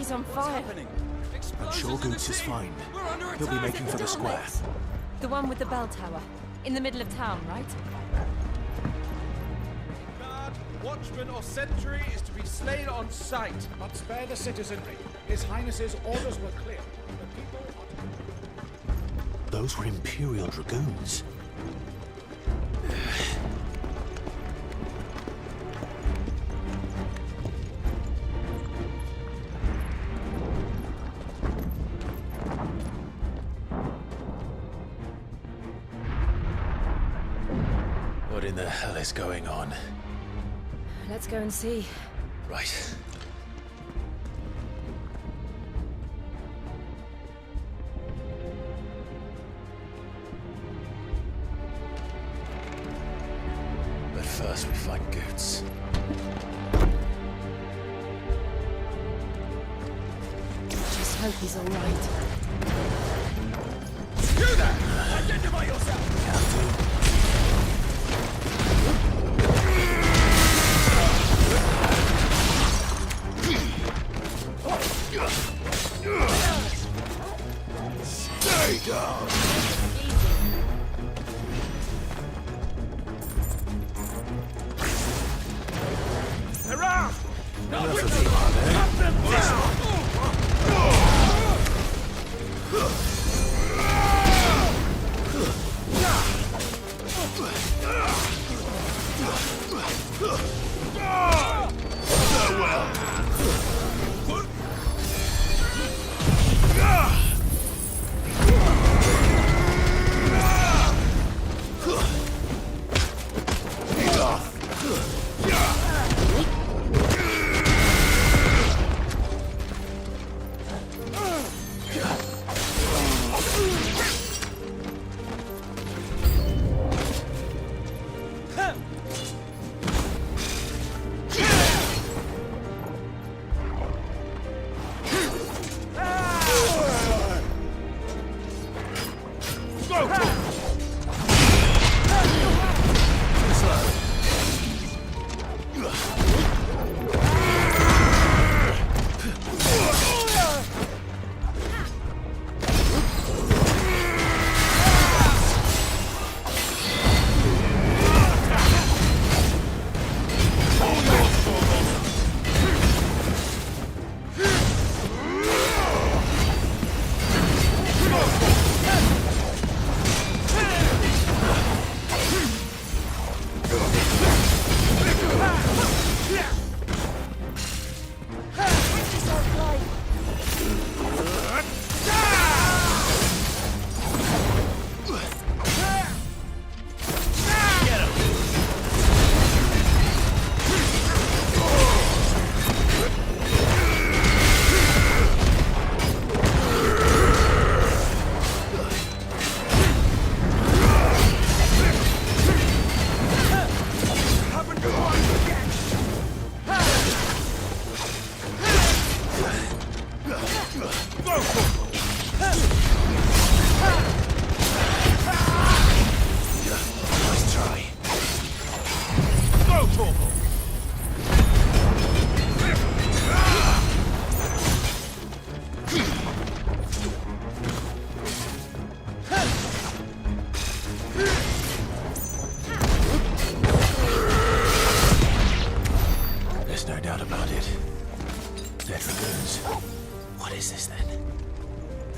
city's on fire. I'm sure Goots is fine. He'll be making for the square. The one with the bell tower. In the middle of town, right? Guard, watchman or sentry is to be slain on sight. But spare the citizenry. His Highness's orders were clear. The people are... Those were Imperial Dragoons. What in the hell is going on? Let's go and see. Right. But first we find Goots. Just hope he's alright. You there! Identify yourself! Have to. Stay down! Around! Enough of you, are there? Cut them down!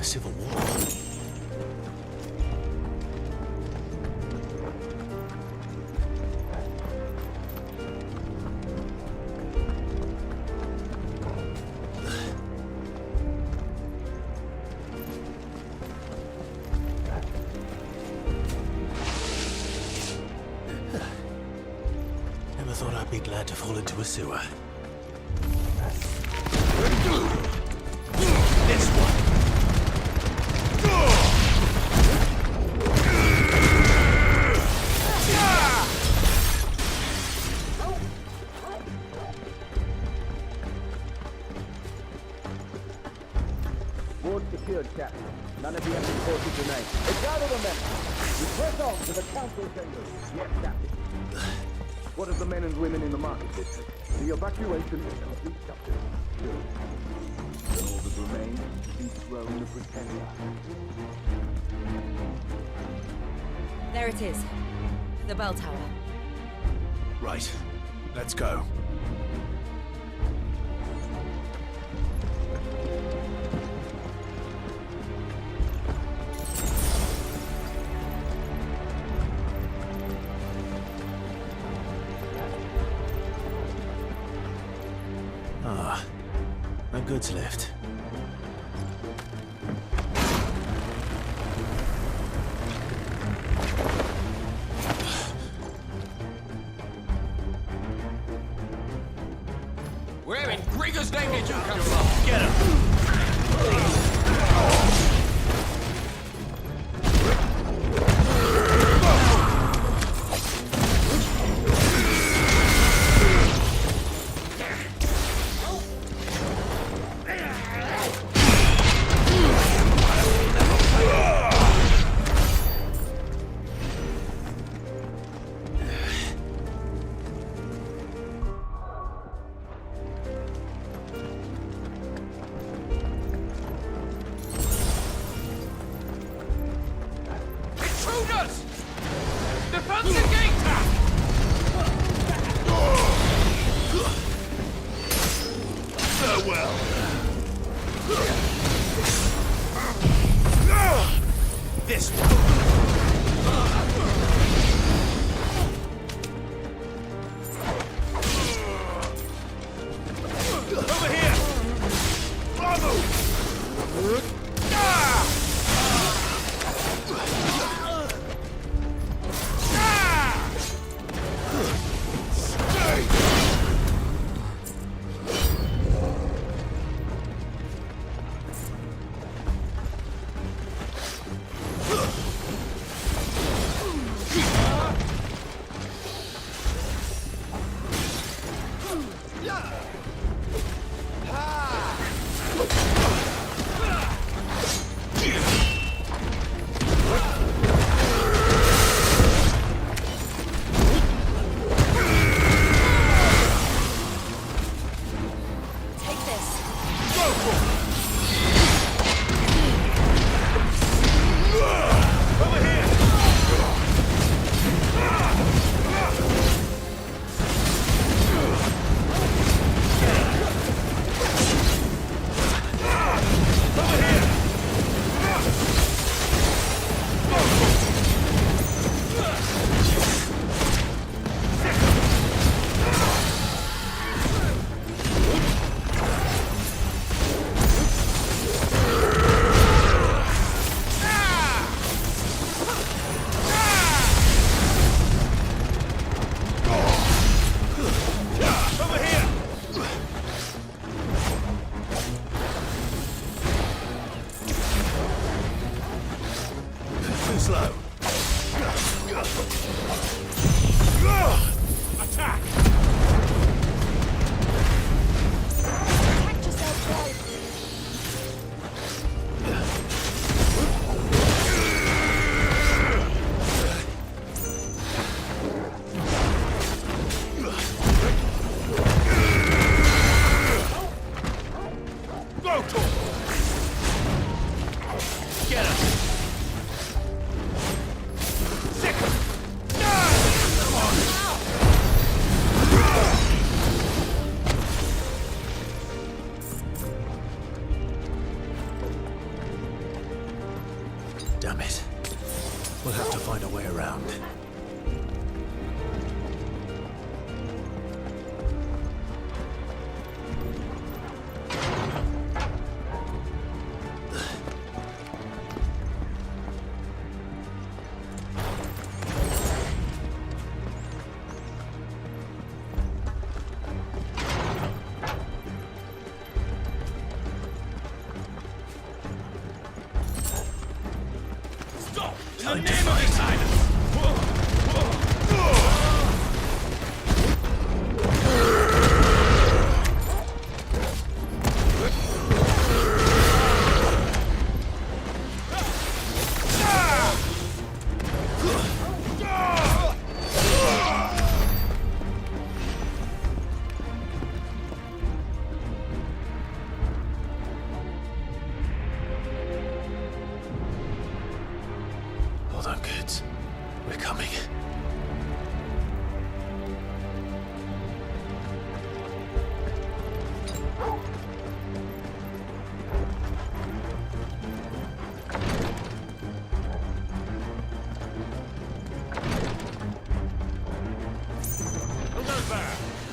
Civil War. Never thought I'd be glad to fall into a sewer. This one. Ward secured, Captain. None of the enemy forces remain. Gather the men. We press on to the council chambers. Yes, Captain. What of the men and women in the market district? The evacuation is complete, Captain. Good. All that remains is to dethrone the Pretender. There it is. The bell tower. Right. Let's go. Ah, no goods left. Where in Grieger's name did you come from? Get him! Intruders! Defend the gate! Farewell. This one. Over here! Bravo!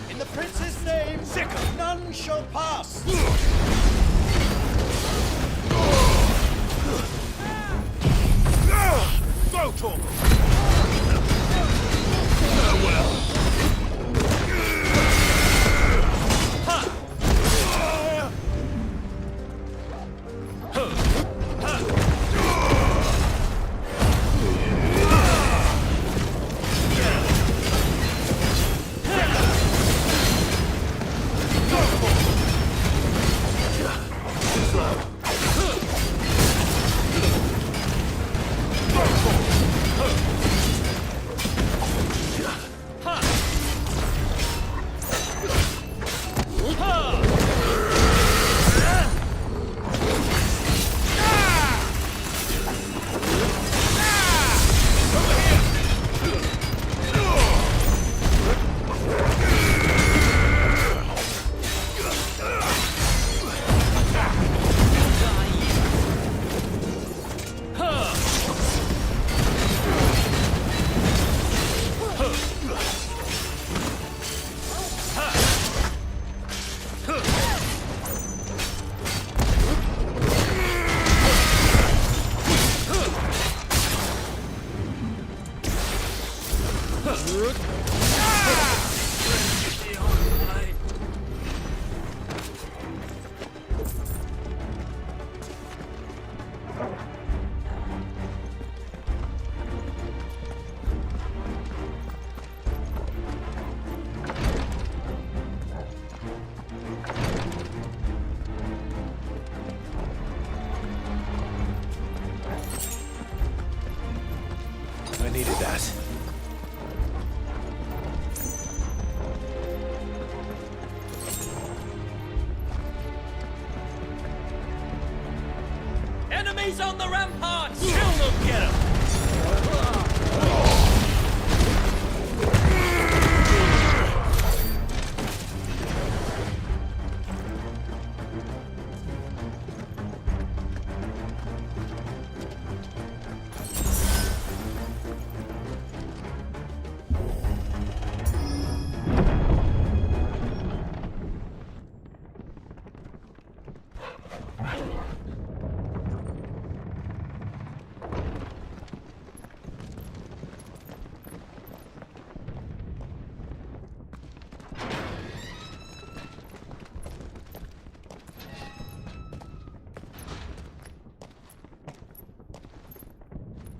In the prince's name, none shall pass. Go, Torgal! Farewell! I needed that. Enemies on the ramparts! Still not get 'em!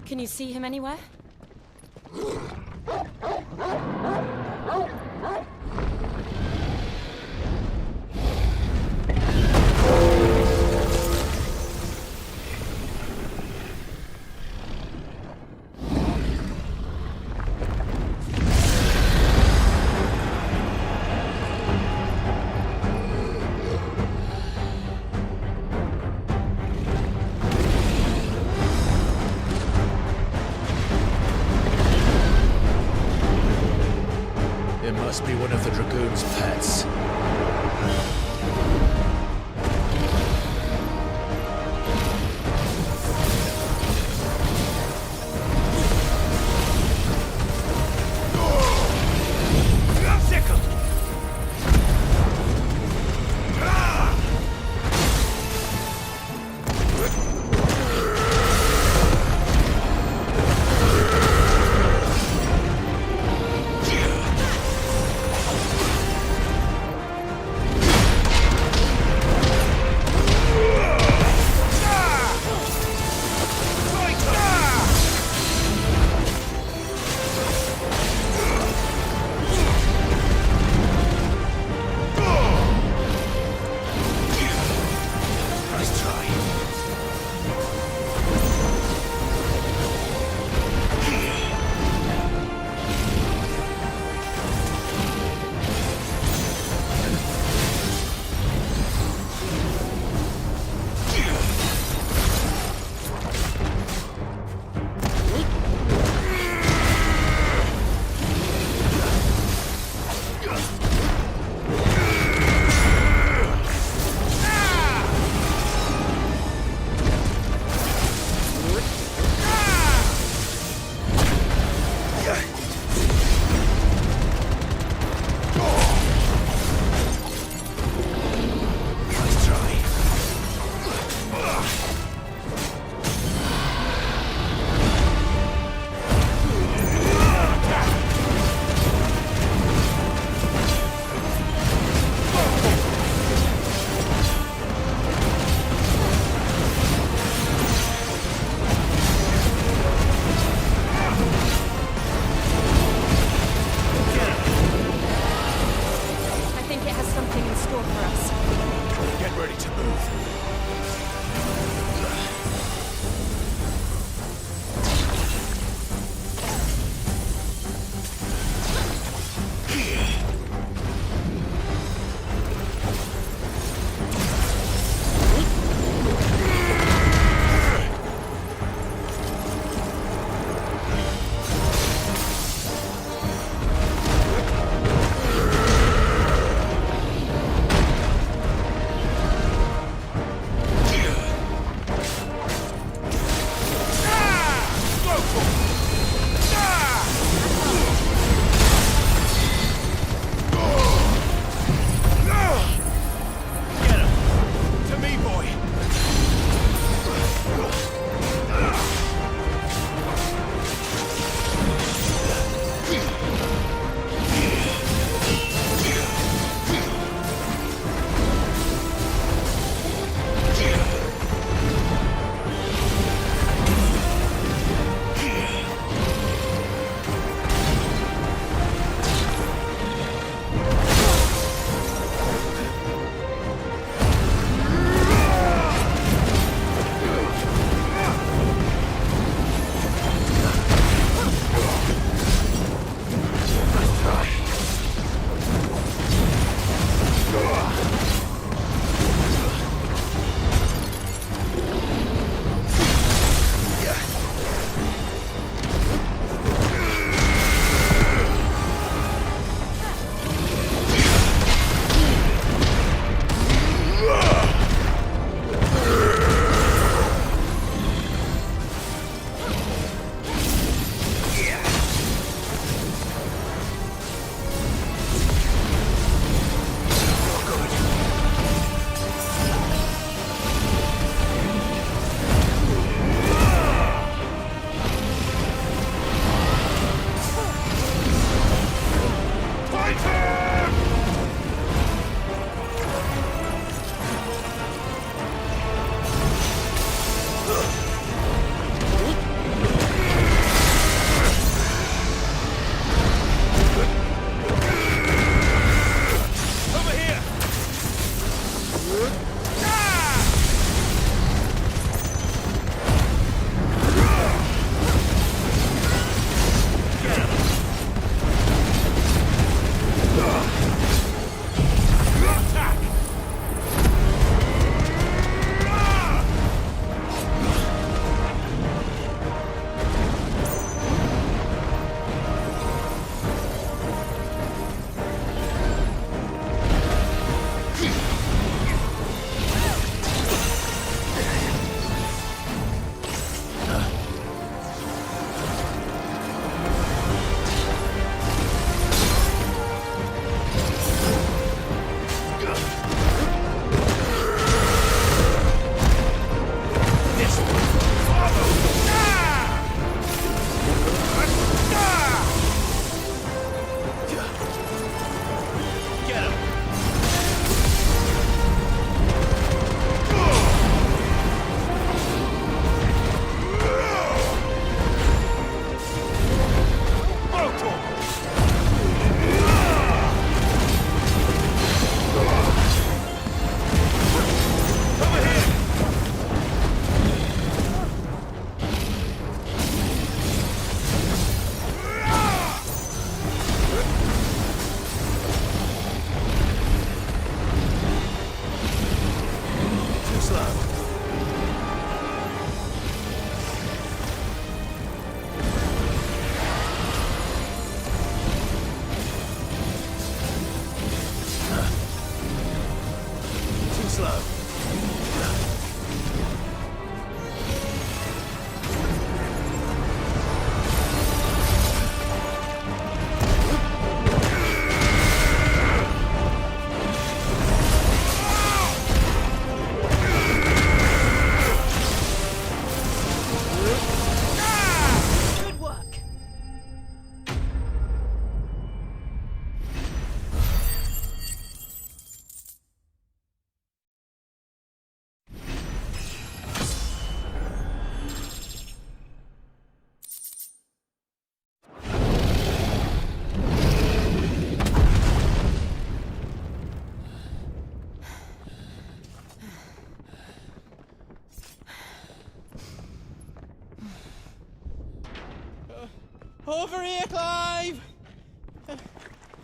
Can you see him anywhere? It must be one of the Dragoon's pets.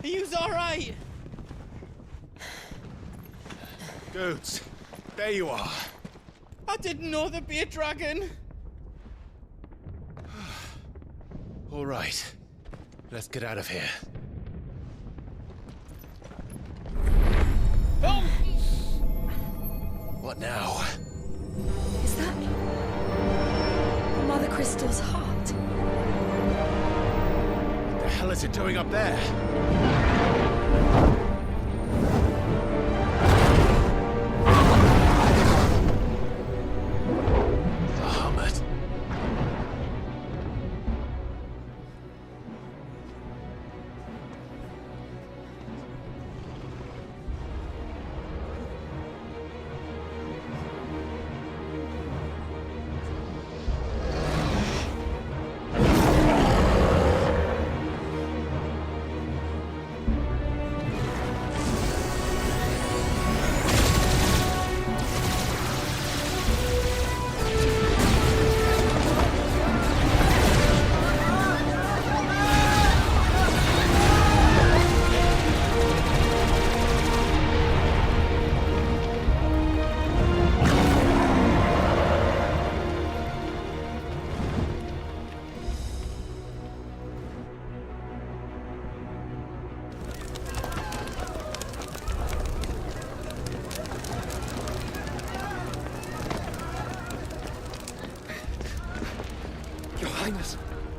Are you alright? Goats, there you are. I didn't know there'd be a dragon. All right, let's get out of here. Oh! What now? Is that Mother Crystal's heart? What the hell is it doing up there?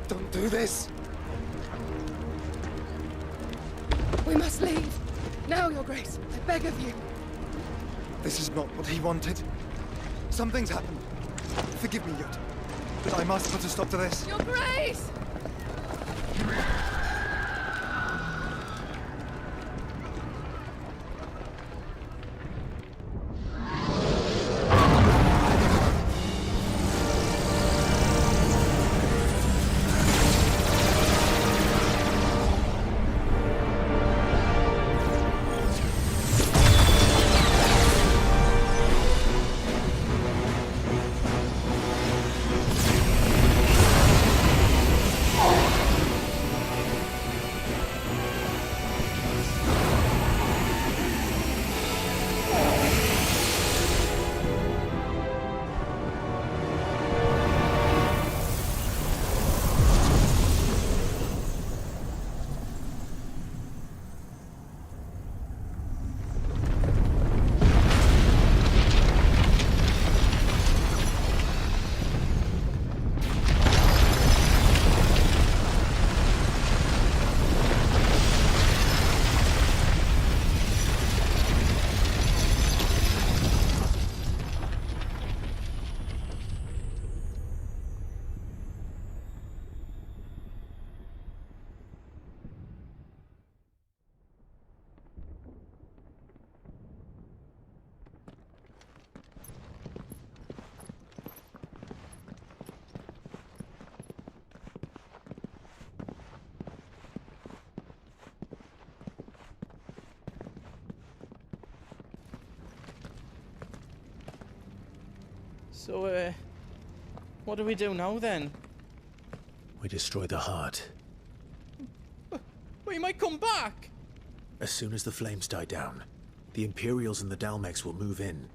Don't do this! We must leave. Now, Your Grace. I beg of you. This is not what he wanted. Something's happened. Forgive me, Yod. But I must put a stop to this. Your Grace! So, what do we do now then? We destroy the heart. We might come back! As soon as the flames die down, the Imperials and the Dalmex will move in.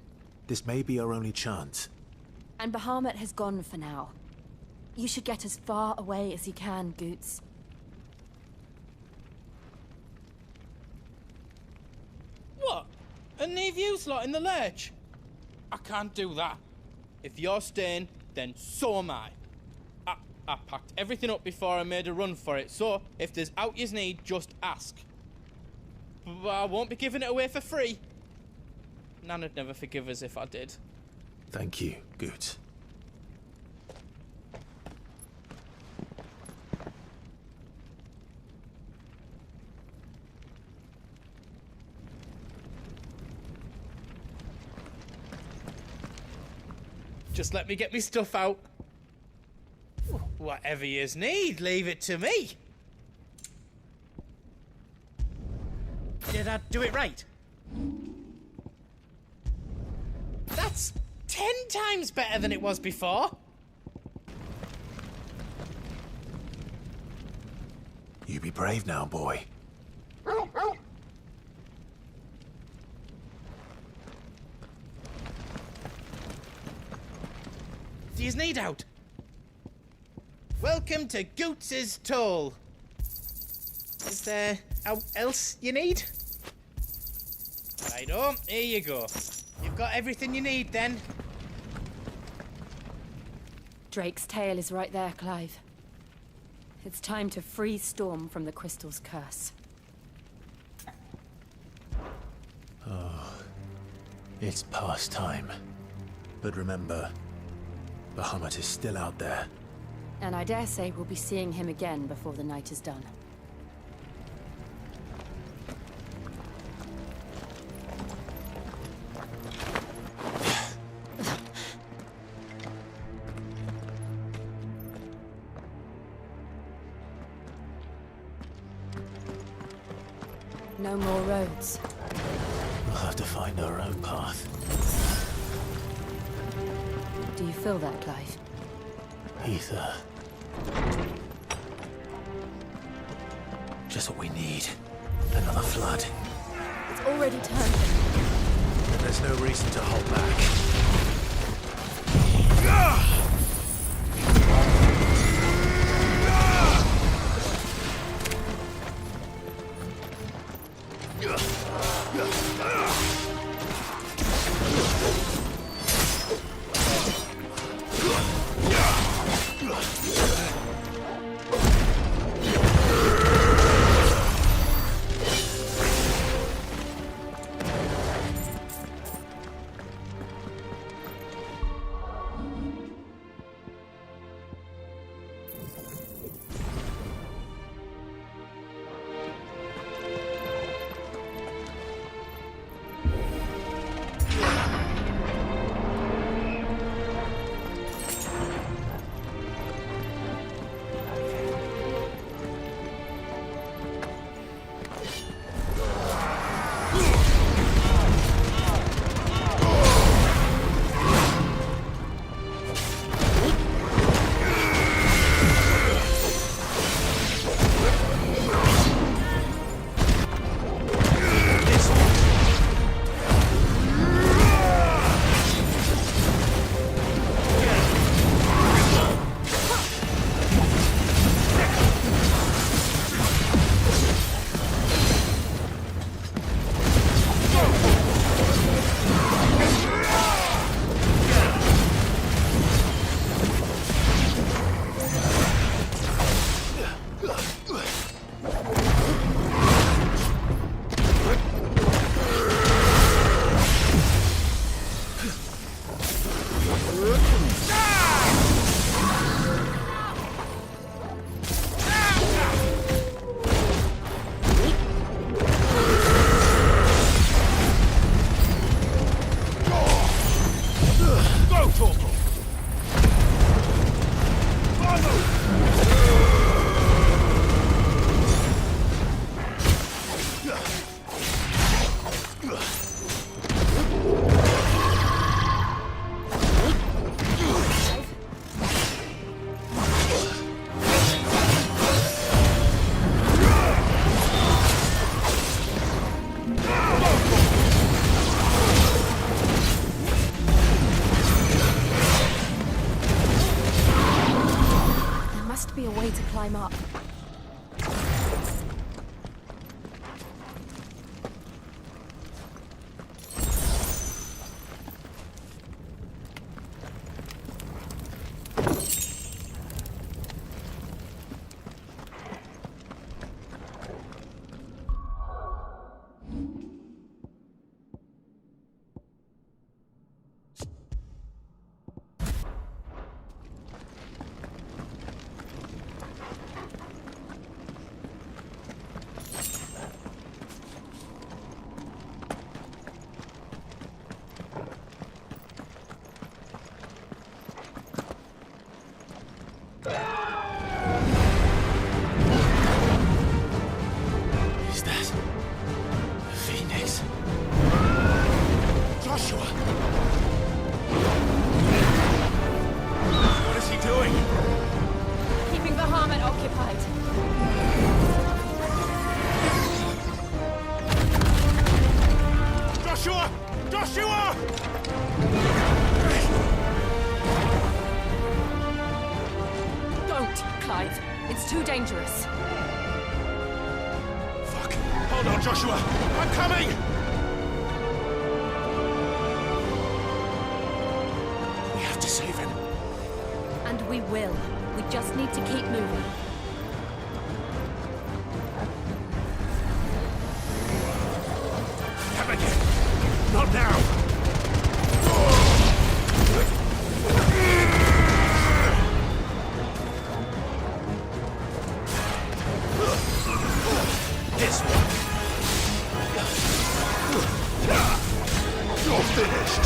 This may be our only chance. And Bahamut has gone for now. You should get as far away as you can, Goots. What? And leave you lot in the lurch? I can't do that. If you're staying, then so am I. I packed everything up before I made a run for it, so if there's out you need, just ask. But I won't be giving it away for free. Nana'd never forgive us if I did. Thank you, Goots. Just let me get me stuff out. Whatever yous need, leave it to me. Did I do it right? That's 10 times better than it was before. You be brave now, boy. do you need out? Welcome to Goots's Toll. Is there else you need? Righto, here you go. You've got everything you need then. Drake's tail is right there, Clive. It's time to free Storm from the crystal's curse. It's past time. But remember, Bahamut is still out there. And I dare say we'll be seeing him again before the night is done. No more roads. We'll have to find our own path. Do you feel that, Clive? Ether. Just what we need. Another flood. It's already turned. There's no reason to hold back. Hold on, Joshua! I'm coming! We have to save him. And we will. We just need to keep moving. Come again! Not now! This one. You're finished.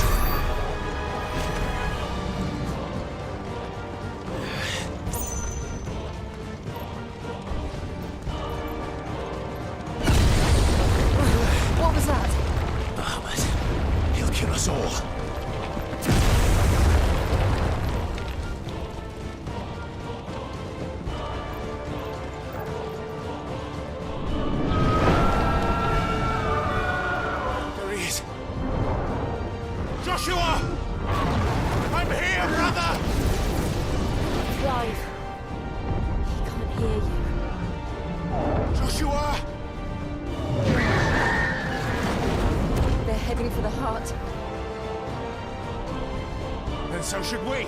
What was that? But he'll kill us all. Joshua! I'm here, brother! Clive. He can't hear you. Joshua! They're heading for the heart. Then so should we.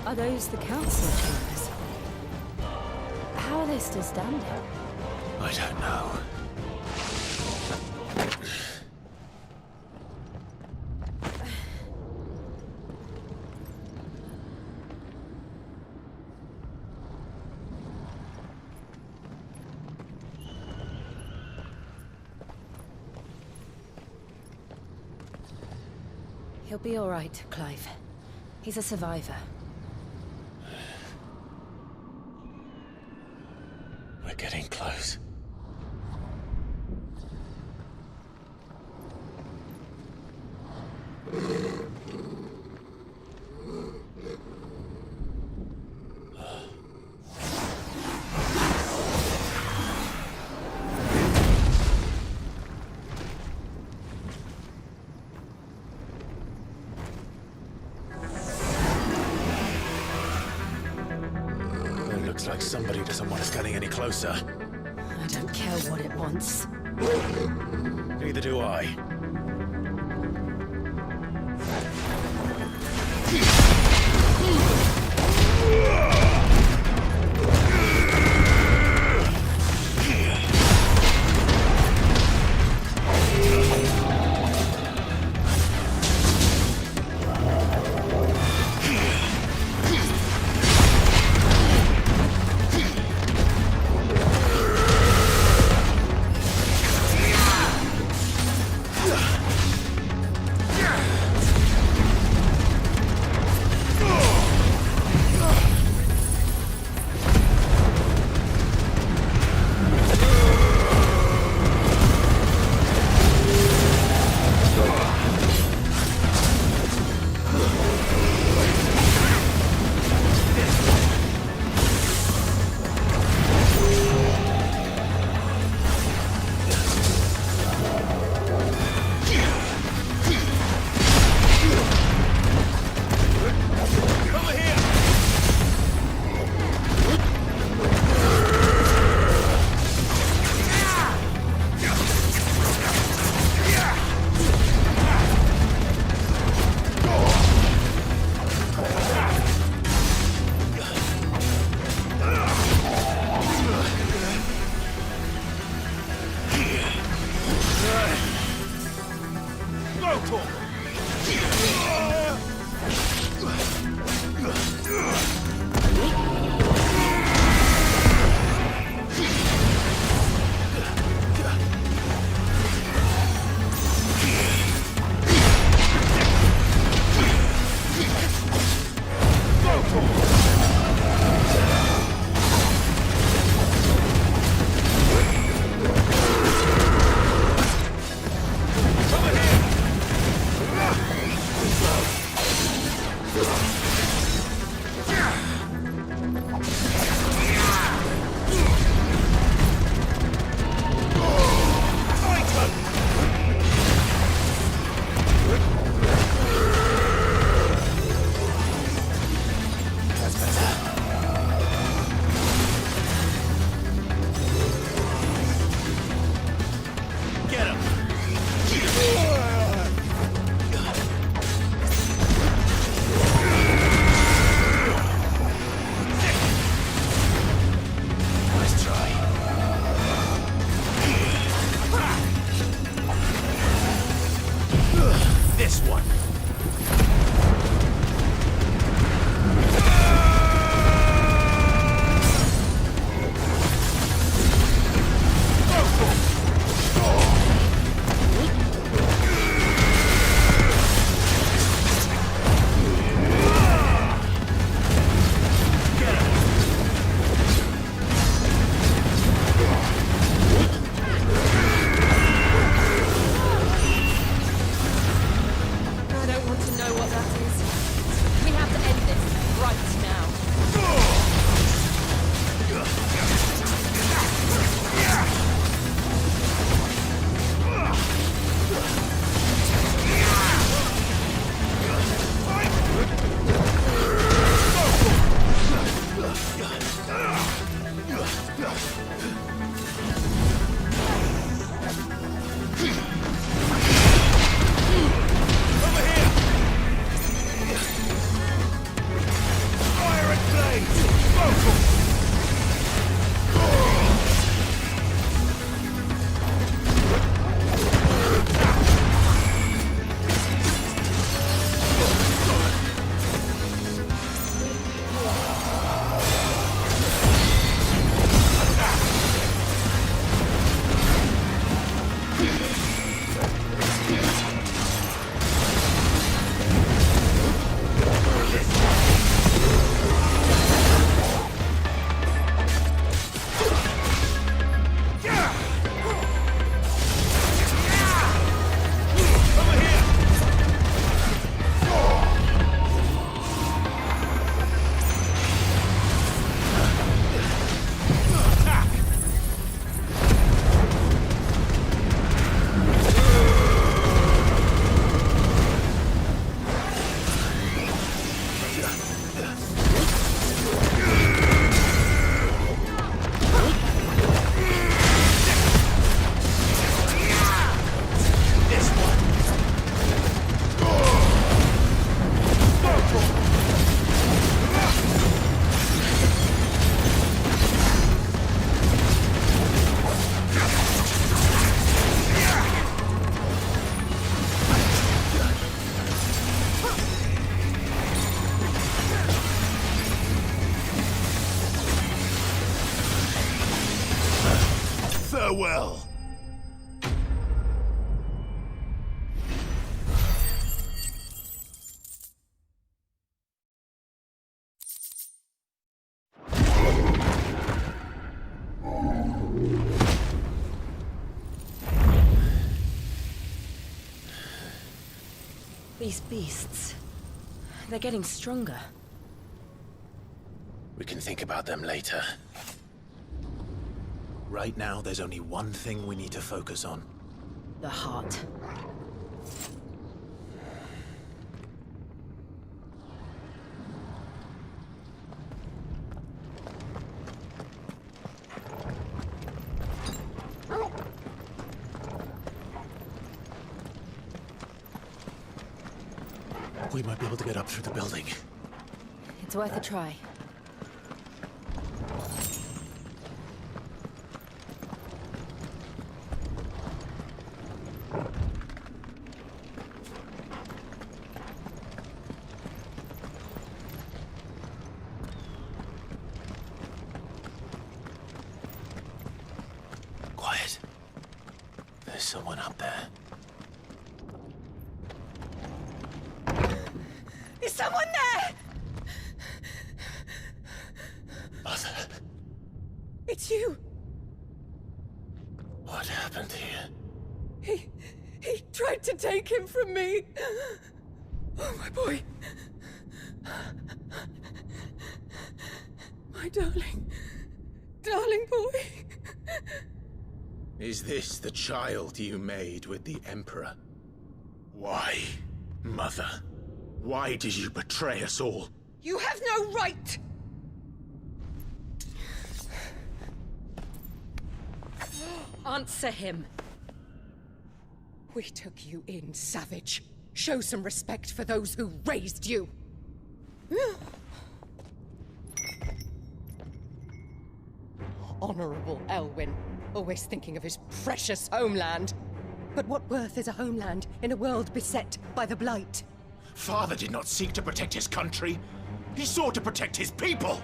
Are those the council chambers? How are they still standing? I don't know. He'll be all right, Clive. He's a survivor. We're getting close. Looks like somebody doesn't want us getting any closer. I don't care what it wants. Neither do I. These beasts... they're getting stronger. We can think about them later. Right now, there's only one thing we need to focus on. The heart. We might be able to get up through the building. It's worth a try. Quiet. There's someone up there. Is someone there? Mother, It's you. what happened here? He tried to take him from me. Oh, my boy. My darling boy. Is this the child you made with the Emperor? Why, Mother? Why did you betray us all? You have no right! Answer him. We took you in, savage. Show some respect for those who raised you. Honorable Elwyn, always thinking of his precious homeland. But what worth is a homeland in a world beset by the Blight? Father did not seek to protect his country. He sought to protect his people.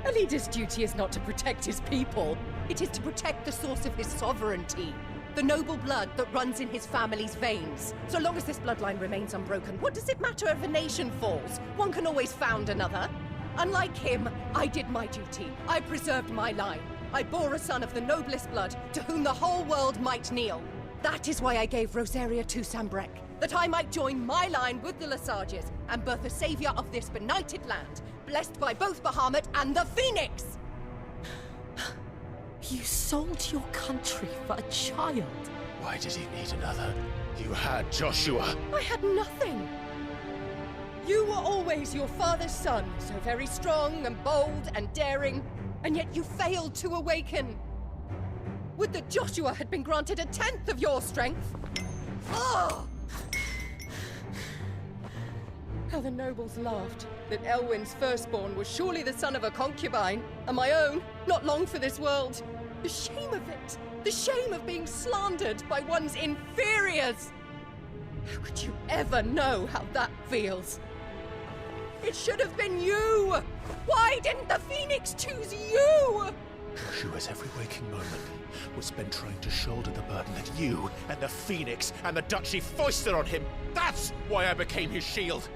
A leader's duty is not to protect his people. It is to protect the source of his sovereignty. The noble blood that runs in his family's veins. So long as this bloodline remains unbroken, what does it matter if a nation falls? One can always found another. Unlike him, I did my duty. I preserved my line. I bore a son of the noblest blood, to whom the whole world might kneel. That is why I gave Rosaria to Sambrek, that I might join my line with the Lesages and birth a savior of this benighted land, blessed by both Bahamut and the Phoenix! You sold your country for a child. Why did he need another? You had Joshua. I had nothing. You were always your father's son, so very strong and bold and daring, and yet you failed to awaken. Would that Joshua had been granted 1/10 of your strength? Oh! How the nobles laughed that Elwyn's firstborn was surely the son of a concubine, and my own, not long for this world. The shame of it! The shame of being slandered by one's inferiors! How could you ever know how that feels? It should have been you! Why didn't the Phoenix choose you? Joshua's every waking moment was spent trying to shoulder the burden that you and the Phoenix and the Duchy foisted on him. That's why I became his shield.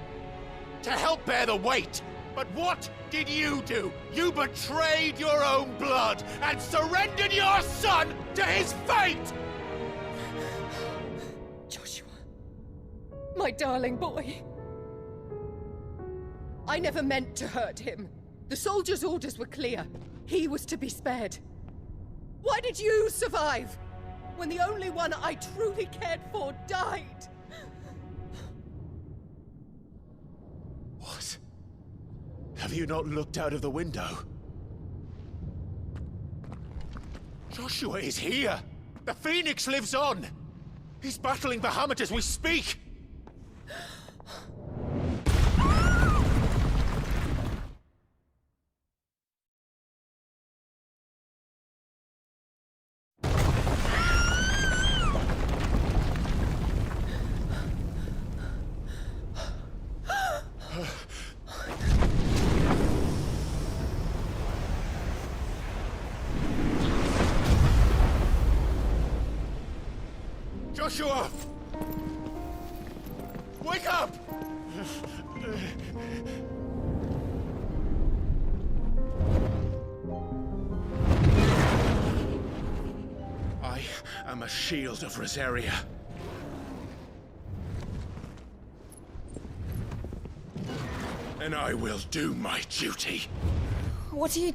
To help bear the weight. But what did you do? You betrayed your own blood and surrendered your son to his fate! Joshua, my darling boy. I never meant to hurt him. The soldiers' orders were clear. He was to be spared. Why did you survive when the only one I truly cared for died? What? Have you not looked out of the window? Joshua is here! The Phoenix lives on! He's battling Bahamut as we speak! Joshua! Wake up! I am a shield of Rosaria. and I will do my duty. What are you...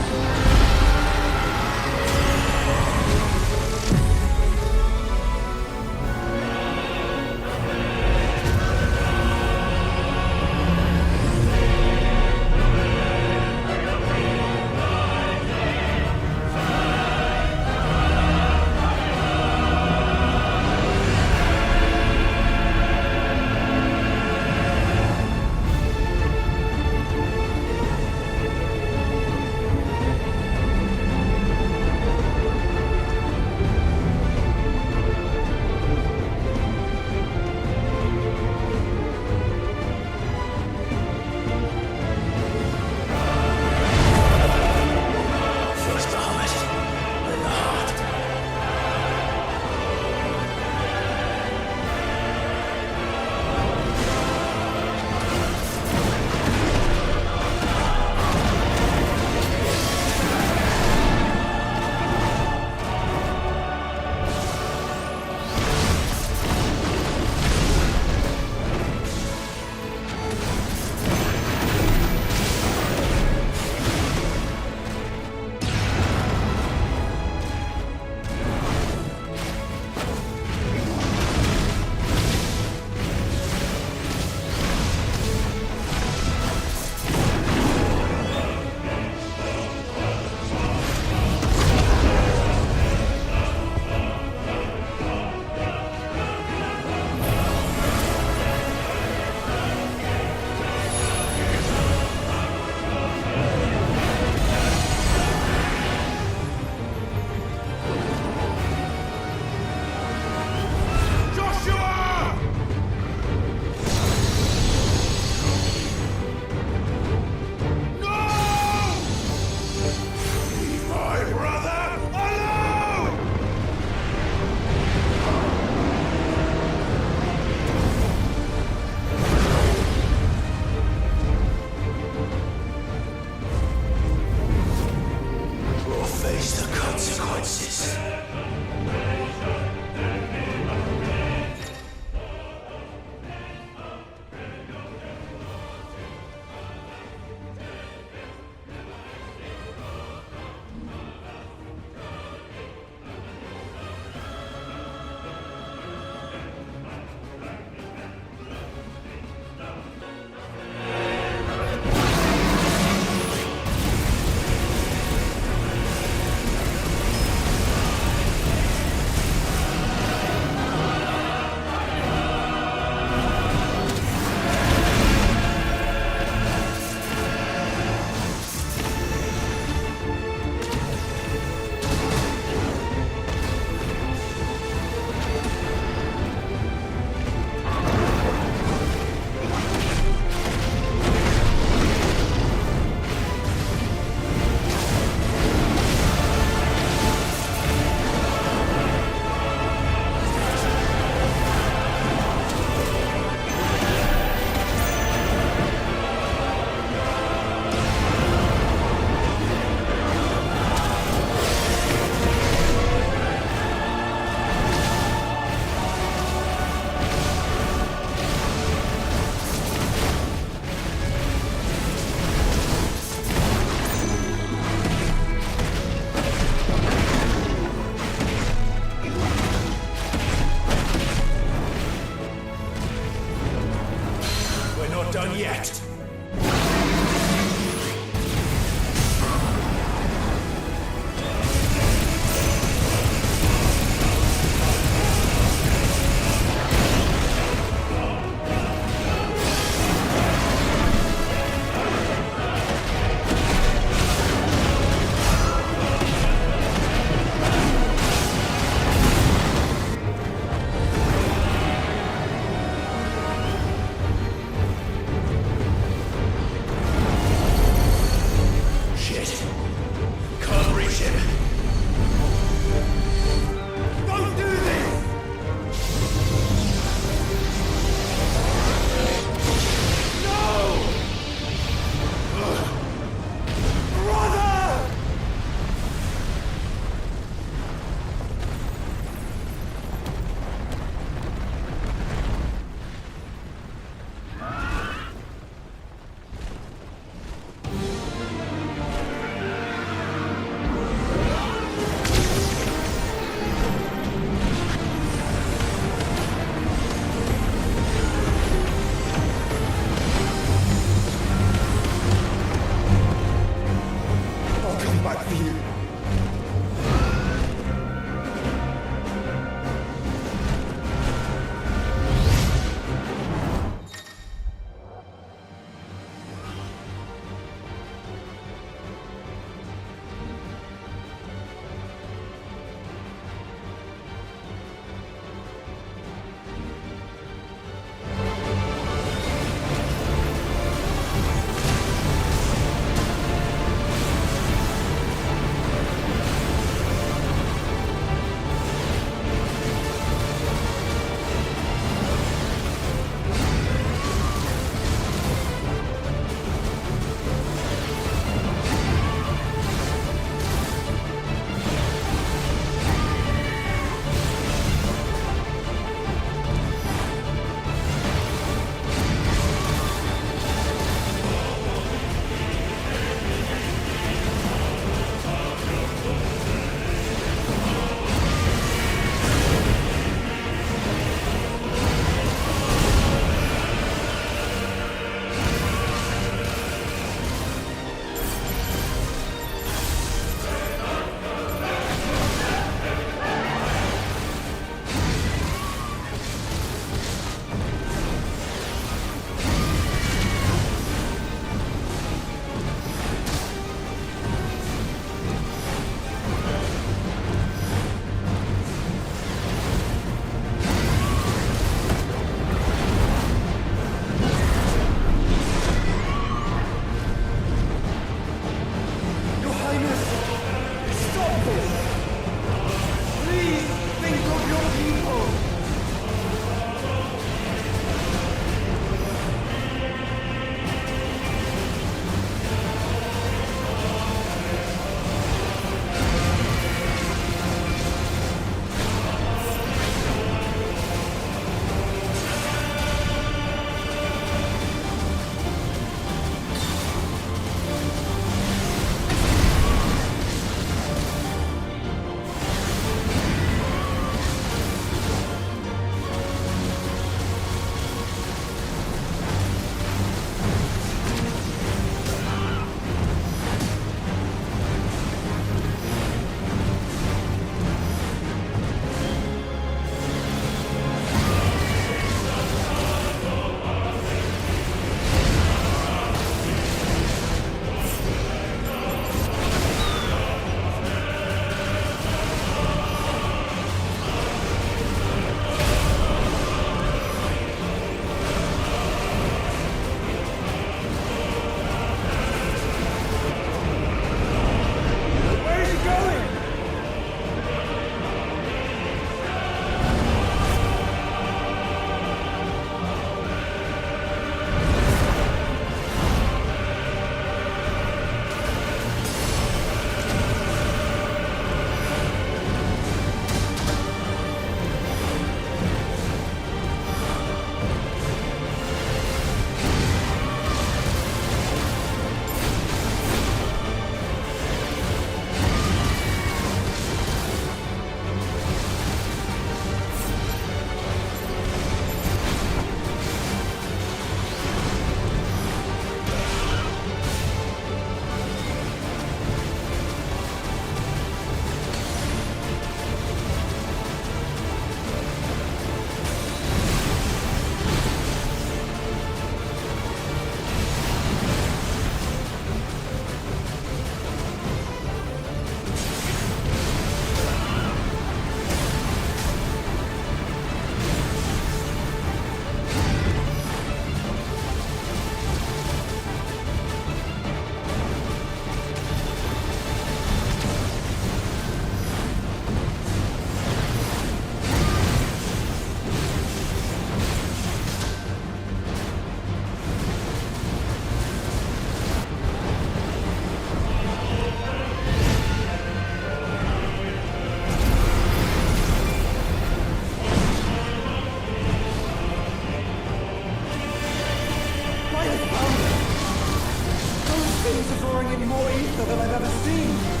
Things are drawing in more ether than I've ever seen.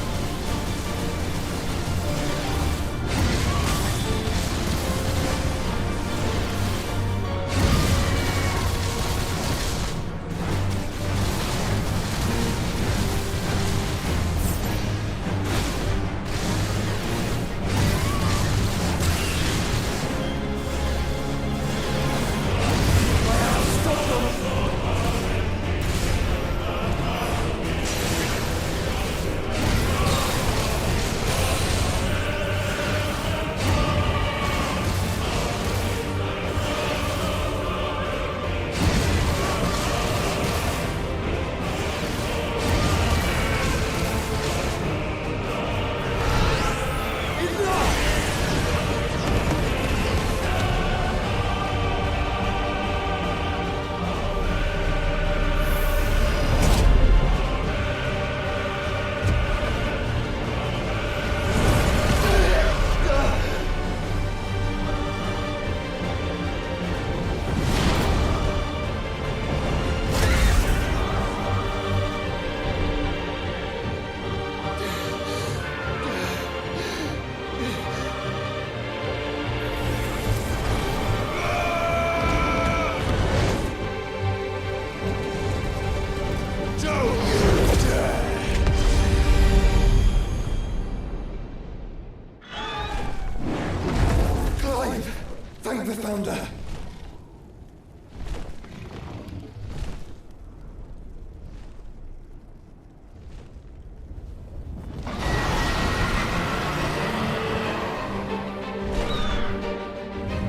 Thank the Founder.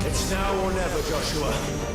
It's now or never, Joshua.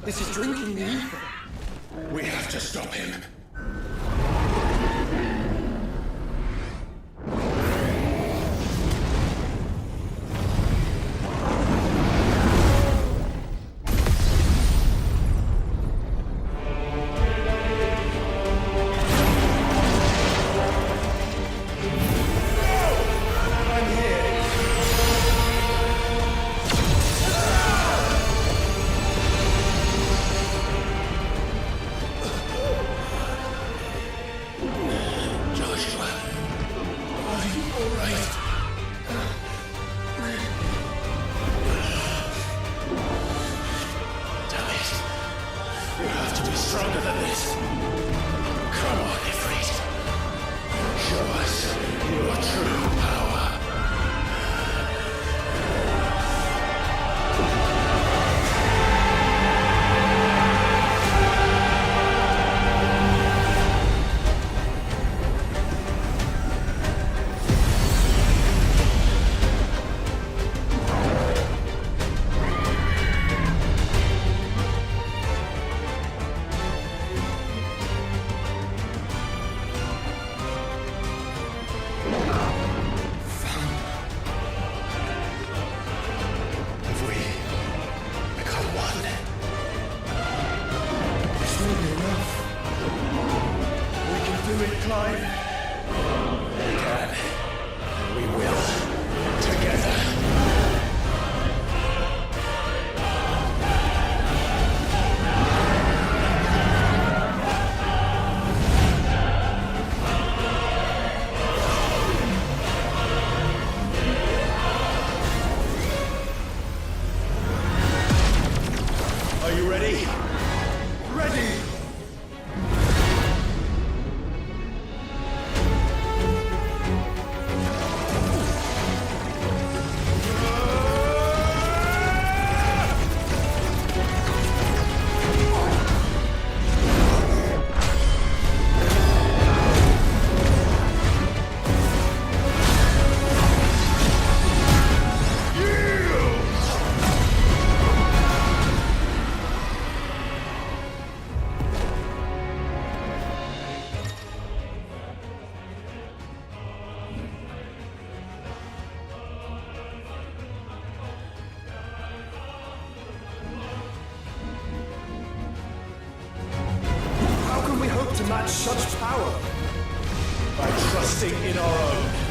This is drinking the ether. We have to stop him. To match such power by trusting in our own.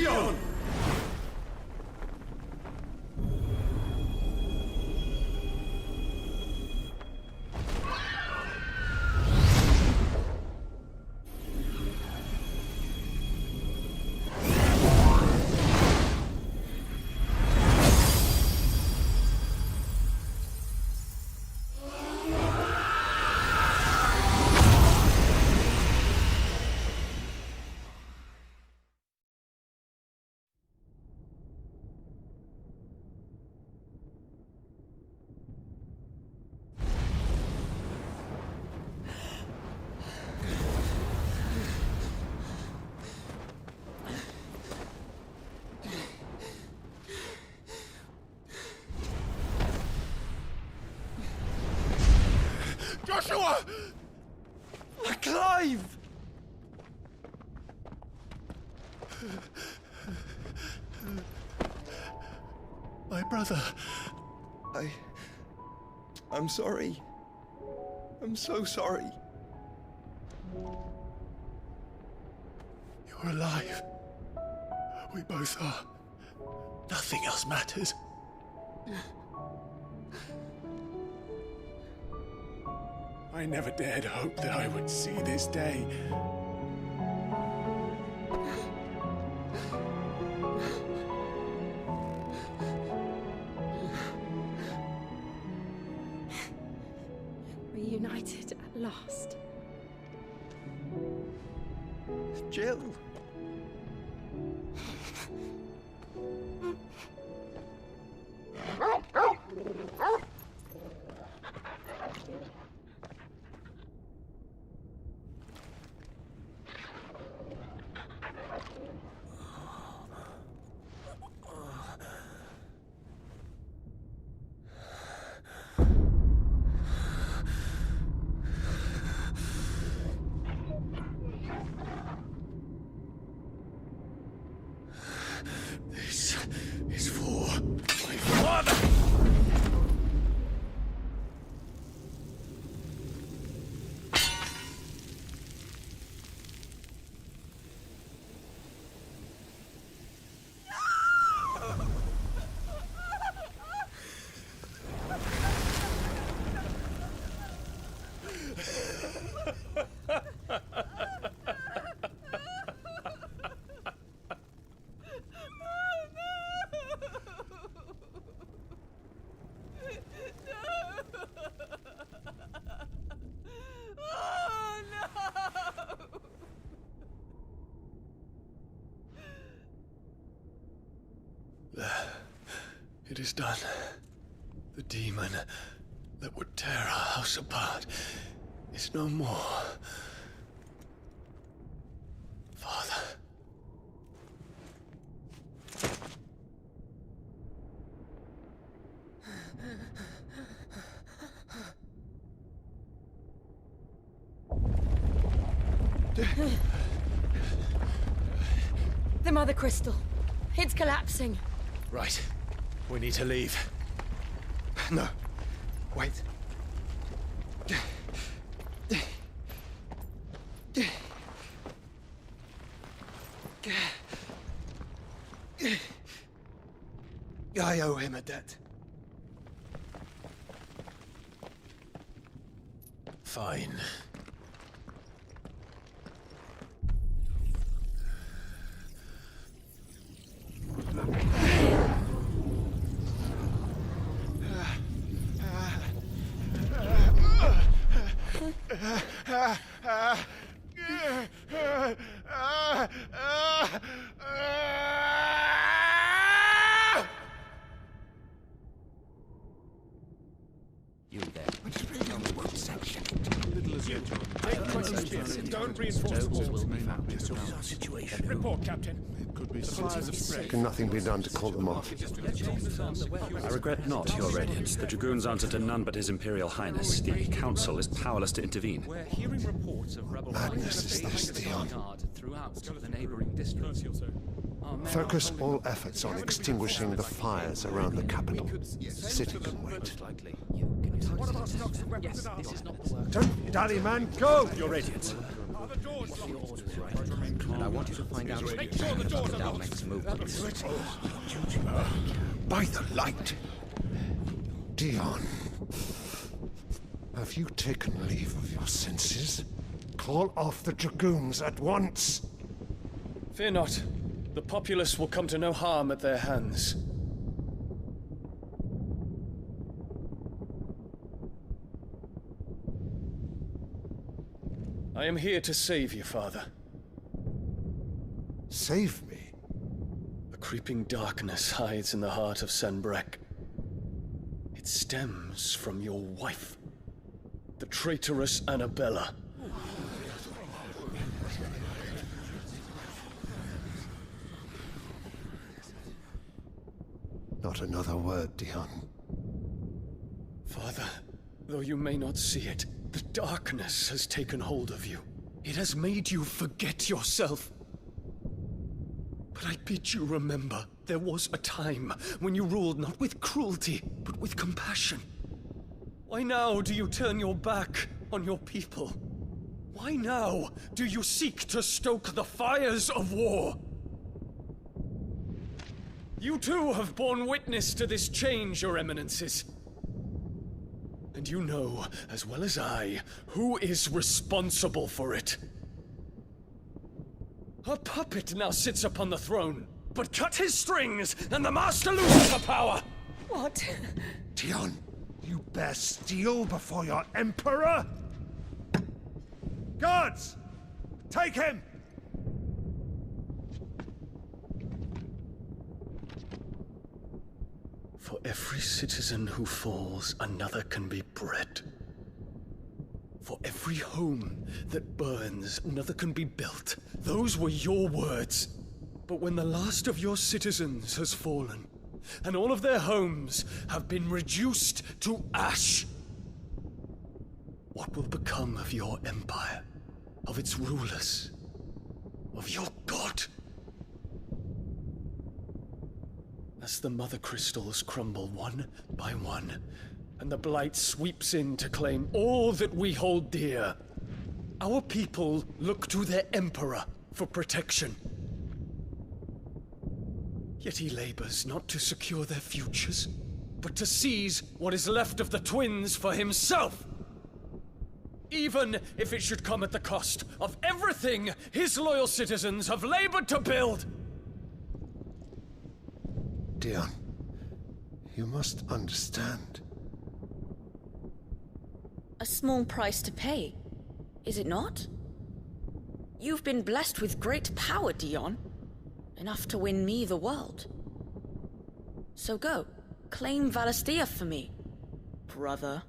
Leon! Joshua! Clive! My brother. I'm sorry. I'm so sorry. You're alive. We both are. Nothing else matters. I never dared hope that I would see this day. Reunited at last. Jill. This is for my father! It is done. The demon that would tear our house apart is no more. Father. The Mother Crystal. It's collapsing. Right. We need to leave. No. Wait. I owe him a debt. Fine. You there. Tell me what section. Little as you don't reinforce the will be found. This is our situation. Report, Captain. It could be supplies of prey. Can nothing be done to call them off? I regret not, Your Radiance. The Dragoons answer to none but His Imperial Highness. The Council is powerless to intervene. We're hearing reports of rebel Madness is this, Theon. throughout the neighboring districts. Focus all efforts on extinguishing the fires around the capital. The city can wait. What about stocks of weapons and armor? Don't dally, man, go! Your Radiance. What's your orders, right? And I want you to find out Make sure the doors are locked. next movements. By the light! Dion, have you taken leave of your senses? Call off the dragoons at once! Fear not. The populace will come to no harm at their hands. I am here to save you, Father. Save me? A creeping darkness hides in the heart of Sanbreque. It stems from your wife, the traitorous Annabella. Not another word, Dion. Father, though you may not see it, the darkness has taken hold of you. It has made you forget yourself. But I bid you remember, there was a time when you ruled not with cruelty, but with compassion. Why now do you turn your back on your people? Why now do you seek to stoke the fires of war? You too have borne witness to this change, Your Eminences. And you know, as well as I, who is responsible for it. A puppet now sits upon the throne, but cut his strings, and the master loses the power! What? Dion, you bear steel before your emperor? Guards! Take him! For every citizen who falls, another can be bred. For every home that burns, another can be built. Those were your words. But when the last of your citizens has fallen, and all of their homes have been reduced to ash, what will become of your empire, of its rulers, of your god? As the mother crystals crumble one by one, and the blight sweeps in to claim all that we hold dear, our people look to their emperor for protection. Yet he labors not to secure their futures, but to seize what is left of the twins for himself. Even if it should come at the cost of everything his loyal citizens have labored to build. Dion, you must understand. A small price to pay, is it not? You've been blessed with great power, Dion. Enough to win me the world. So go, claim Valisthea for me, brother.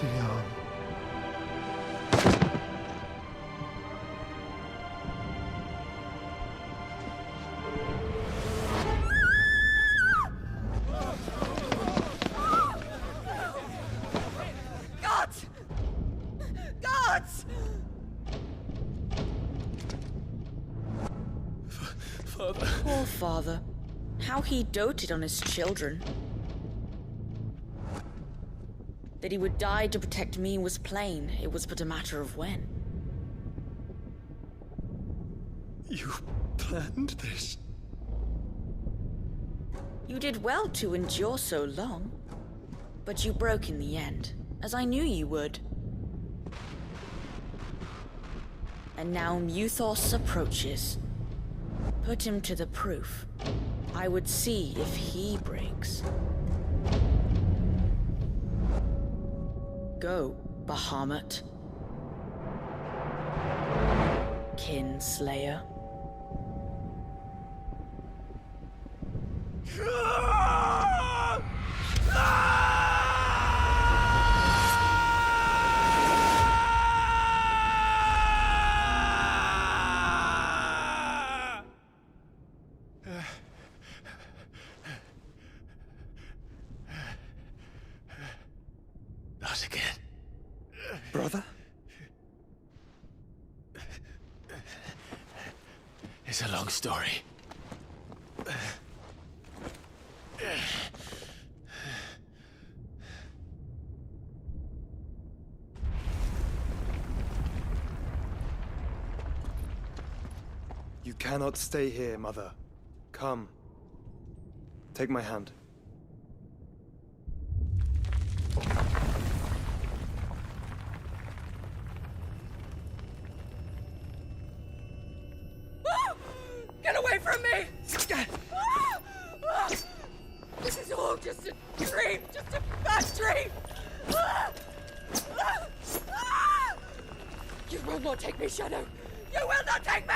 Dion. Gods! Gods! Father. Poor father. How he doted on his children. That he would die to protect me was plain. It was but a matter of when. You planned this? You did well to endure so long. But you broke in the end, as I knew you would. And now Muthos approaches. Put him to the proof. I would see if he breaks. Go, Bahamut. Kinslayer. Not again. Brother? It's a long story. You cannot stay here, Mother. Come. Take my hand. Get away from me! This is all just a dream, just a bad dream! You will not take me, Shadow! You will not take me!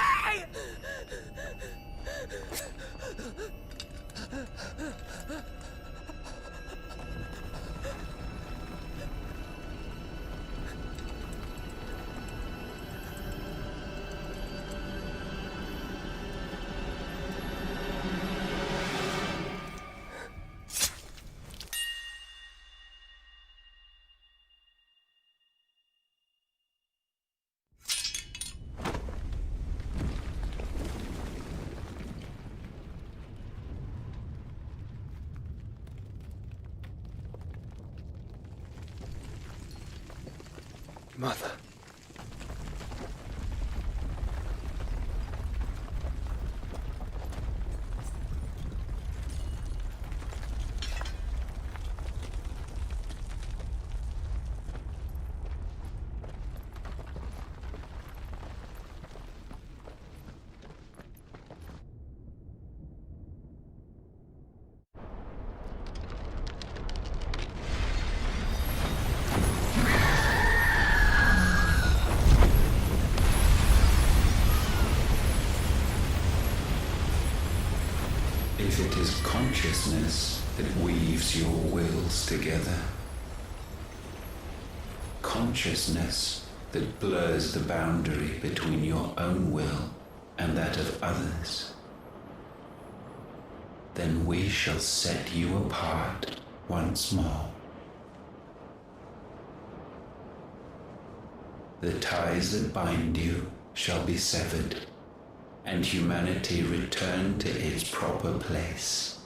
Mother. If it is consciousness that weaves your wills together, consciousness that blurs the boundary between your own will and that of others, then we shall set you apart once more. The ties that bind you shall be severed, and humanity return to its proper place.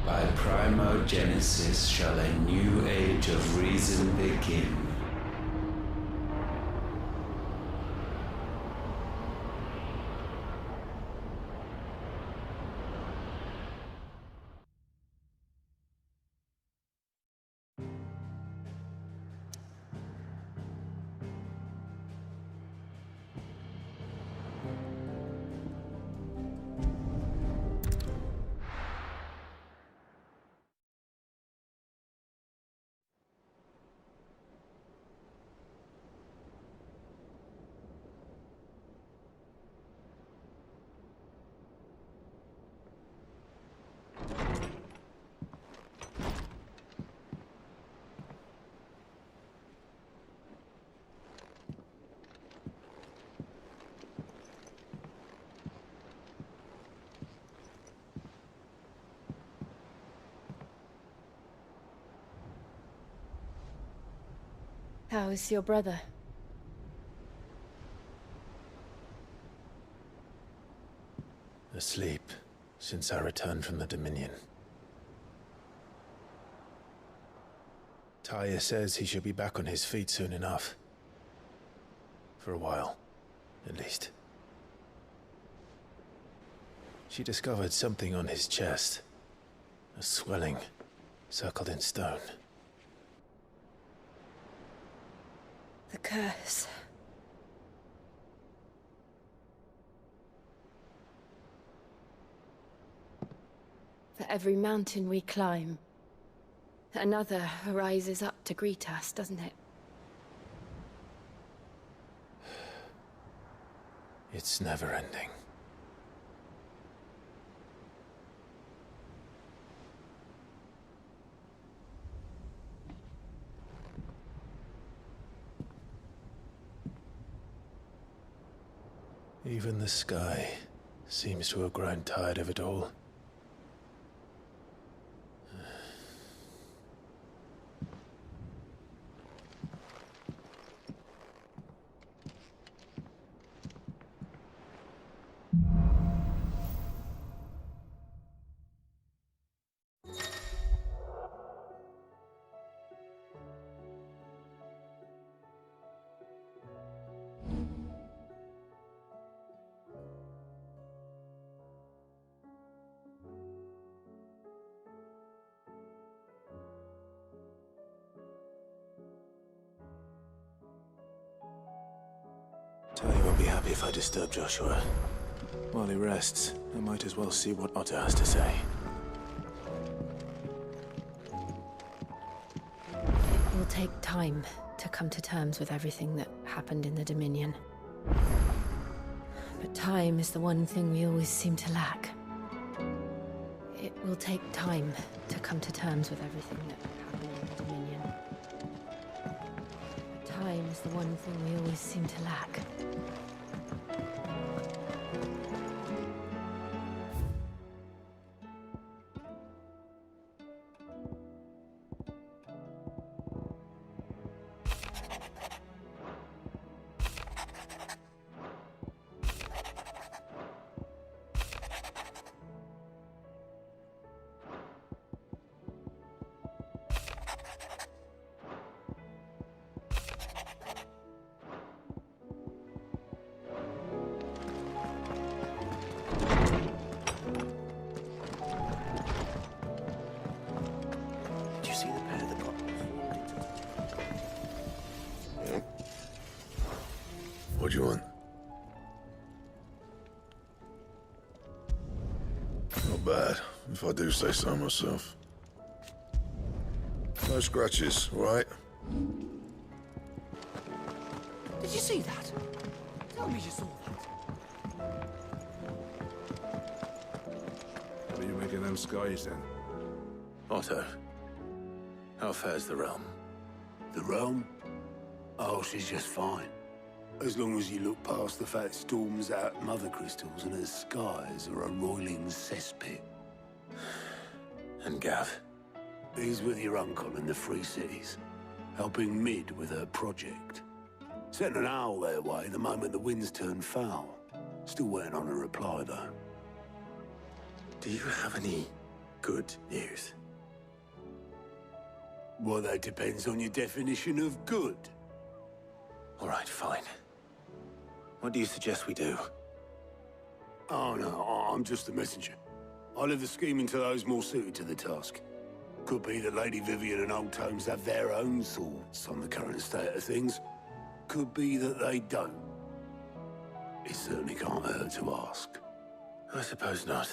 By primogenesis shall a new age of reason begin. How is your brother? Asleep since I returned from the Dominion. Taya says he should be back on his feet soon enough. For a while, at least. She discovered something on his chest. A swelling, circled in stone. The curse. For every mountain we climb, another rises up to greet us, doesn't it? It's never ending. Even the sky seems to have grown tired of it all. happy if I disturb Joshua. While he rests, I might as well see what Otter has to say. It will take time to come to terms with everything that happened in the Dominion. But time is the one thing we always seem to lack. It will take time to come to terms with everything that happened in the Dominion. But time is the one thing we always seem to lack. What do you want? Not bad, if I do say so myself. No scratches, all right? Did you see that? Tell me you saw that. What are you making them skies then? Otto, how fares the realm? The realm? Oh, she's just fine. As long as you look past the fat storms out mother crystals and her skies are a roiling cesspit. And Gav? He's with your uncle in the Free Cities, helping Mid with her project. Sent an owl their way the moment the winds turned foul. Still waiting on a reply, though. Do you have any good news? Well, that depends on your definition of good. All right, fine. What do you suggest we do? Oh, no, I'm just a messenger. I'll leave the scheming to those more suited to the task. Could be that Lady Vivian and Old Tomes have their own thoughts on the current state of things. Could be that they don't. It certainly can't hurt to ask. I suppose not.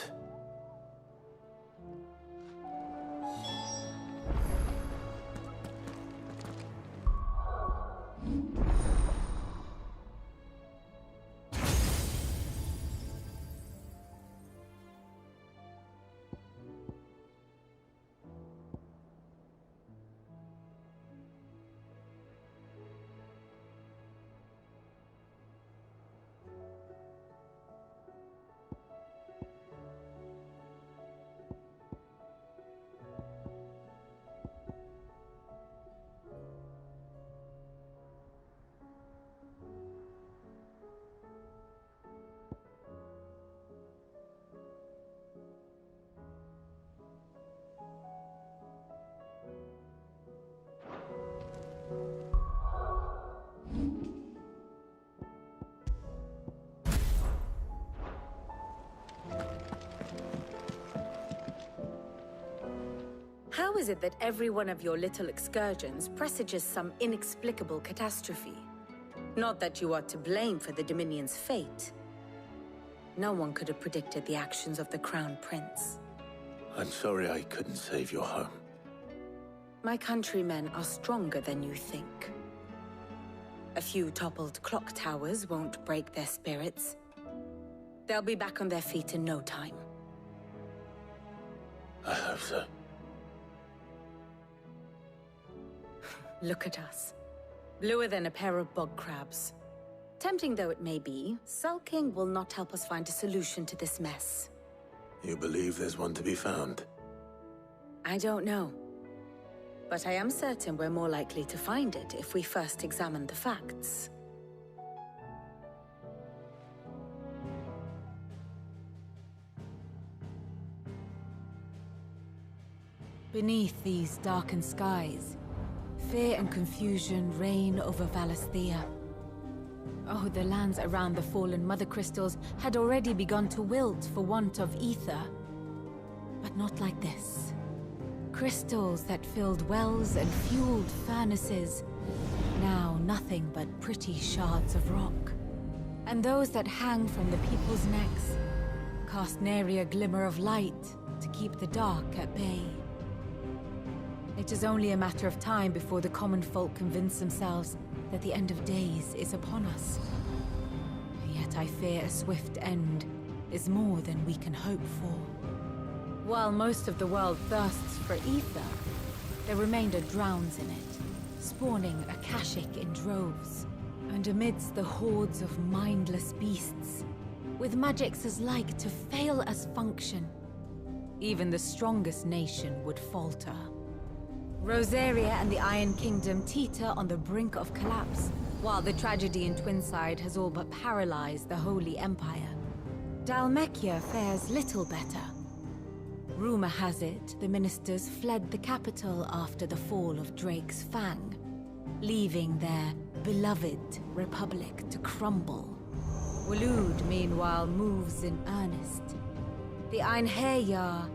How is it that every one of your little excursions presages some inexplicable catastrophe? Not that you are to blame for the Dominion's fate. No one could have predicted the actions of the Crown Prince. I'm sorry I couldn't save your home. My countrymen are stronger than you think. A few toppled clock towers won't break their spirits. They'll be back on their feet in no time. I hope so. Look at us. Bluer than a pair of bog crabs. Tempting though it may be, sulking will not help us find a solution to this mess. You believe there's one to be found? I don't know. But I am certain we're more likely to find it if we first examine the facts. Beneath these darkened skies, fear and confusion reign over Valisthea. Oh, the lands around the fallen Mother Crystals had already begun to wilt for want of ether. But not like this. Crystals that filled wells and fueled furnaces, now nothing but pretty shards of rock. And those that hang from the people's necks cast nary a glimmer of light to keep the dark at bay. It is only a matter of time before the common folk convince themselves that the end of days is upon us. Yet I fear a swift end is more than we can hope for. While most of the world thirsts for ether, the remainder drowns in it, spawning Akashic in droves. And amidst the hordes of mindless beasts, with magics as like to fail as function, even the strongest nation would falter. Rosaria and the Iron Kingdom teeter on the brink of collapse, while the tragedy in Twinside has all but paralyzed the Holy Empire. Dhalmekia fares little better. Rumor has it the ministers fled the capital after the fall of Drake's Fang, leaving their beloved republic to crumble. Waloed, meanwhile, moves in earnest. The Einherjar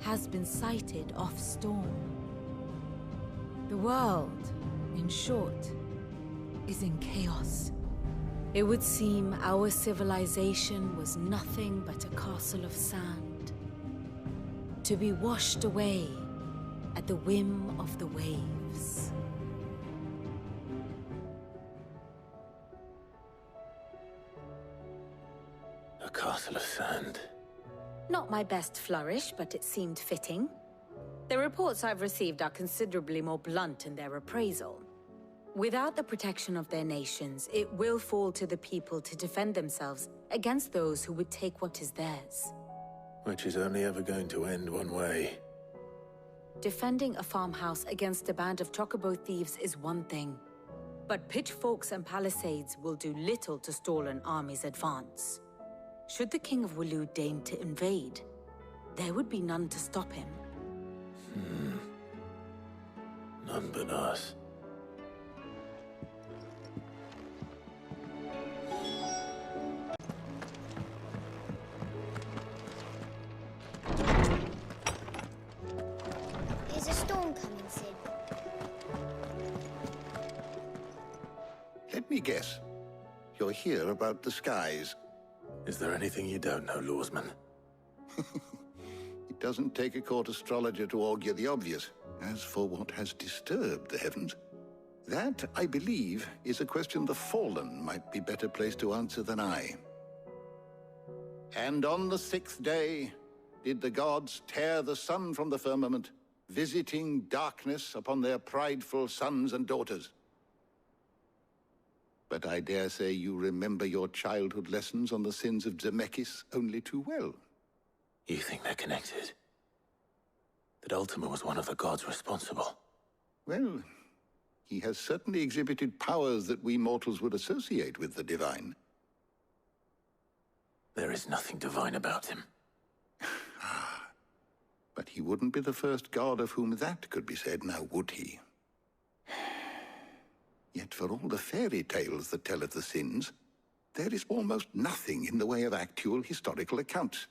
has been sighted off Storm. The world, in short, is in chaos. It would seem our civilization was nothing but a castle of sand, to be washed away at the whim of the waves. A castle of sand. Not my best flourish, but it seemed fitting. The reports I've received are considerably more blunt in their appraisal. Without the protection of their nations, it will fall to the people to defend themselves against those who would take what is theirs. Which is only ever going to end one way. Defending a farmhouse against a band of chocobo thieves is one thing, but pitchforks and palisades will do little to stall an army's advance. Should the King of Waloed deign to invade, there would be none to stop him. None but us. Is a storm coming, Sid? Let me guess. You're here about the skies. Is there anything you don't know, Lawsman? It doesn't take a court astrologer to augur the obvious. As for what has disturbed the heavens, that, I believe, is a question the Fallen might be better placed to answer than I. And on the 6th day did the gods tear the sun from the firmament, visiting darkness upon their prideful sons and daughters. But I dare say you remember your childhood lessons on the sins of Zemeckis only too well. You think they're connected? That Ultima was one of the gods responsible? Well, he has certainly exhibited powers that we mortals would associate with the divine. There is nothing divine about him. But he wouldn't be the first god of whom that could be said, now would he? Yet for all the fairy tales that tell of the sins, there is almost nothing in the way of actual historical accounts.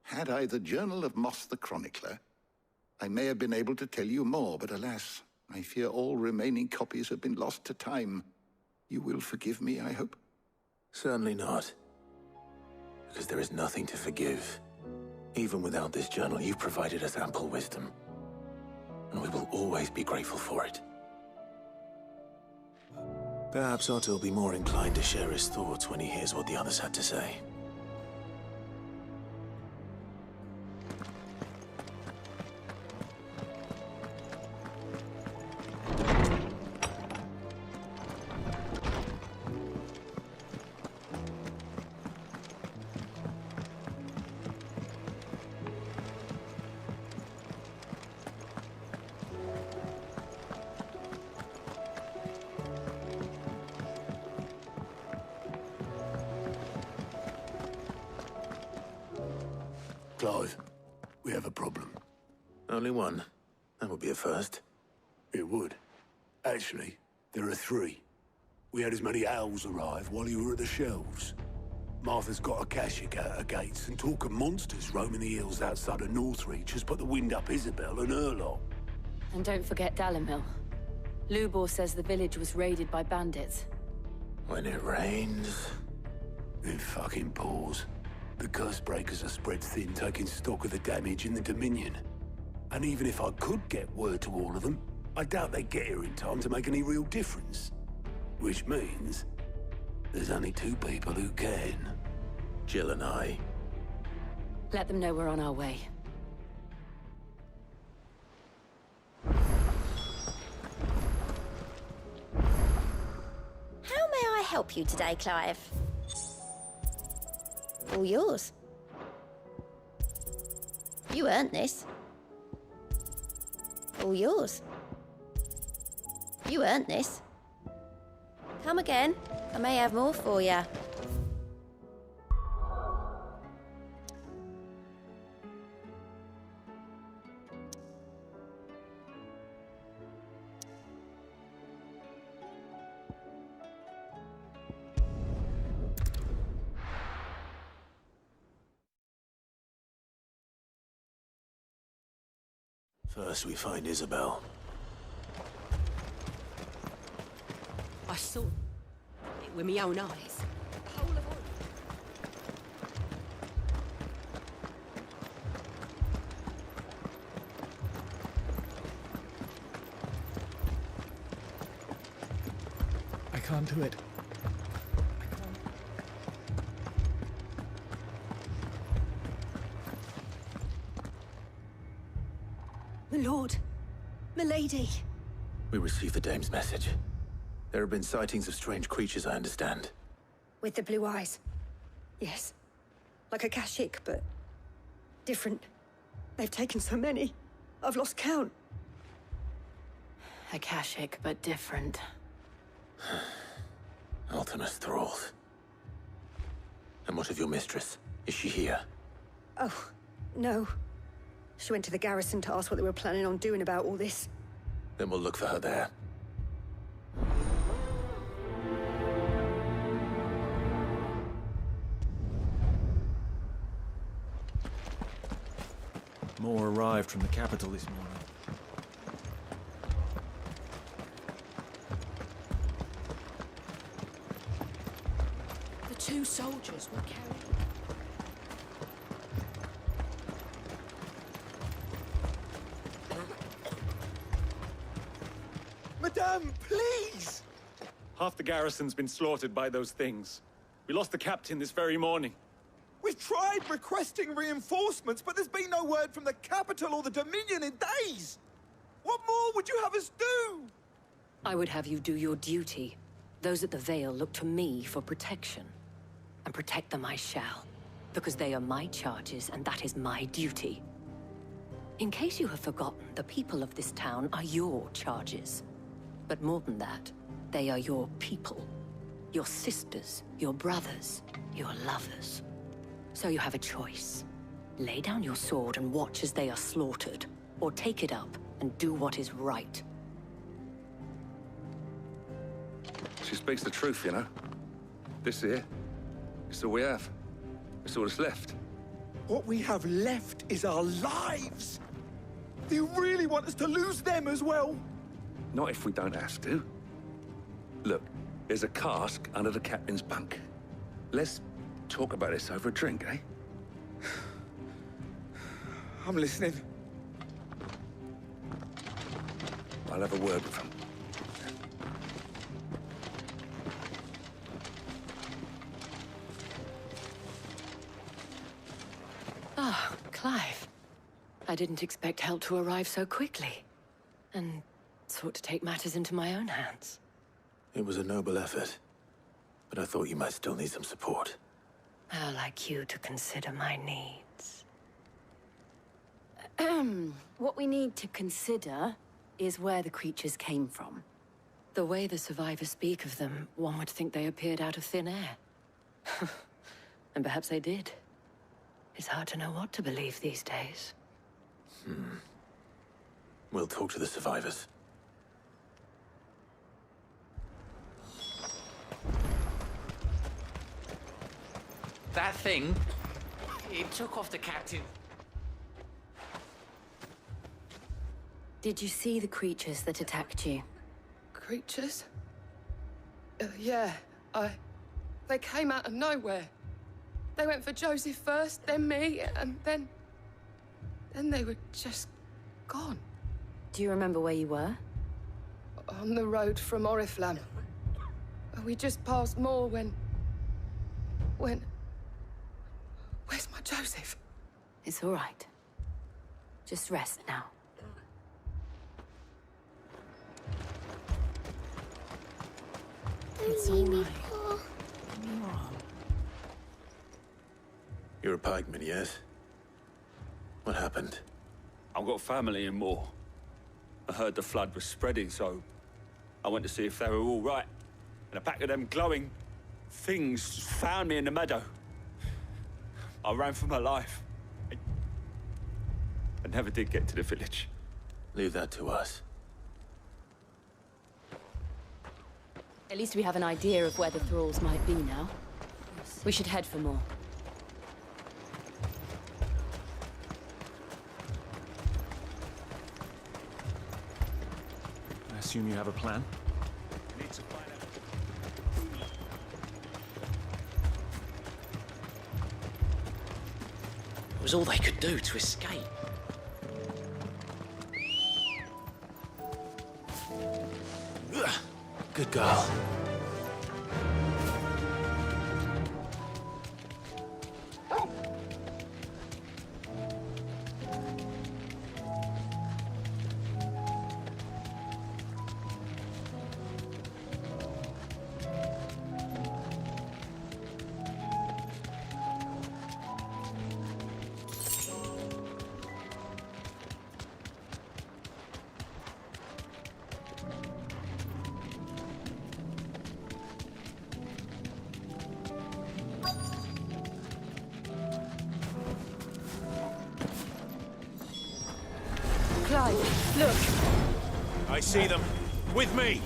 Had I the Journal of Moss the Chronicler, I may have been able to tell you more, but alas, I fear all remaining copies have been lost to time. You will forgive me, I hope? Certainly not. Because there is nothing to forgive. Even without this journal, you've provided us ample wisdom. And we will always be grateful for it. Perhaps Otto will be more inclined to share his thoughts when he hears what the others had to say. Clive, we have a problem. Only one? That would be a first. It would. Actually, there are 3. We had as many owls arrive while you were at the shelves. Martha's got Akashic at her gates, and talk of monsters roaming the hills outside of Northreach has put the wind up Isabel and her lot. And don't forget Dalimil. Lubor says the village was raided by bandits. When it rains, Then fucking pause. The curse breakers are spread thin, taking stock of the damage in the Dominion. And even if I could get word to all of them, I doubt they'd get here in time to make any real difference. Which means there's only 2 people who can. Jill and I. Let them know we're on our way. How may I help you today, Clive? All yours. You earned this. All yours. You earned this. Come again. I may have more for you. First we find Isabel. I saw it with my own eyes. I can't do it. My lord, milady. We received the dame's message. There have been sightings of strange creatures, I understand. With the blue eyes. Yes. Like a Kashik, but different. They've taken so many. I've lost count. Akashic, but different. Ultimus thralls. And what of your mistress? Is she here? Oh, no. She went to the garrison to ask what they were planning on doing about all this. Then we'll look for her there. More arrived from the capital this morning. The 2 soldiers were carrying... Madame, please! Half the garrison's been slaughtered by those things. We lost the captain this very morning. We've tried requesting reinforcements, but there's been no word from the capital or the Dominion in days! What more would you have us do? I would have you do your duty. Those at the Vale look to me for protection. And protect them I shall. Because they are my charges, and that is my duty. In case you have forgotten, the people of this town are your charges. But more than that, they are your people. Your sisters, your brothers, your lovers. So you have a choice. Lay down your sword and watch as they are slaughtered, or take it up and do what is right. She speaks the truth, you know. This here, it's all we have. It's all that's left. What we have left is our lives! Do you really want us to lose them as well? Not if we don't have to. Look, there's a cask under the captain's bunk. Let's talk about this over a drink, eh? I'm listening. I'll have a word with him. Ah, Clive. I didn't expect help to arrive so quickly. And sought to take matters into my own hands. It was a noble effort. But I thought you might still need some support. How like you to consider my needs. What we need to consider is where the creatures came from. The way the survivors speak of them, one would think they appeared out of thin air. And perhaps they did. It's hard to know what to believe these days. We'll talk to the survivors. That thing, it took off the captain. Did you see the creatures that attacked you? Creatures? Yeah, they came out of nowhere. They went for Joseph first, then me, and then they were just gone. Do you remember where you were? On the road from Oriflamme. We just passed Moor when... Where's my Joseph? It's all right. Just rest now. It's all right. You're a pikeman, yes? What happened? I've got family in Moor. I heard the flood was spreading, so I went to see if they were all right. And a pack of them glowing things found me in the meadow. I ran for my life. I never did get to the village. Leave that to us. At least we have an idea of where the thralls might be now. We should head for more. I assume you have a plan? It was all they could do to escape. Good girl. Clive, look. I see them. With me!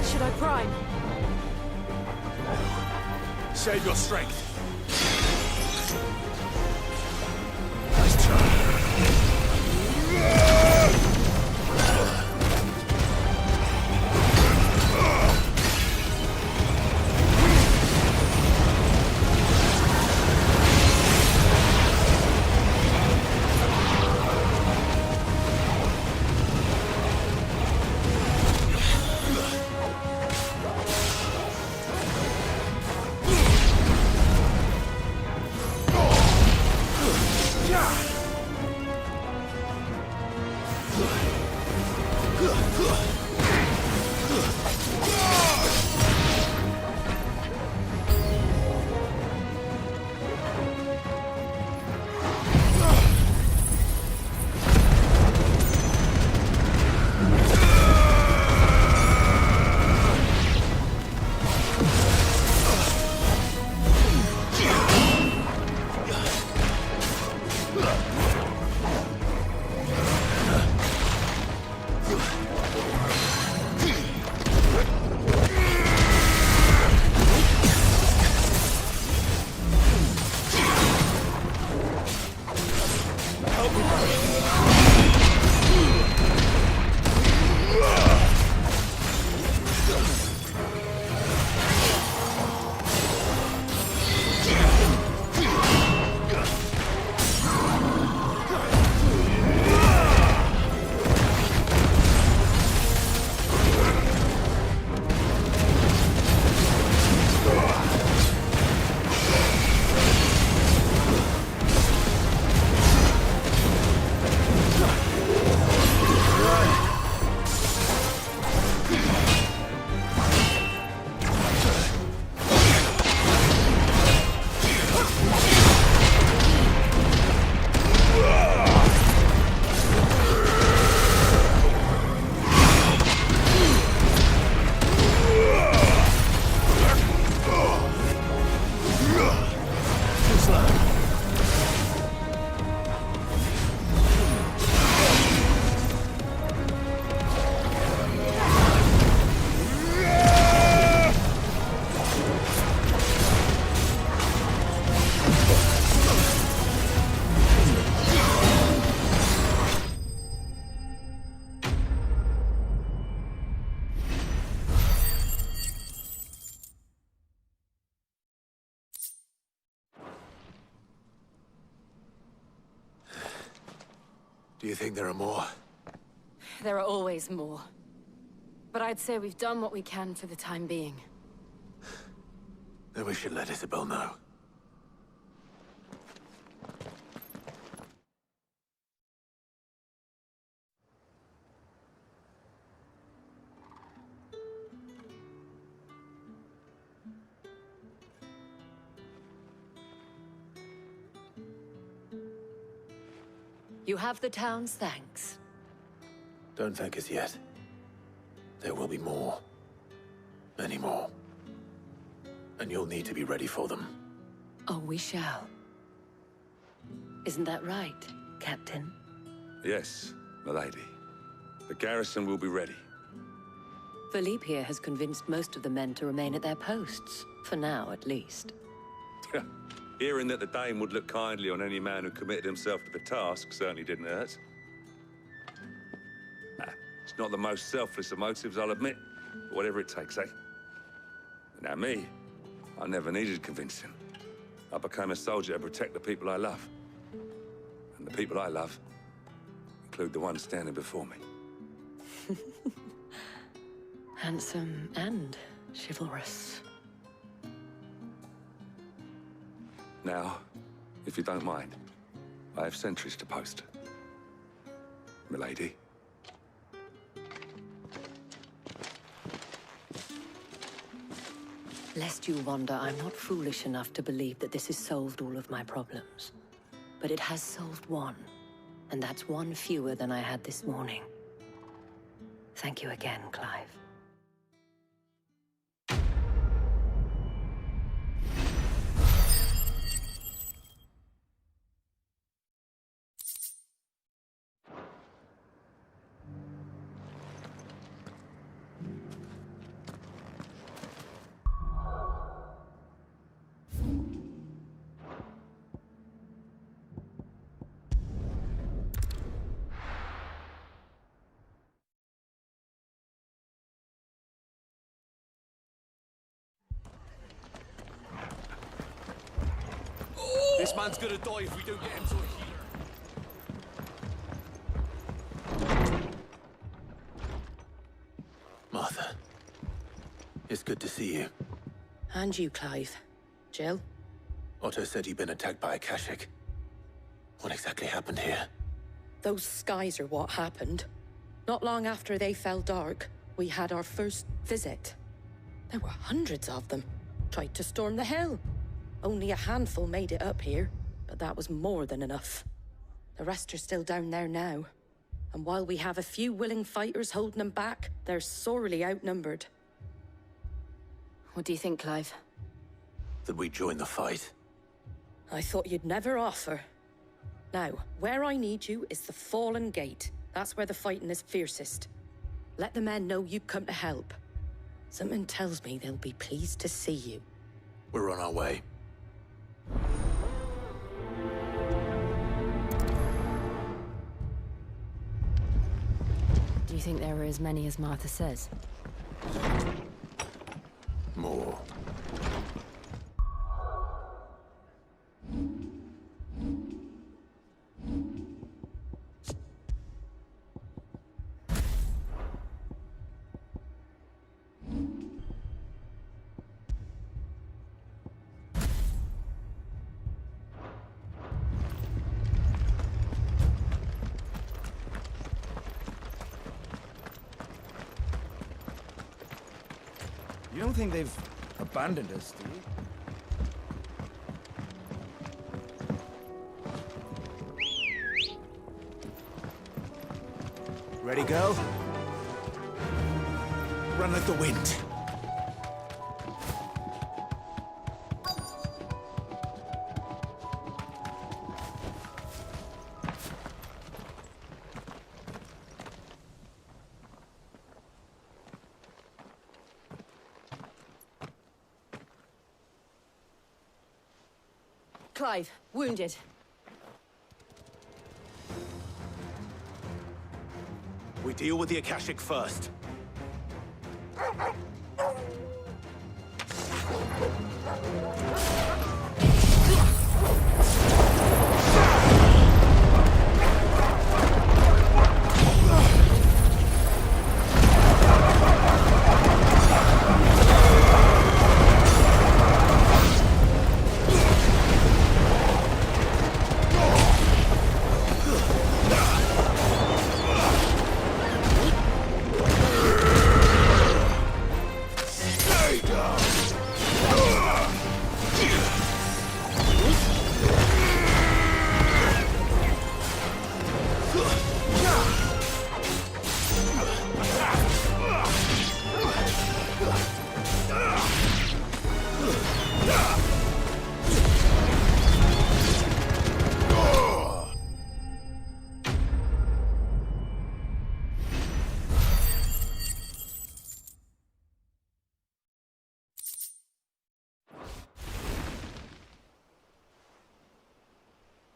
Should I prime? Save your strength. slow. Do you think there are more? There are always more. But I'd say we've done what we can for the time being. Then we should let Isabel know. You have the town's thanks. Don't thank us yet. There will be more. Many more. And you'll need to be ready for them. Oh, we shall. Isn't that right, Captain? Yes, milady. The garrison will be ready. Philippe here has convinced most of the men to remain at their posts. For now, at least. Hearing that the Dane would look kindly on any man who committed himself to the task certainly didn't hurt. It's not the most selfless of motives, I'll admit. But whatever it takes, eh? Now me, I never needed convincing. I became a soldier to protect the people I love. And the people I love include the ones standing before me. Handsome and chivalrous. Now, if you don't mind, I have sentries to post. Milady. Lest you wonder, I'm not foolish enough to believe that this has solved all of my problems. But it has solved one, and that's one fewer than I had this morning. Thank you again, Clive. This man's gonna die if we don't get him to a healer. Martha. It's good to see you. And you, Clive. Jill? Otto said you'd been attacked by a Kashik. What exactly happened here? Those skies are what happened. Not long after they fell dark, we had our first visit. There were hundreds of them. Tried to storm the hill. Only a handful made it up here, but that was more than enough. The rest are still down there now. And while we have a few willing fighters holding them back, they're sorely outnumbered. What do you think, Clive? That we join the fight? I thought you'd never offer. Now, where I need you is the Fallen Gate. That's where the fighting is fiercest. Let the men know you've come to help. Something tells me they'll be pleased to see you. We're on our way. Do you think there were as many as Martha says? More. You don't think they've abandoned us, do you? Ready, go? Run like the wind. Clive, wounded. We deal with the Akashic first.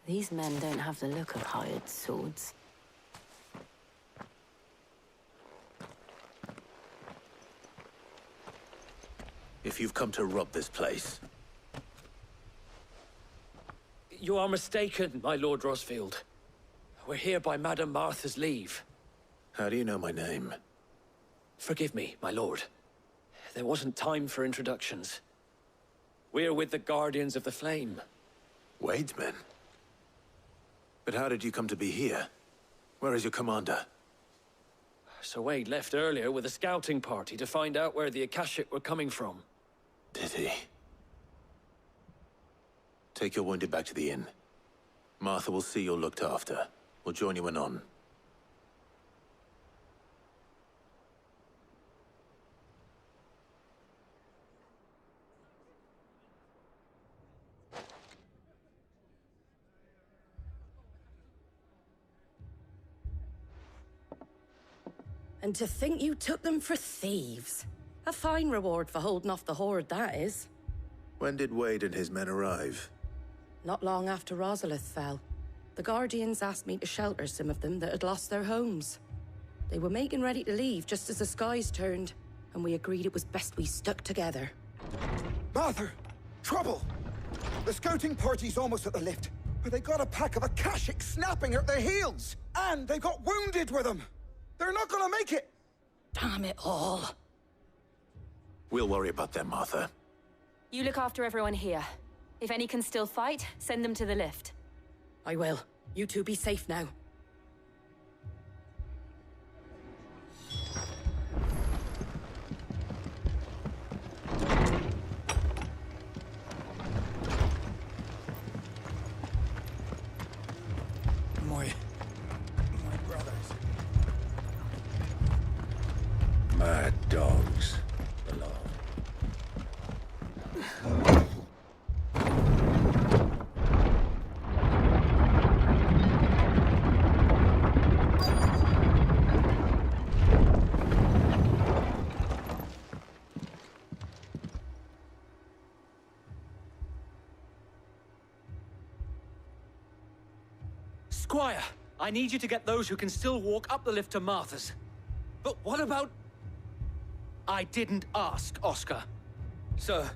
These men don't have the look of hired swords. If you've come to rob this place... You are mistaken, my Lord Rosfield. We're here by Madame Martha's leave. How do you know my name? Forgive me, my lord. There wasn't time for introductions. We're with the Guardians of the Flame. Wade's men? But how did you come to be here? Where is your commander? Sir Wade left earlier with a scouting party to find out where the Akashic were coming from. Did he? Take your wounded back to the inn. Martha will see you're looked after. We'll join you anon. And to think you took them for thieves. A fine reward for holding off the horde, that is. When did Wade and his men arrive? Not long after Rosalith fell. The Guardians asked me to shelter some of them that had lost their homes. They were making ready to leave just as the skies turned, and we agreed it was best we stuck together. Martha! Trouble! The scouting party's almost at the lift, but they got a pack of Akashic snapping at their heels! And they got wounded with them! They're not gonna make it! Damn it all. We'll worry about them, Martha. You look after everyone here. If any can still fight, send them to the lift. I will. You two be safe now. My brothers. Mad dogs. Squire, I need you to get those who can still walk up the lift to Martha's. But what about... I didn't ask, Oscar. Sir.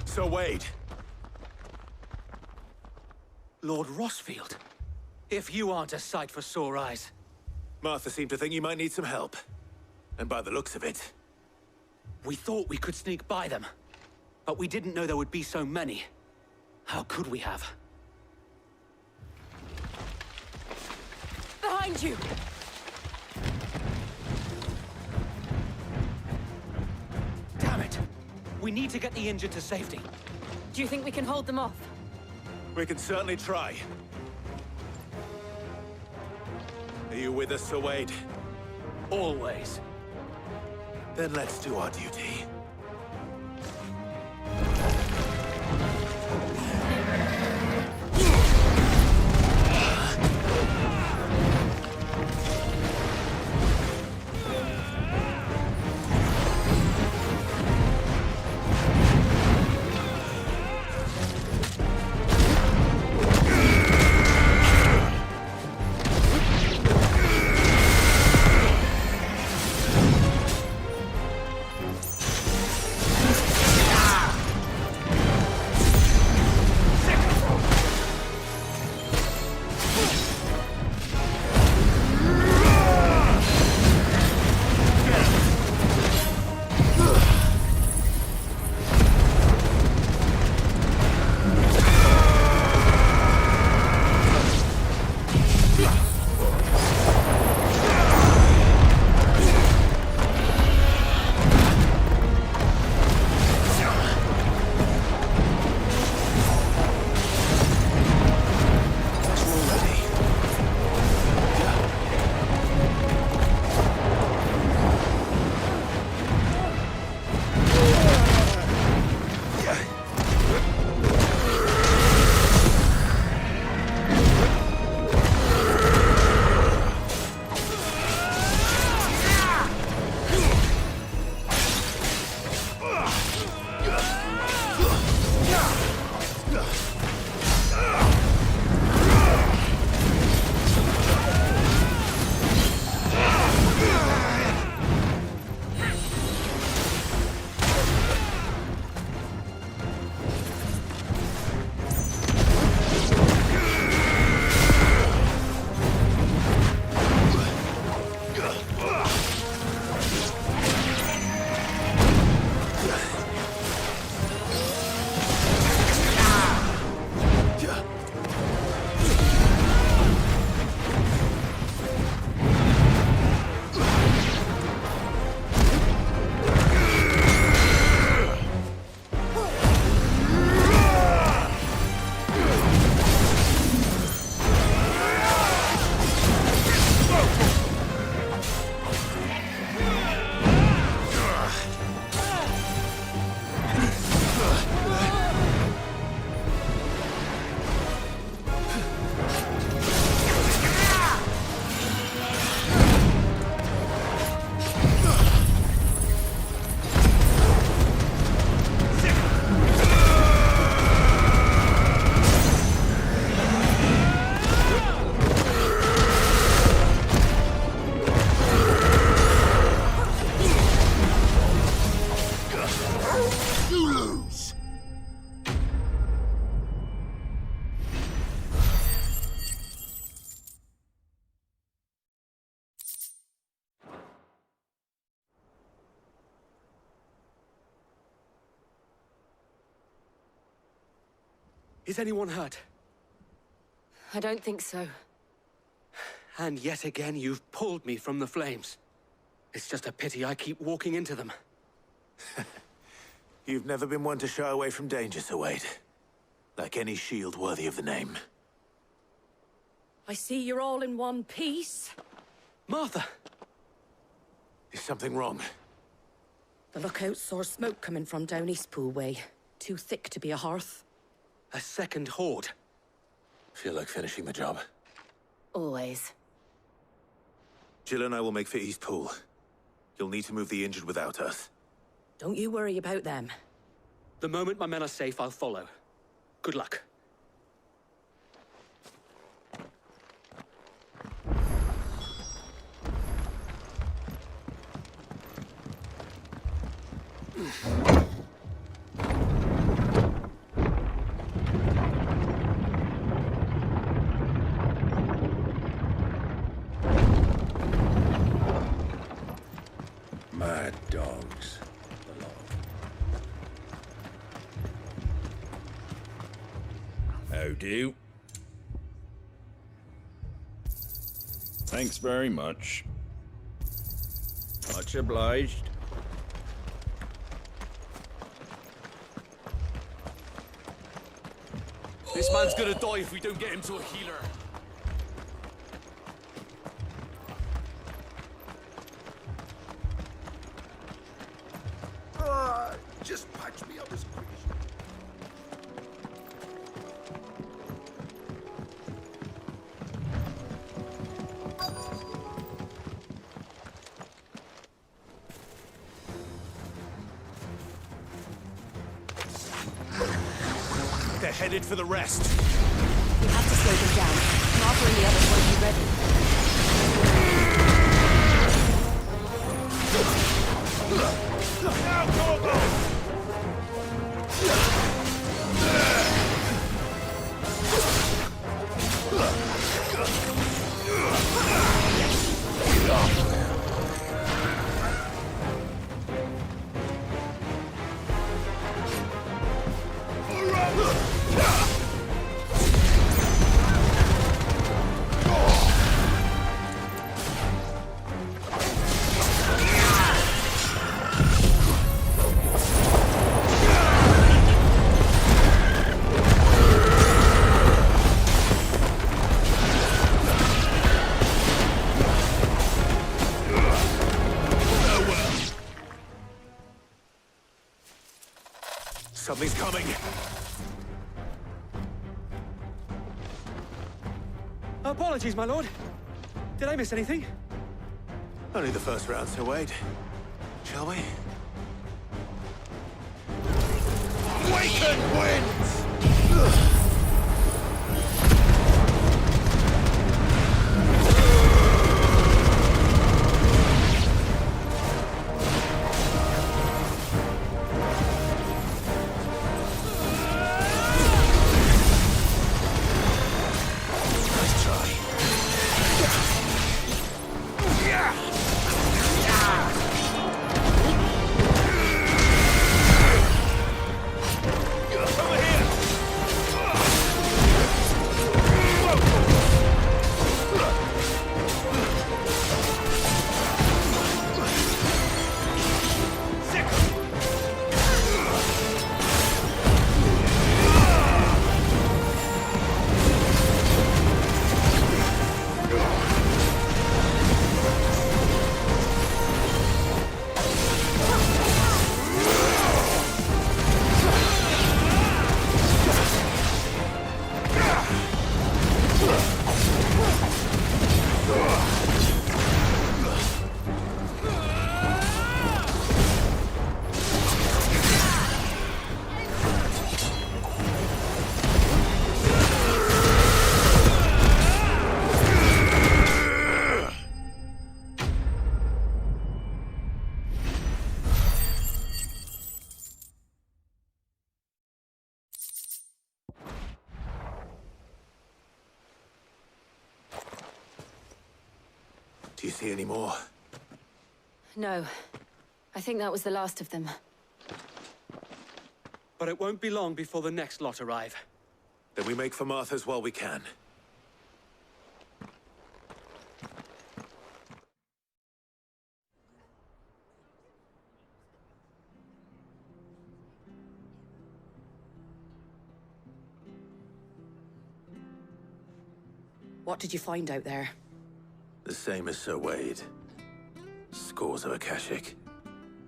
Sir Wade. Lord Rosfield. If you aren't a sight for sore eyes. Martha seemed to think you might need some help. And by the looks of it... We thought we could sneak by them. But we didn't know there would be so many. How could we have? Behind you! Damn it! We need to get the injured to safety. Do you think we can hold them off? We can certainly try. Are you with us, Sir Wade? Always. Then let's do our duty. Is anyone hurt? I don't think so. And yet again, you've pulled me from the flames. It's just a pity I keep walking into them. You've never been one to shy away from danger, Sir Wade. Like any shield worthy of the name. I see you're all in one piece. Martha! Is something wrong? The lookout saw smoke coming from down Eastpool way. Too thick to be a hearth. A second horde. Feel like finishing the job? Always. Jill and I will make for Eastpool. You'll need to move the injured without us. Don't you worry about them. The moment my men are safe, I'll follow. Good luck. Mad dogs. How do? Thanks very much. Much obliged. This man's gonna die if we don't get him to a healer. Just patch me up as quick as They're headed for the rest. We have to slow them down. Martha and the others won't be ready. Now, go! Something's coming. Apologies, my lord. Did I miss anything? Only the first round, Sir Wade. Shall we? Awaken winds! Do you see any more? No. I think that was the last of them. But it won't be long before the next lot arrive. Then we make for Martha's while we can. What did you find out there? The same as Sir Wade. Scores of Akashic.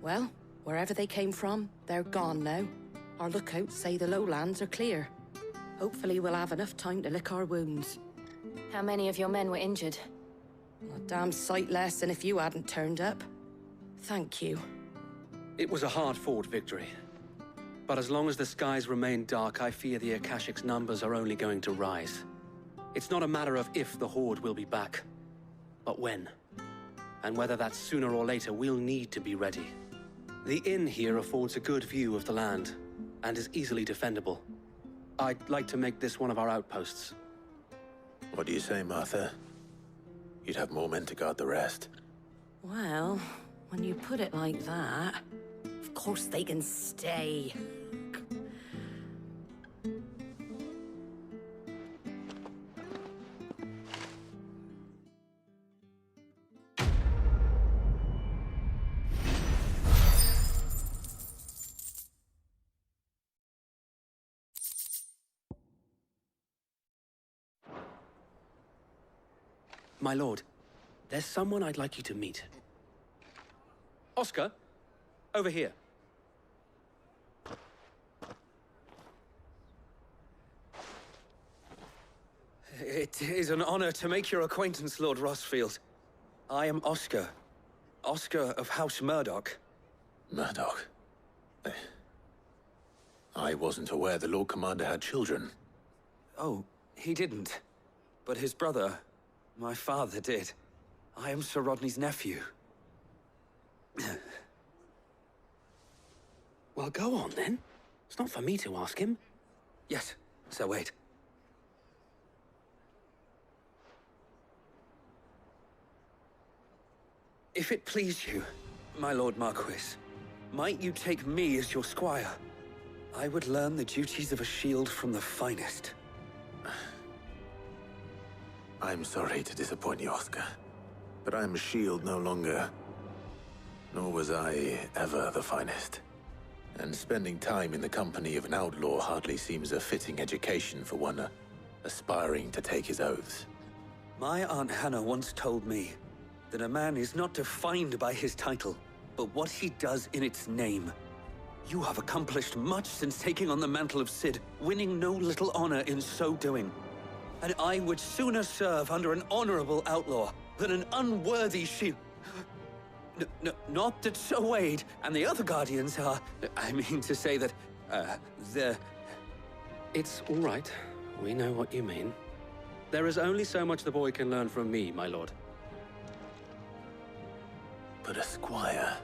Well, wherever they came from, they're gone now. Our lookouts say the lowlands are clear. Hopefully we'll have enough time to lick our wounds. How many of your men were injured? A damn sight less than if you hadn't turned up. Thank you. It was a hard-fought victory. But as long as the skies remain dark, I fear the Akashic's numbers are only going to rise. It's not a matter of if the Horde will be back, but when. And whether that's sooner or later, we'll need to be ready. The inn here affords a good view of the land, and is easily defendable. I'd like to make this one of our outposts. What do you say, Martha? You'd have more men to guard the rest. Well, when you put it like that, of course they can stay. My lord, there's someone I'd like you to meet. Oscar, over here. It is an honor to make your acquaintance, Lord Rosfield. I am Oscar. Oscar of House Murdoch. Murdoch? I wasn't aware the Lord Commander had children. Oh, he didn't. But his brother, my father, did. I am Sir Rodney's nephew. Well, go on, then. It's not for me to ask him. Yes, Sir Wade. If it please you, my Lord Marquis, might you take me as your squire? I would learn the duties of a shield from the finest. I'm sorry to disappoint you, Oscar, but I'm a shield no longer. Nor was I ever the finest. And spending time in the company of an outlaw hardly seems a fitting education for one aspiring to take his oaths. My Aunt Hannah once told me that a man is not defined by his title, but what he does in its name. You have accomplished much since taking on the mantle of Cid, winning no little honor in so doing. And I would sooner serve under an honorable outlaw than an unworthy shield. Not that Sir Wade and the other Guardians are... I mean to say that, they're... It's all right. We know what you mean. There is only so much the boy can learn from me, my lord. But a squire...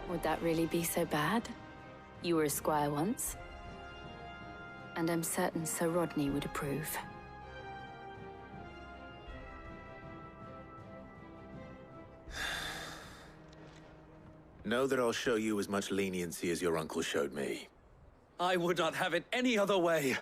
Would that really be so bad? You were a squire once. And I'm certain Sir Rodney would approve. Know that I'll show you as much leniency as your uncle showed me. I would not have it any other way.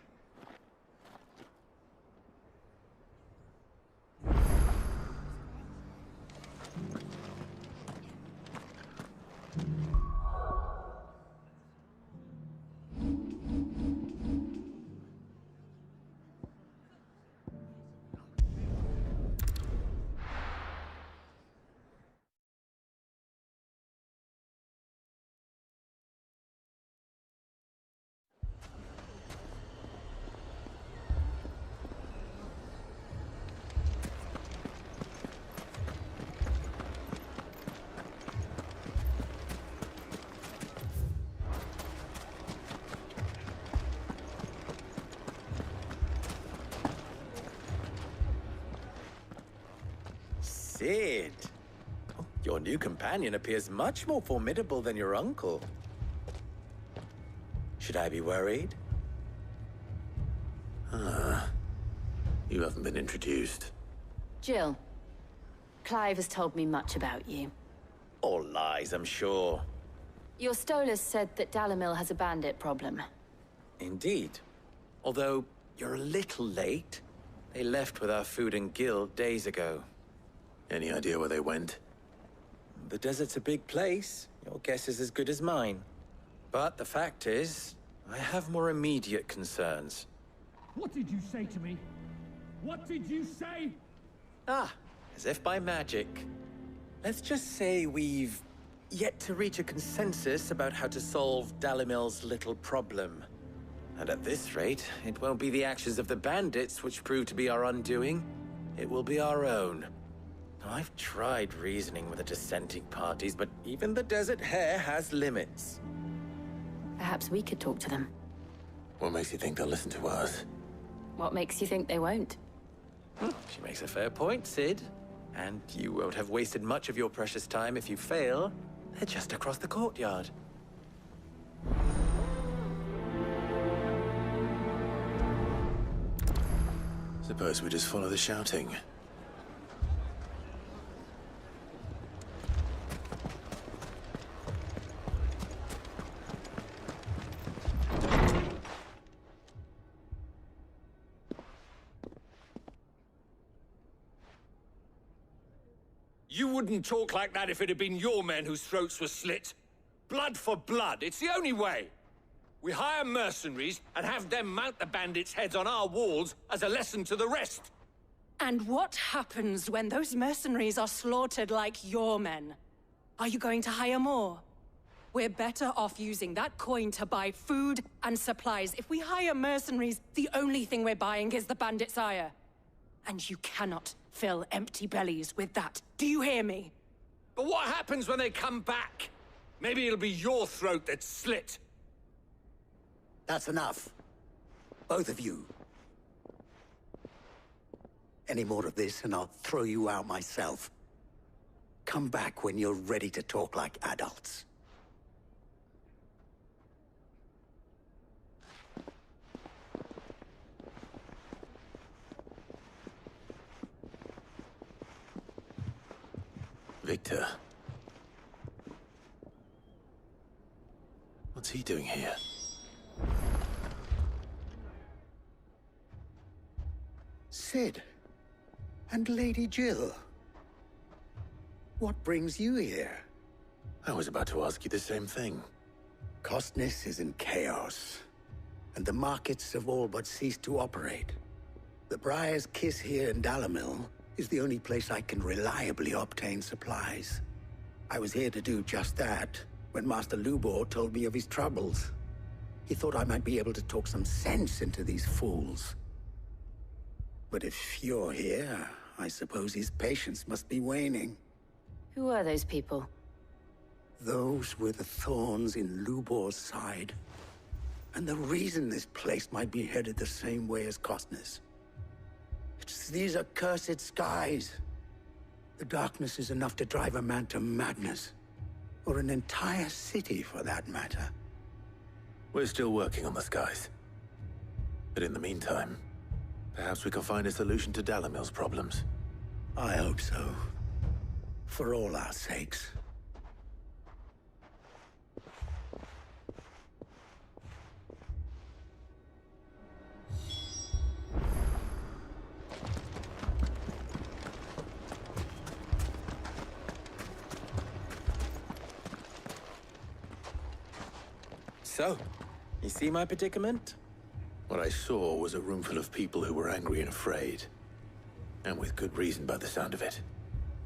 Cid! Your new companion appears much more formidable than your uncle. Should I be worried? You haven't been introduced. Jill, Clive has told me much about you. All lies, I'm sure. Your Stolas said that Dalamil has a bandit problem. Indeed. Although, you're a little late. They left with our food and guild days ago. Any idea where they went? The desert's a big place. Your guess is as good as mine. But the fact is, I have more immediate concerns. What did you say to me? What did you say? Ah, as if by magic. Let's just say we've yet to reach a consensus about how to solve Dalimil's little problem. And at this rate, it won't be the actions of the bandits which prove to be our undoing. It will be our own. I've tried reasoning with the dissenting parties, but even the Desert Hare has limits. Perhaps we could talk to them. What makes you think they'll listen to us? What makes you think they won't? She makes a fair point, Cid. And you won't have wasted much of your precious time if you fail. They're just across the courtyard. Suppose we just follow the shouting. You wouldn't talk like that if it had been your men whose throats were slit. Blood for blood, it's the only way. We hire mercenaries and have them mount the bandits' heads on our walls as a lesson to the rest. And what happens when those mercenaries are slaughtered like your men? Are you going to hire more? We're better off using that coin to buy food and supplies. If we hire mercenaries, the only thing we're buying is the bandits' ire. And you cannot fill empty bellies with that. Do you hear me? But what happens when they come back? Maybe it'll be your throat that's slit. That's enough. Both of you. Any more of this and I'll throw you out myself. Come back when you're ready to talk like adults. Victor. What's he doing here? Cid. And Lady Jill. What brings you here? I was about to ask you the same thing. Costness is in chaos, and the markets have all but ceased to operate. The Briar's Kiss here in Dalimil is the only place I can reliably obtain supplies. I was here to do just that when Master Lubor told me of his troubles. He thought I might be able to talk some sense into these fools. But if you're here, I suppose his patience must be waning. Who are those people? Those were the thorns in Lubor's side. And the reason this place might be headed the same way as Costness. It's these accursed skies. The darkness is enough to drive a man to madness. Or an entire city, for that matter. We're still working on the skies. But in the meantime, perhaps we can find a solution to Dalimil's problems. I hope so. For all our sakes. So, you see my predicament? What I saw was a room full of people who were angry and afraid. And with good reason by the sound of it.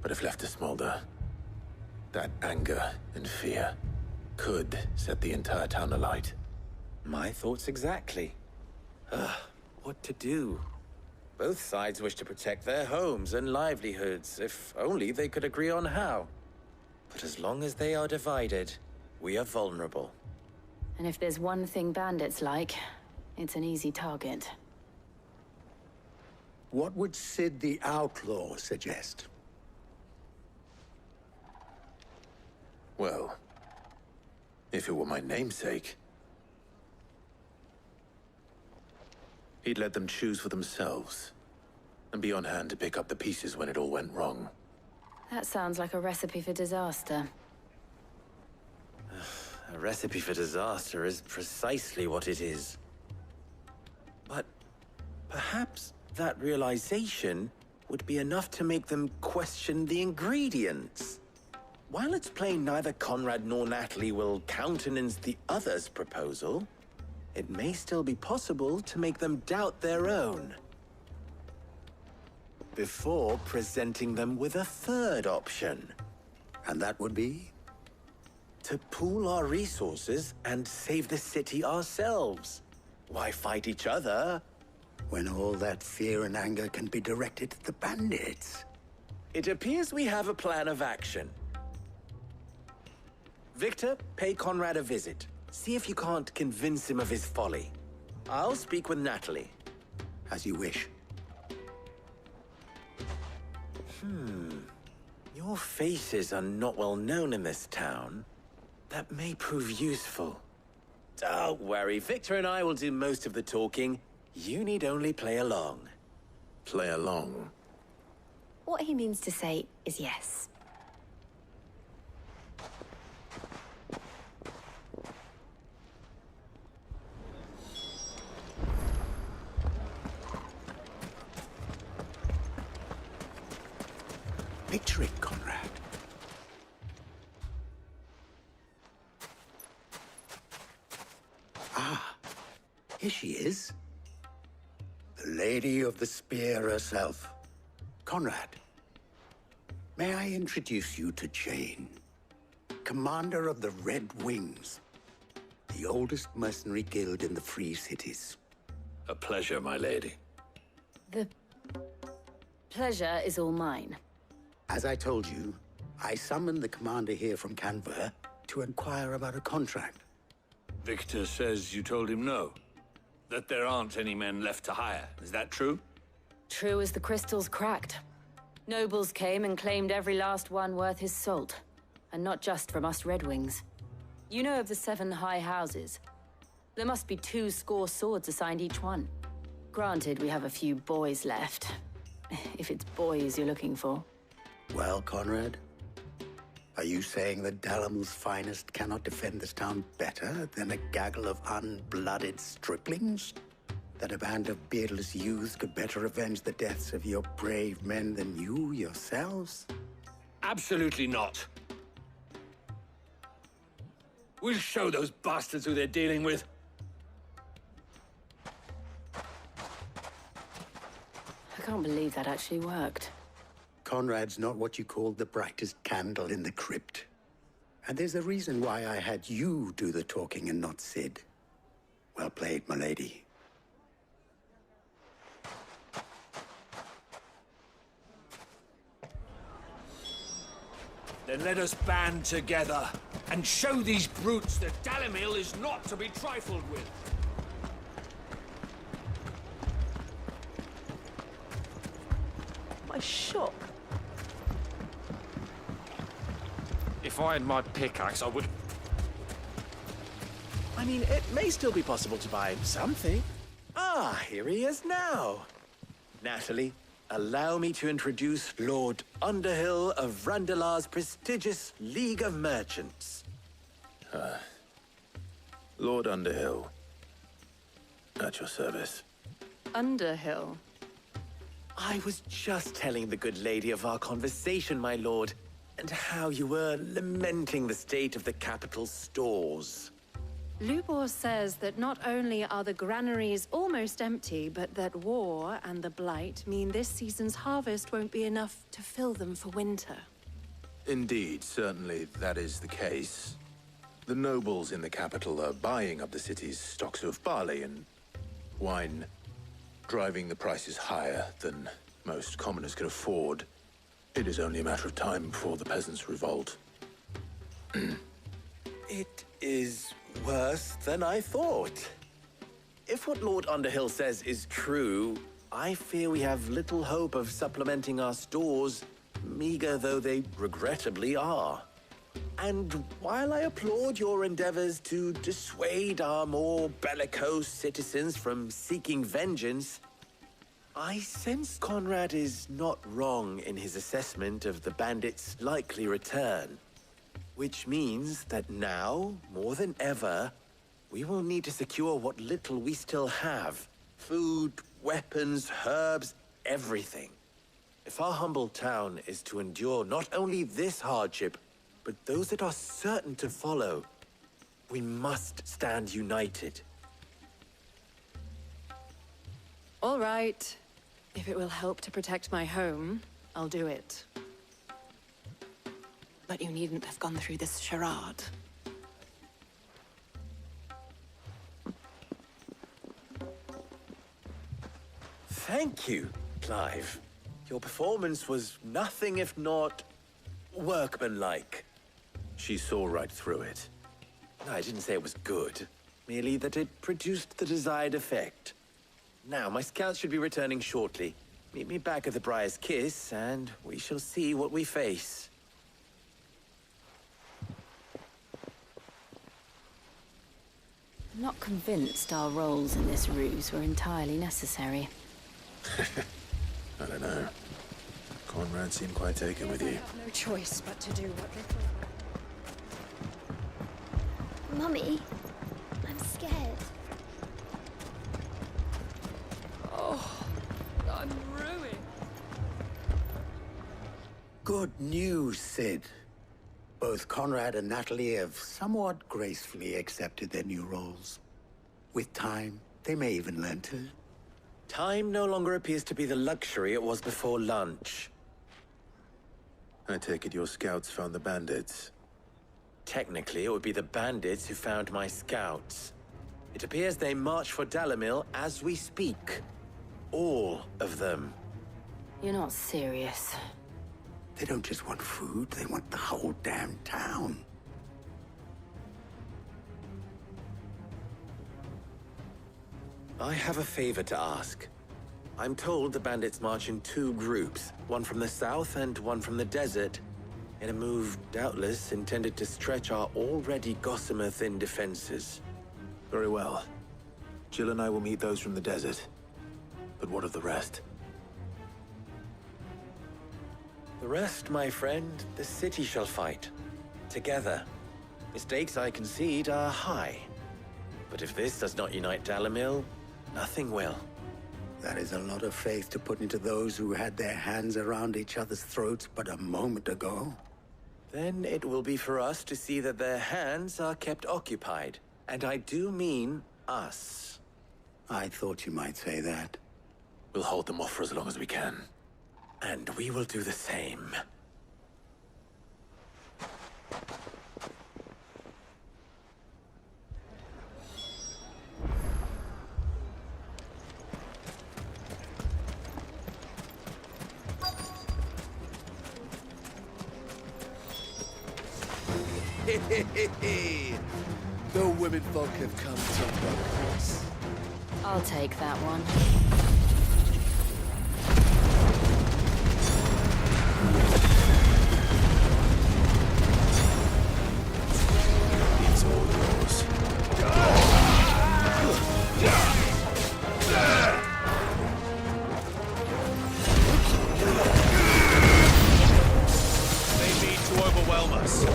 But if left to smolder, that anger and fear could set the entire town alight. My thoughts exactly. What to do? Both sides wish to protect their homes and livelihoods, if only they could agree on how. But as long as they are divided, we are vulnerable. And if there's one thing bandits like, it's an easy target. What would Cid the Outlaw suggest? Well, if it were my namesake, he'd let them choose for themselves, and be on hand to pick up the pieces when it all went wrong. That sounds like a recipe for disaster. A recipe for disaster is precisely what it is. But perhaps that realization would be enough to make them question the ingredients. While it's plain neither Conrad nor Natalie will countenance the other's proposal, it may still be possible to make them doubt their own before presenting them with a third option. And that would be? To pool our resources and save the city ourselves. Why fight each other when all that fear and anger can be directed at the bandits? It appears we have a plan of action. Victor, pay Conrad a visit. See if you can't convince him of his folly. I'll speak with Natalie. As you wish. Your faces are not well known in this town. That may prove useful. Don't worry, Victor and I will do most of the talking. You need only play along. Play along? What he means to say is yes. Picture it, Conrad. Ah, here she is. The Lady of the Spear herself. Conrad, may I introduce you to Jane, commander of the Red Wings, the oldest mercenary guild in the Free Cities. A pleasure, my lady. The pleasure is all mine. As I told you, I summoned the commander here from Canver to inquire about a contract. Victor says you told him no. That there aren't any men left to hire. Is that true? True as the crystals cracked. Nobles came and claimed every last one worth his salt. And not just from us Red Wings. You know of the 7 high houses. There must be 2 score swords assigned each one. Granted, we have a few boys left. If it's boys you're looking for. Well, Conrad, are you saying that Dalamil's finest cannot defend this town better than a gaggle of unblooded striplings? That a band of beardless youths could better avenge the deaths of your brave men than you yourselves? Absolutely not. We'll show those bastards who they're dealing with. I can't believe that actually worked. Conrad's not what you call the brightest candle in the crypt. And there's a reason why I had you do the talking and not Sid. Well played, my lady. Then let us band together and show these brutes that Dalimil is not to be trifled with. My shop. If I had my pickaxe, I would... I mean, it may still be possible to buy something. Ah, here he is now. Natalie, allow me to introduce Lord Underhill of Randalar's prestigious League of Merchants. Lord Underhill. At your service. Underhill? I was just telling the good lady of our conversation, my lord, and how you were lamenting the state of the capital's stores. Lubor says that not only are the granaries almost empty, but that war and the Blight mean this season's harvest won't be enough to fill them for winter. Indeed, certainly that is the case. The nobles in the capital are buying up the city's stocks of barley and wine, driving the prices higher than most commoners can afford. It is only a matter of time before the peasants revolt. It is worse than I thought. If what Lord Underhill says is true, I fear we have little hope of supplementing our stores, meager though they regrettably are. And while I applaud your endeavors to dissuade our more bellicose citizens from seeking vengeance, I sense Conrad is not wrong in his assessment of the bandits' likely return. Which means that now, more than ever, we will need to secure what little we still have Food, weapons, herbs, everything. If our humble town is to endure not only this hardship, but those that are certain to follow, we must stand united. All right. If it will help to protect my home, I'll do it. But you needn't have gone through this charade. Thank you, Clive. Your performance was nothing if not workmanlike. She saw right through it. I didn't say it was good, merely that it produced the desired effect. Now, my scouts should be returning shortly. Meet me back at the Briar's Kiss, and we shall see what we face. I'm not convinced our roles in this ruse were entirely necessary. I don't know. Conrad seemed quite taken with you. I have no choice but to do what they thought. Mummy, I'm scared. Oh, I'm ruined. Good news, Sid. Both Conrad and Natalie have somewhat gracefully accepted their new roles. With time, they may even learn to. Time no longer appears to be the luxury it was before lunch. I take it your scouts found the bandits. Technically, it would be the bandits who found my scouts. It appears they march for Dalimil as we speak. All of them. You're not serious. They don't just want food, they want the whole damn town. I have a favor to ask. I'm told the bandits march in two groups, one from the south and one from the desert, in a move doubtless intended to stretch our already gossamer-thin defenses. Very well. Jill and I will meet those from the desert. But what of the rest? The rest, my friend, the city shall fight. Together. The stakes, I concede, are high. But if this does not unite Dalimil, nothing will. That is a lot of faith to put into those who had their hands around each other's throats but a moment ago. Then it will be for us to see that their hands are kept occupied. And I do mean us. I thought you might say that. We'll hold them off for as long as we can. And we will do the same. The women folk have come to welcome us. I'll take that one. It's all yours. They mean to overwhelm us.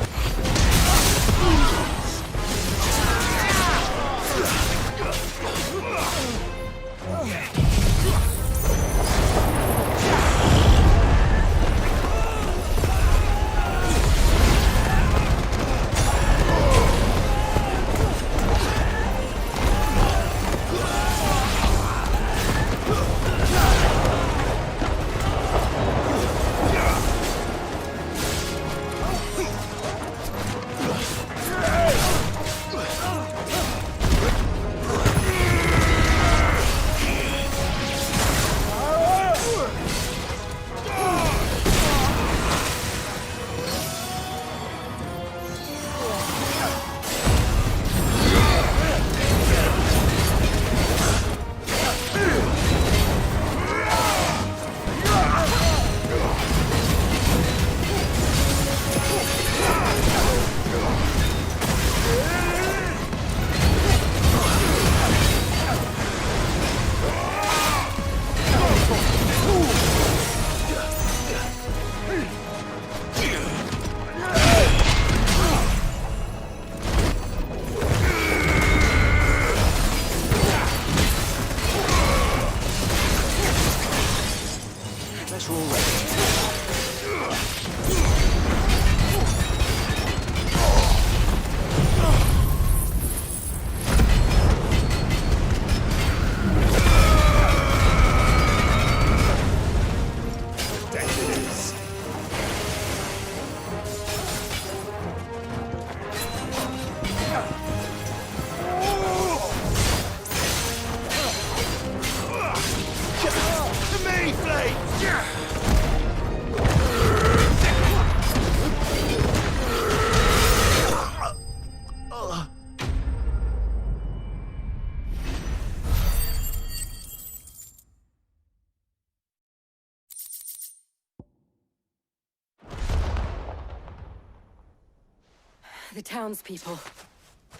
The townspeople.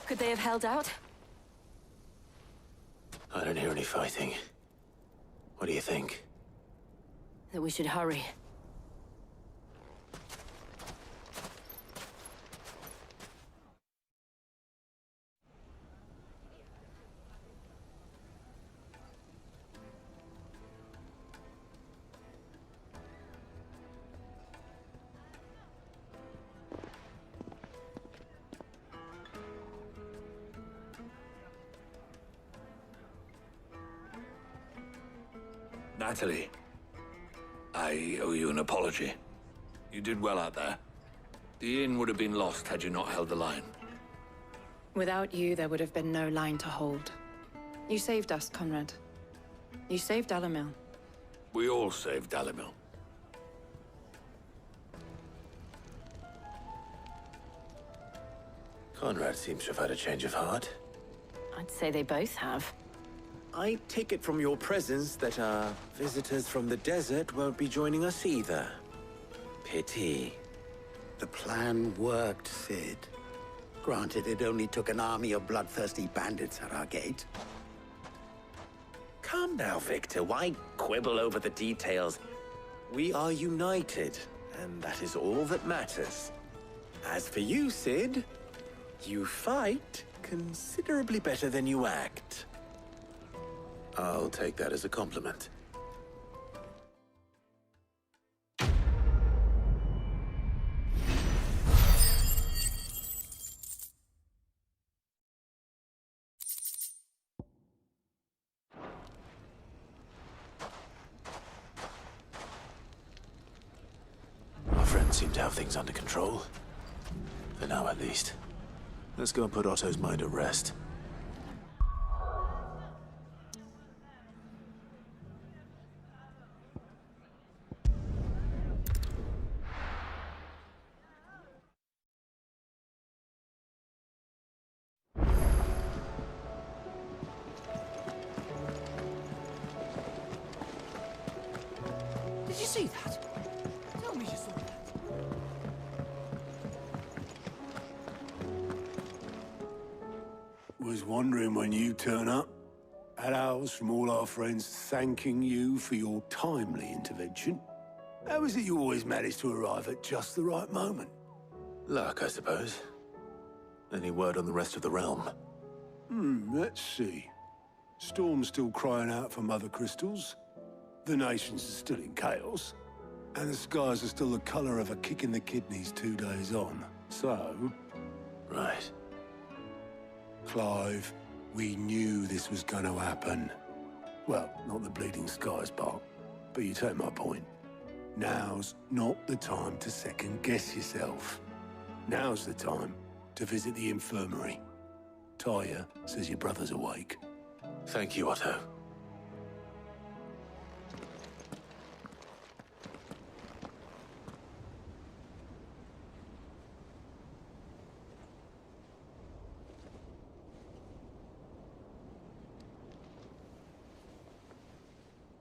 Could they have held out? I don't hear any fighting. What do you think? That we should hurry. Natalie, I owe you an apology. You did well out there. The inn would have been lost had you not held the line. Without you, there would have been no line to hold. You saved us, Conrad. You saved Dalimil. We all saved Dalimil. Conrad seems to have had a change of heart. I'd say they both have. I take it from your presence that our visitors from the desert won't be joining us either. Pity. The plan worked, Sid. Granted, it only took an army of bloodthirsty bandits at our gate. Calm now, Victor. Why quibble over the details? We are united, and that is all that matters. As for you, Sid, you fight considerably better than you act. I'll take that as a compliment. Our friends seem to have things under control. For now, at least. Let's go and put Otto's mind at rest. Did you see that? Tell me you saw that. Was wondering when you turn up. Had owls from all our friends thanking you for your timely intervention. How is it you always manage to arrive at just the right moment? Luck, I suppose. Any word on the rest of the realm? Let's see. Storm's still crying out for mother crystals. The nations are still in chaos. And the skies are still the color of a kick in the kidneys 2 days on. So... Right. Clive, we knew this was going to happen. Well, not the bleeding skies part, but you take my point. Now's not the time to second-guess yourself. Now's the time to visit the infirmary. Tyre says your brother's awake. Thank you, Otto.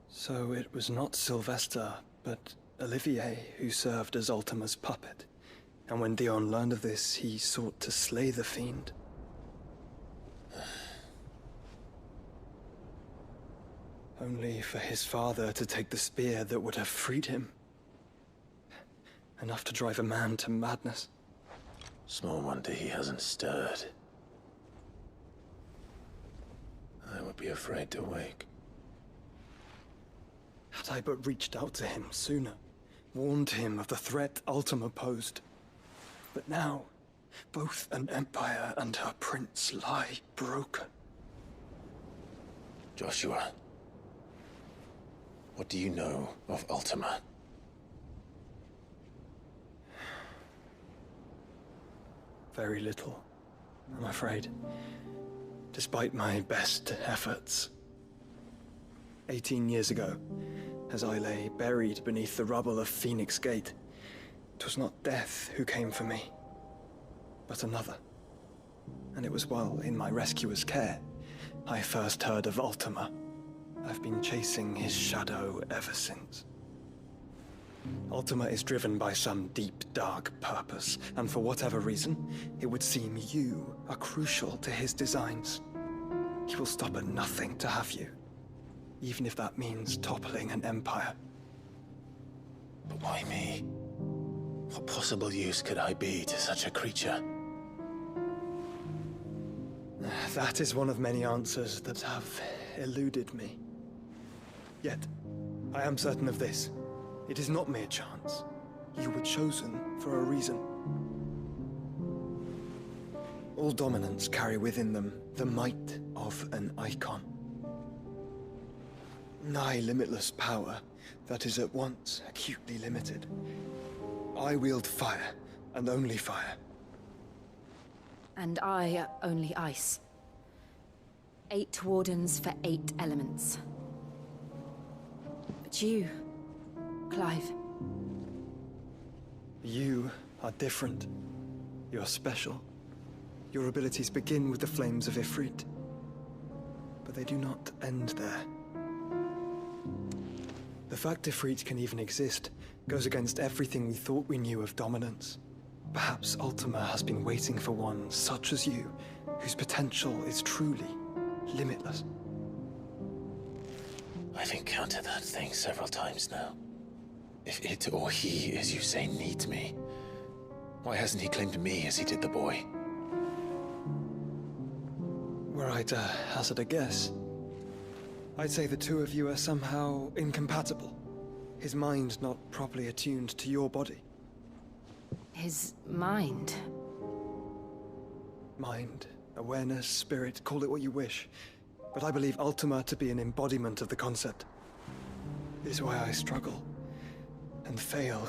So it was not Sylvester, but Olivier who served as Ultima's puppet. And when Dion learned of this, he sought to slay the fiend. Only for his father to take the spear that would have freed him. Enough to drive a man to madness. Small wonder he hasn't stirred. I would be afraid to wake. Had I but reached out to him sooner, warned him of the threat Ultima posed. But now, both an empire and her prince lie broken. Joshua, what do you know of Ultima? Very little, I'm afraid. Despite my best efforts. 18 years ago, as I lay buried beneath the rubble of Phoenix Gate, 'twas not death who came for me, but another. And it was while in my rescuer's care, I first heard of Ultima. I've been chasing his shadow ever since. Ultima is driven by some deep, dark purpose, and for whatever reason, it would seem you are crucial to his designs. He will stop at nothing to have you, even if that means toppling an empire. But why me? What possible use could I be to such a creature? That is one of many answers that have eluded me. Yet, I am certain of this. It is not mere chance. You were chosen for a reason. All dominants carry within them the might of an Eikon. Nigh limitless power that is at once acutely limited. I wield fire, and only fire. And I only ice. 8 wardens for 8 elements. But you, Clive. You are different. You're special. Your abilities begin with the flames of Ifrit. But they do not end there. The fact Ifrit can even exist goes against everything we thought we knew of dominance. Perhaps Ultima has been waiting for one such as you, whose potential is truly limitless. I've encountered that thing several times now. If it or he, as you say, needs me, why hasn't he claimed me as he did the boy? Were I to hazard a guess, I'd say the two of you are somehow incompatible. His mind not properly attuned to your body. His mind? Mind, awareness, spirit, call it what you wish. But I believe Ultima to be an embodiment of the concept. It is why I struggle and fail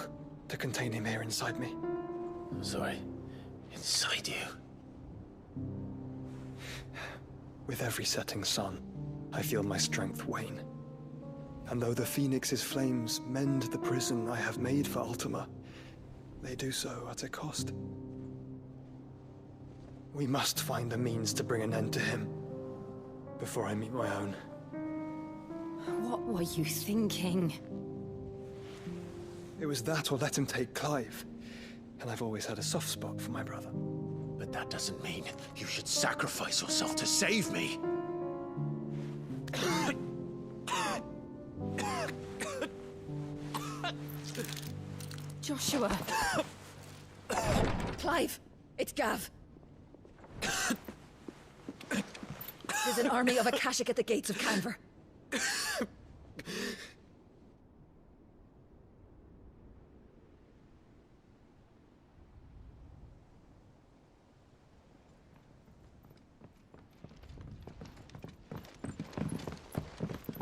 to contain him here inside me. I'm sorry. Inside you? With every setting sun, I feel my strength wane. And though the Phoenix's flames mend the prison I have made for Ultima, they do so at a cost. We must find a means to bring an end to him before I meet my own. What were you thinking? It was that or let him take Clive. And I've always had a soft spot for my brother. But that doesn't mean you should sacrifice yourself to save me. Joshua. Clive, it's Gav. There's an army of Akashic at the gates of Canver.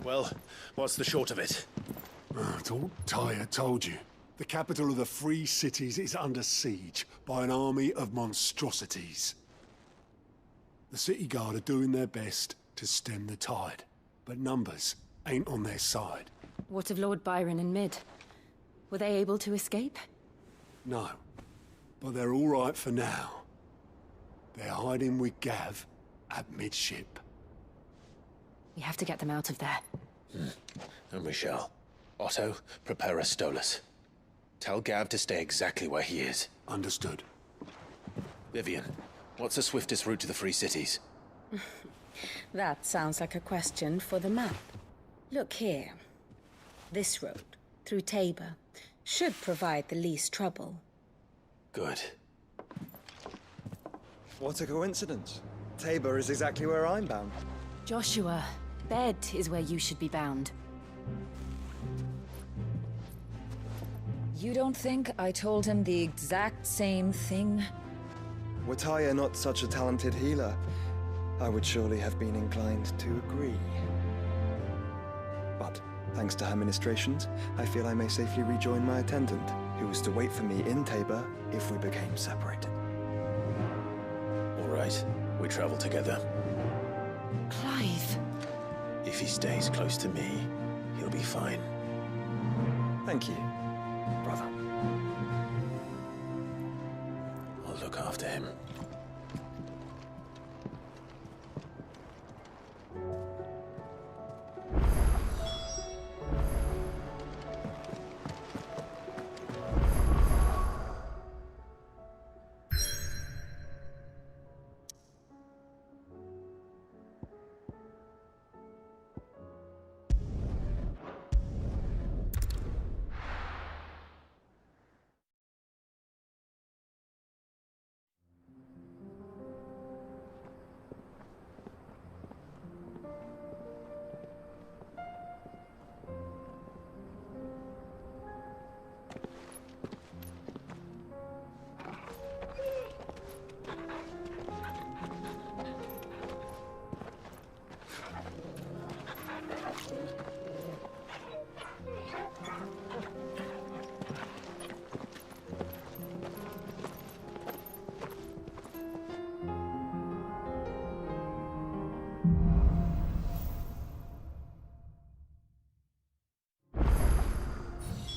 Well, what's the short of it? It's all Tyre told you. The capital of the Free Cities is under siege by an army of monstrosities. The City Guard are doing their best to stem the tide, but numbers ain't on their side. What of Lord Byron and Mid? Were they able to escape? No, but they're all right for now. They're hiding with Gav at midship. We have to get them out of there. And we shall. Otto, prepare a Stolas. Tell Gav to stay exactly where he is. Understood. Vivian, what's the swiftest route to the Free Cities? That sounds like a question for the map. Look here. This road, through Tabor, should provide the least trouble. Good. What a coincidence. Tabor is exactly where I'm bound. Joshua, bed is where you should be bound. You don't think I told him the exact same thing? Were Tyre not such a talented healer, I would surely have been inclined to agree. But, thanks to her ministrations, I feel I may safely rejoin my attendant, who was to wait for me in Tabor if we became separated. All right, we travel together. Clive! If he stays close to me, he'll be fine. Thank you, brother. I'll look after him.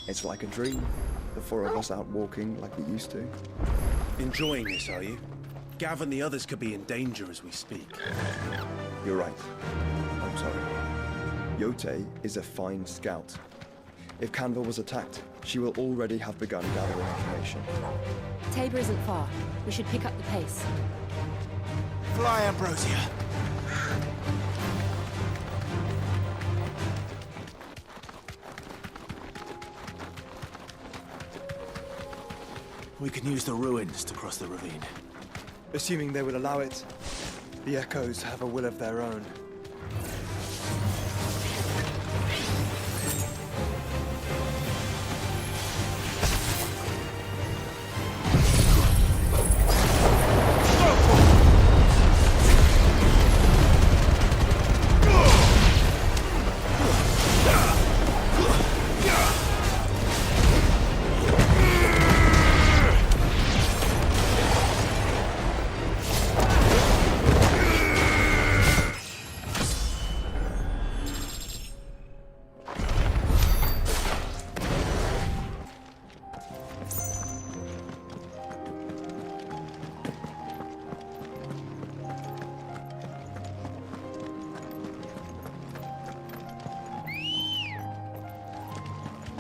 It's like a dream. The four of us out walking like we used to. Enjoying this, are you? Gav and the others could be in danger as we speak. You're right. I'm sorry. Yote is a fine scout. If Canva was attacked, she will already have begun gathering information. Tabor isn't far. We should pick up the pace. Fly, Ambrosia! We can use the ruins to cross the ravine. Assuming they will allow it. The Echoes have a will of their own.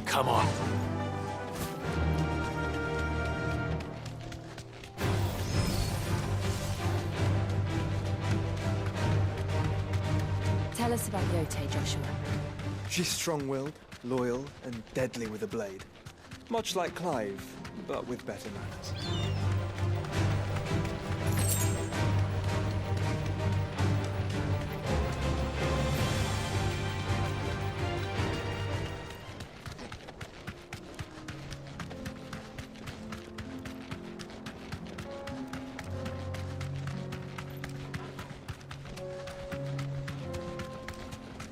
Come on. Tell us about Yote, Joshua. She's strong-willed, loyal, and deadly with a blade. Much like Clive, but with better manners.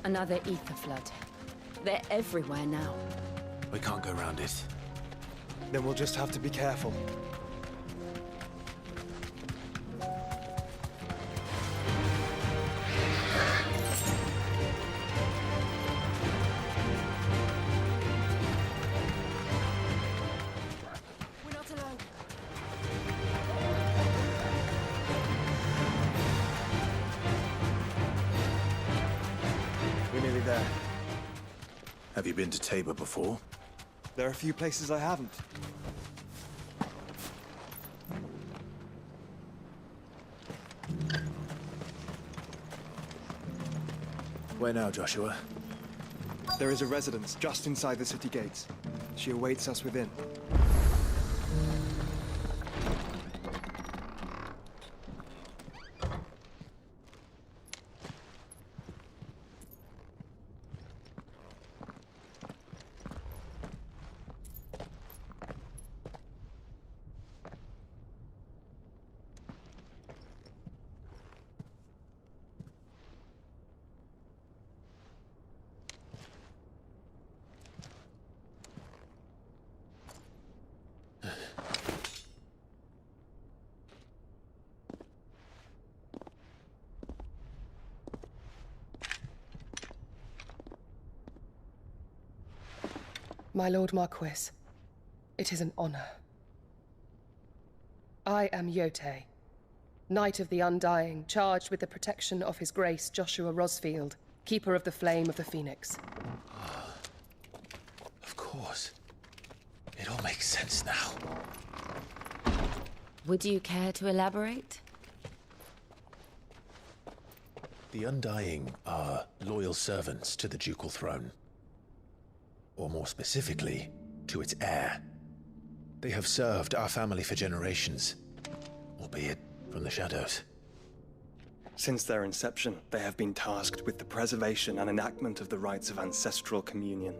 Another ether flood. They're everywhere now. We can't go around it. Then we'll just have to be careful. We're not alone. We're nearly there. Have you been to Tabor before? There are a few places I haven't. Where now, Joshua? There is a residence just inside the city gates. She awaits us within. My Lord Marquis, it is an honor. I am Yote, Knight of the Undying, charged with the protection of His Grace Joshua Rosfield, Keeper of the Flame of the Phoenix. Of course. It all makes sense now. Would you care to elaborate? The Undying are loyal servants to the ducal throne. Or more specifically, to its heir. They have served our family for generations, albeit from the shadows. Since their inception, they have been tasked with the preservation and enactment of the rites of ancestral communion.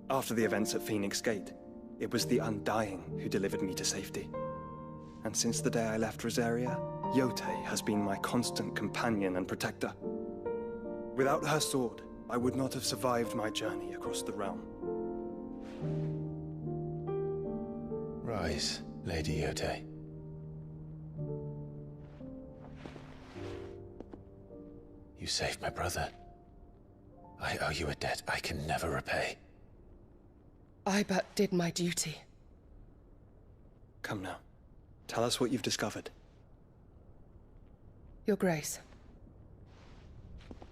After the events at Phoenix Gate, it was the Undying who delivered me to safety. And since the day I left Rosaria, Yote has been my constant companion and protector. Without her sword, I would not have survived my journey across the realm. Rise, Lady Yote. You saved my brother. I owe you a debt I can never repay. I but did my duty. Come now. Tell us what you've discovered. Your Grace.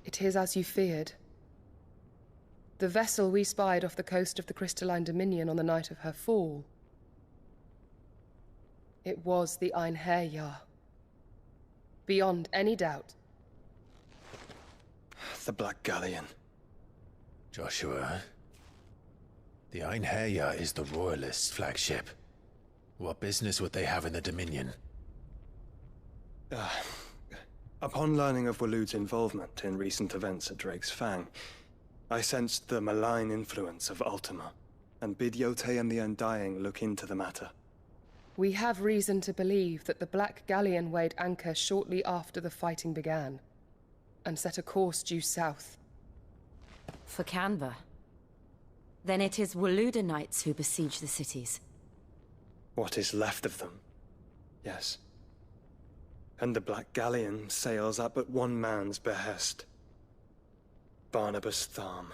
It is as you feared. The vessel we spied off the coast of the Crystalline Dominion on the night of her fall. It was the Einherjar. Beyond any doubt. The Black Galleon. Joshua, the Einherjar is the Royalists' flagship. What business would they have in the Dominion? Upon learning of Waloed's involvement in recent events at Drake's Fang, I sensed the malign influence of Ultima, and bid Yotei and the Undying look into the matter. We have reason to believe that the Black Galleon weighed anchor shortly after the fighting began, and set a course due south. For Canva. Then it is Waloed knights who besiege the cities. What is left of them? Yes. And the Black Galleon sails at but one man's behest. Barnabas Tharm.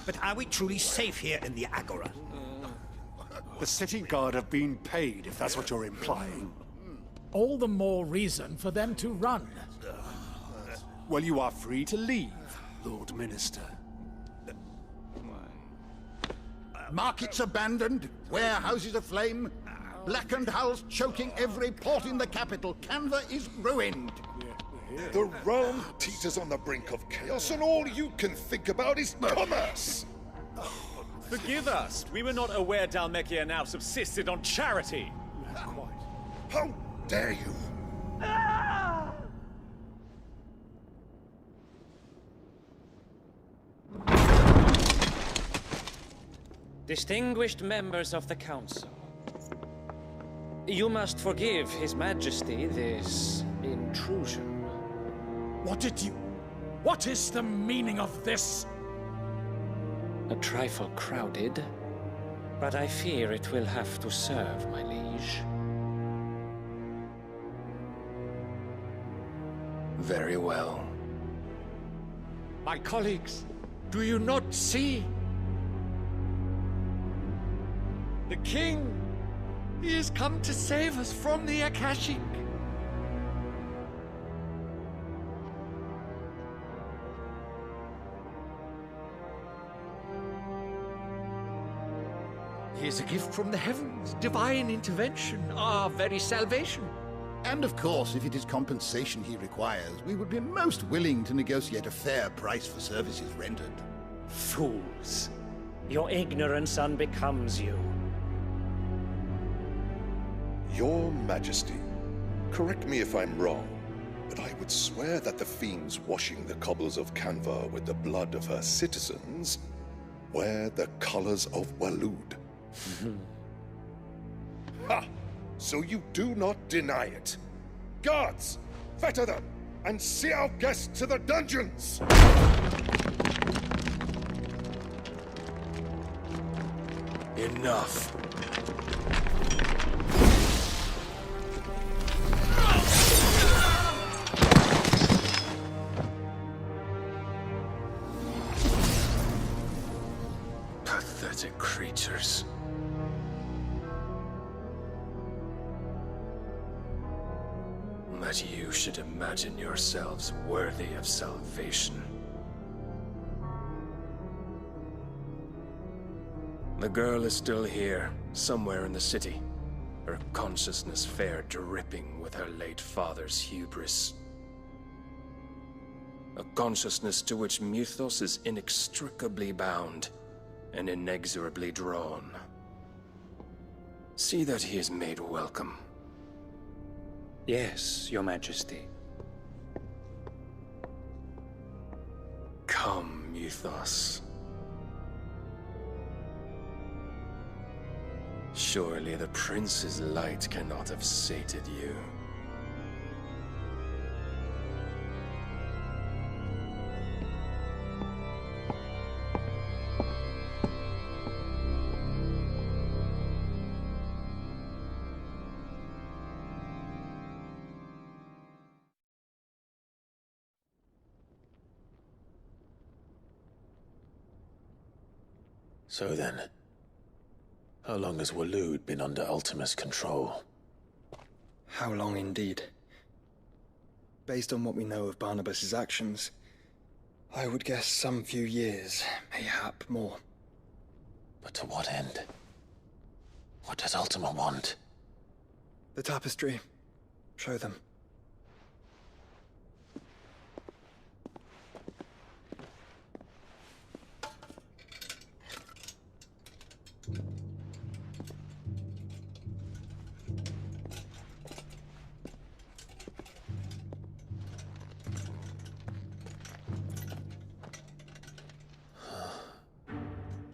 But are we truly safe here in the Agora? The city guard have been paid, if that's what you're implying. All the more reason for them to run. Well, you are free to leave, Lord Minister. Markets abandoned, warehouses aflame, blackened hulls choking every port in the capital. Canva is ruined. The realm teeters on the brink of chaos, and all you can think about is commerce! Forgive us. We were not aware Dhalmekia now subsisted on charity. How dare you! Distinguished members of the Council, you must forgive His Majesty this intrusion. What is the meaning of this? A trifle crowded, but I fear it will have to serve, my liege. Very well. My colleagues, do you not see? The King! He has come to save us from the Akashic! He is a gift from the heavens, divine intervention, our very salvation. And of course, if it is compensation he requires, we would be most willing to negotiate a fair price for services rendered. Fools! Your ignorance unbecomes you. Your Majesty, correct me if I'm wrong, but I would swear that the fiends washing the cobbles of Canva with the blood of her citizens wear the colors of Waloed. Ha! So you do not deny it. Guards, fetter them, and see our guests to the dungeons! Enough. Pathetic creatures. That you should imagine yourselves worthy of salvation. The girl is still here, somewhere in the city. Her consciousness fair dripping with her late father's hubris. A consciousness to which Mythos is inextricably bound and inexorably drawn. See that he is made welcome. Yes, Your Majesty. Come, Mythos. Surely the prince's light cannot have sated you. So then, how long has Waloed been under Ultima's control? How long indeed? Based on what we know of Barnabas's actions, I would guess some few years, mayhap more. But to what end? What does Ultima want? The tapestry. Show them.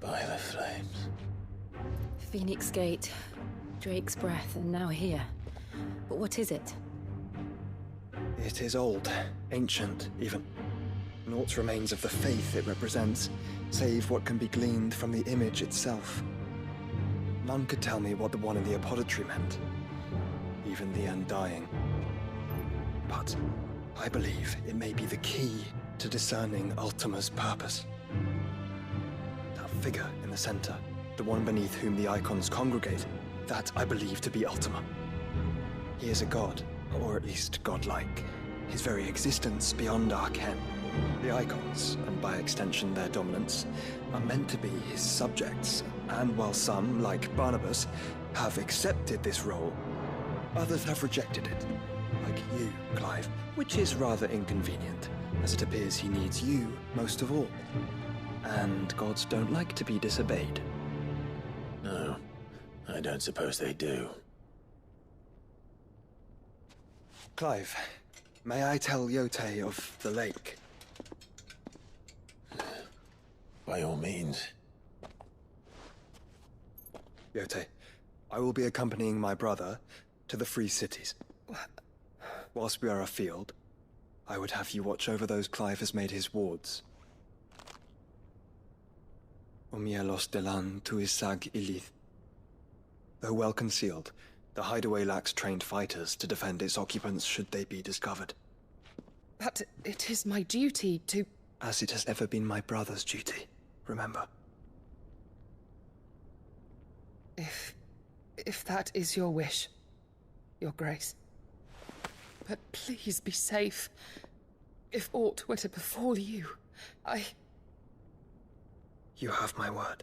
By the flames. Phoenix Gate, Drake's Breath, and now here. But what is it? It is old, ancient, even. Naught remains of the faith it represents, save what can be gleaned from the image itself. None could tell me what the one in the apothecary meant, even the Undying. But I believe it may be the key to discerning Ultima's purpose. That figure in the center, the one beneath whom the Eikons congregate, that I believe to be Ultima. He is a god, or at least godlike. His very existence beyond our ken. The Eikons, and by extension their dominants, are meant to be his subjects, and while some, like Barnabas, have accepted this role, others have rejected it. Like you, Clive, which is rather inconvenient, as it appears he needs you most of all. And gods don't like to be disobeyed. No, I don't suppose they do. Clive, may I tell Yotei of the lake? By all means. Yotei, I will be accompanying my brother to the Free Cities. Whilst we are afield, I would have you watch over those Clive has made his wards. Umielos delan tu isag ilith. Though well concealed, the hideaway lacks trained fighters to defend its occupants should they be discovered. But it is my duty to... As it has ever been my brother's duty, remember. If that is your wish, Your Grace. But please be safe. If aught were to befall you, You have my word.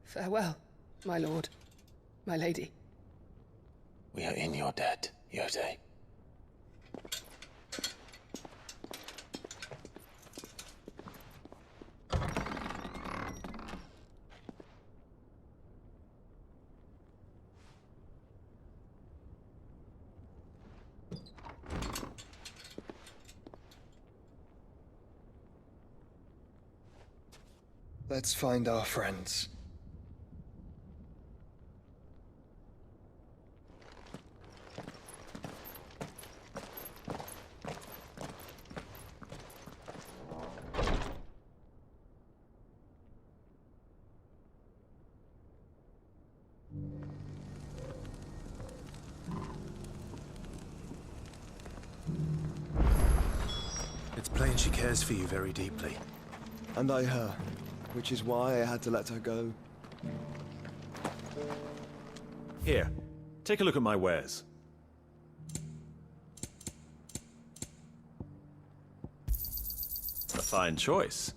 Farewell, my lord, my lady. We are in your debt, Yotei. Let's find our friends. It's plain she cares for you very deeply. And I her, which is why I had to let her go. Here, take a look at my wares. A fine choice.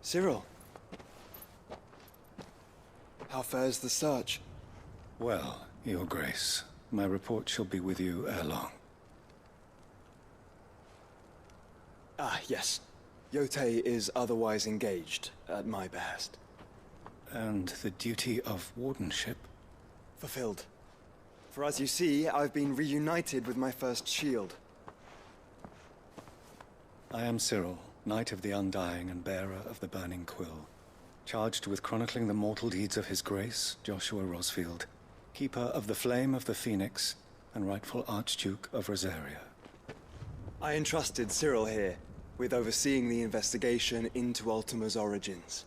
Cyril. How fares the search? Well, Your Grace, my report shall be with you ere long. Ah, yes. Yotei is otherwise engaged, at my behest. And the duty of wardenship? Fulfilled. For as you see, I've been reunited with my first shield. I am Cyril, Knight of the Undying and bearer of the Burning Quill, charged with chronicling the mortal deeds of His Grace, Joshua Rosfield, keeper of the Flame of the Phoenix and rightful Archduke of Rosaria. I entrusted Cyril here with overseeing the investigation into Ultima's origins.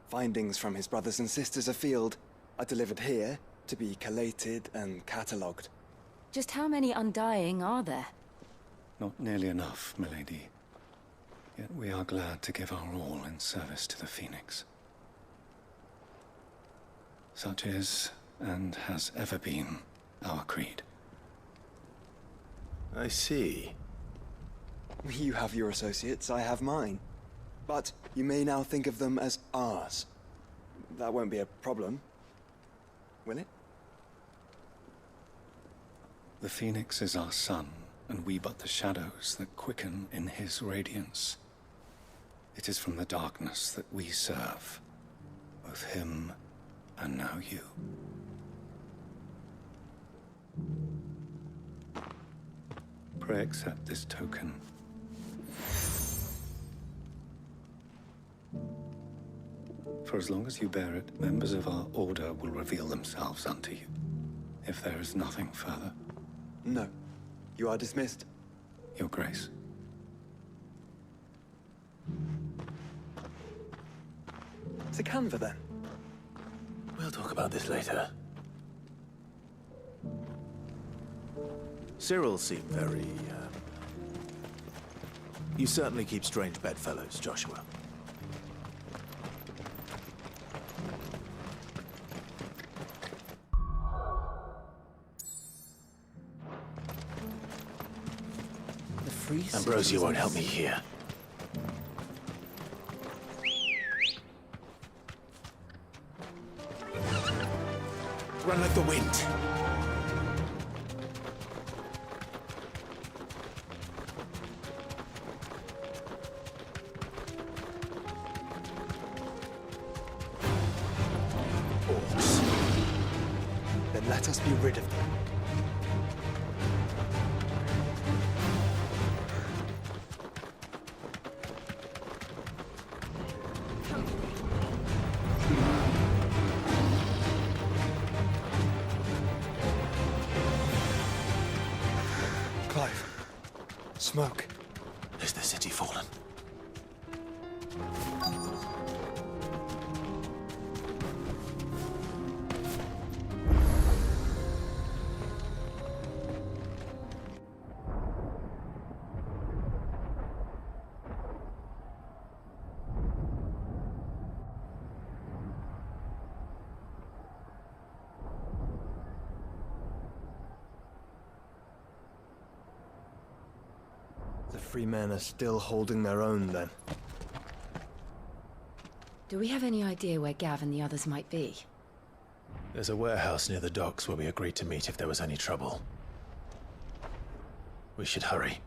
Findings from his brothers and sisters afield are delivered here to be collated and catalogued. Just how many Undying are there? Not nearly enough, milady. Yet we are glad to give our all in service to the Phoenix. Such is, and has ever been, our creed. I see. You have your associates, I have mine. But you may now think of them as ours. That won't be a problem, will it? The Phoenix is our sun, and we but the shadows that quicken in his radiance. It is from the darkness that we serve, both him and now you. Pray accept this token. For as long as you bear it, members of our order will reveal themselves unto you. If there is nothing further. No. You are dismissed. Your Grace. To Canva, then. We'll talk about this later. Cyril seemed very, You certainly keep strange bedfellows, Joshua. Ambrosia won't help me here. Run like the wind. Orcs. Then let us be rid of them. Clive. Smoke. Is the city fallen? The free men are still holding their own, then. Do we have any idea where Gav and the others might be? There's a warehouse near the docks where we agreed to meet if there was any trouble. We should hurry.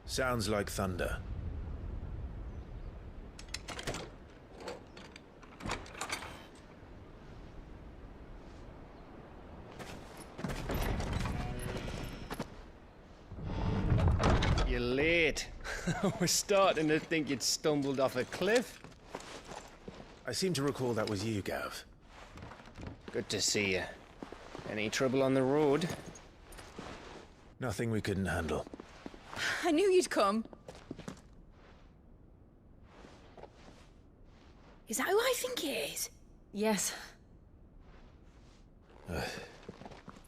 Sounds like thunder. You're late. I was starting to think you'd stumbled off a cliff. I seem to recall that was you, Gav. Good to see you. Any trouble on the road? Nothing we couldn't handle. I knew you'd come. Is that who I think it is? Yes.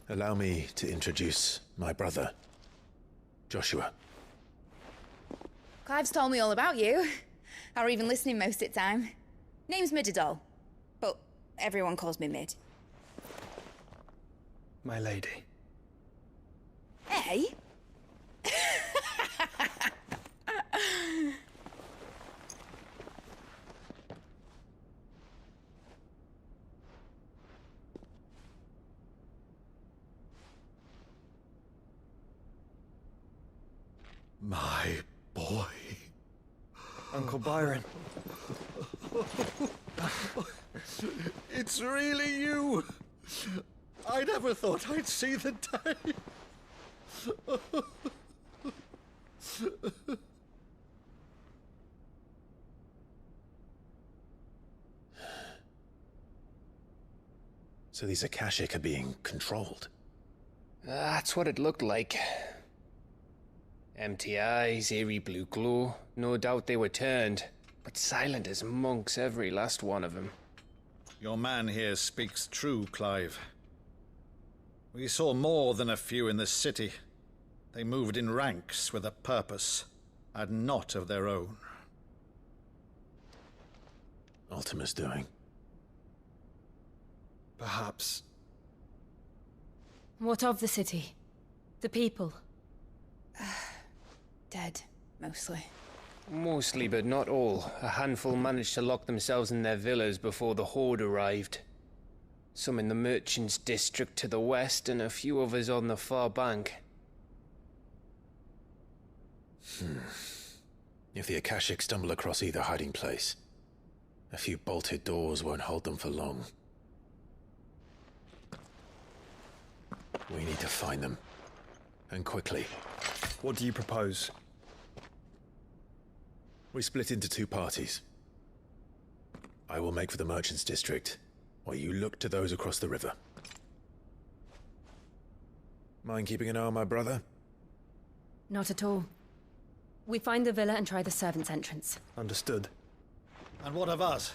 Allow me to introduce my brother, Joshua. Clive's told me all about you. Or even listening most of the time. Name's Midadol, but everyone calls me Mid. My lady. Hey? My boy. Uncle Byron. It's really you. I never thought I'd see the day. So these Akashic are being controlled? That's what it looked like. Empty eyes, eerie blue glow. No doubt they were turned, but silent as monks, every last one of them. Your man here speaks true, Clive. We saw more than a few in the city. They moved in ranks with a purpose, and not of their own. Ultima's doing. Perhaps. What of the city? The people? Dead, mostly. Mostly, but not all. A handful managed to lock themselves in their villas before the Horde arrived. Some in the merchants' district to the west, and a few others on the far bank. If the Akashic stumble across either hiding place, a few bolted doors won't hold them for long. We need to find them. And quickly. What do you propose? We split into two parties. I will make for the merchants' district, while you look to those across the river. Mind keeping an eye on my brother? Not at all. We find the villa and try the servants' entrance. Understood. And what of us?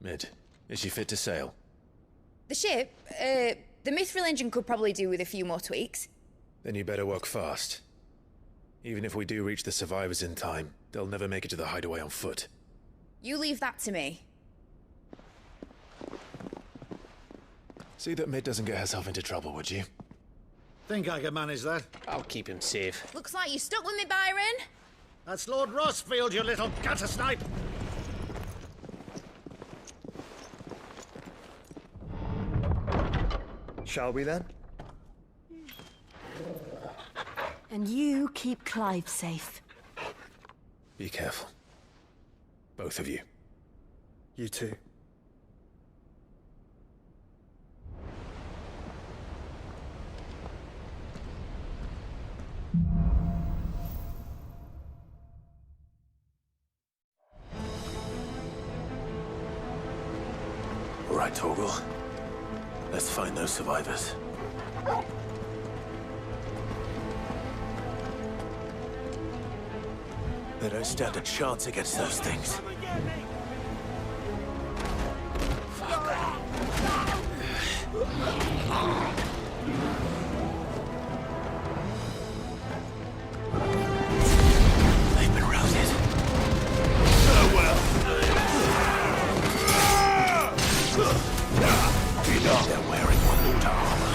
Mid, is she fit to sail? The ship, the mithril engine could probably do with a few more tweaks. Then you better work fast. Even if we do reach the survivors in time, they'll never make it to the hideaway on foot. You leave that to me. See that Mid doesn't get herself into trouble, would you? Think I can manage that? I'll keep him safe. Looks like you stuck with me, Byron. That's Lord Rosfield, you little gutter snipe! Shall we then? And you keep Clive safe. Be careful. Both of you. You too. All right, Torgal. Let's find those survivors. They don't stand a chance against those things. They've been routed. Farewell. They're wearing water armor.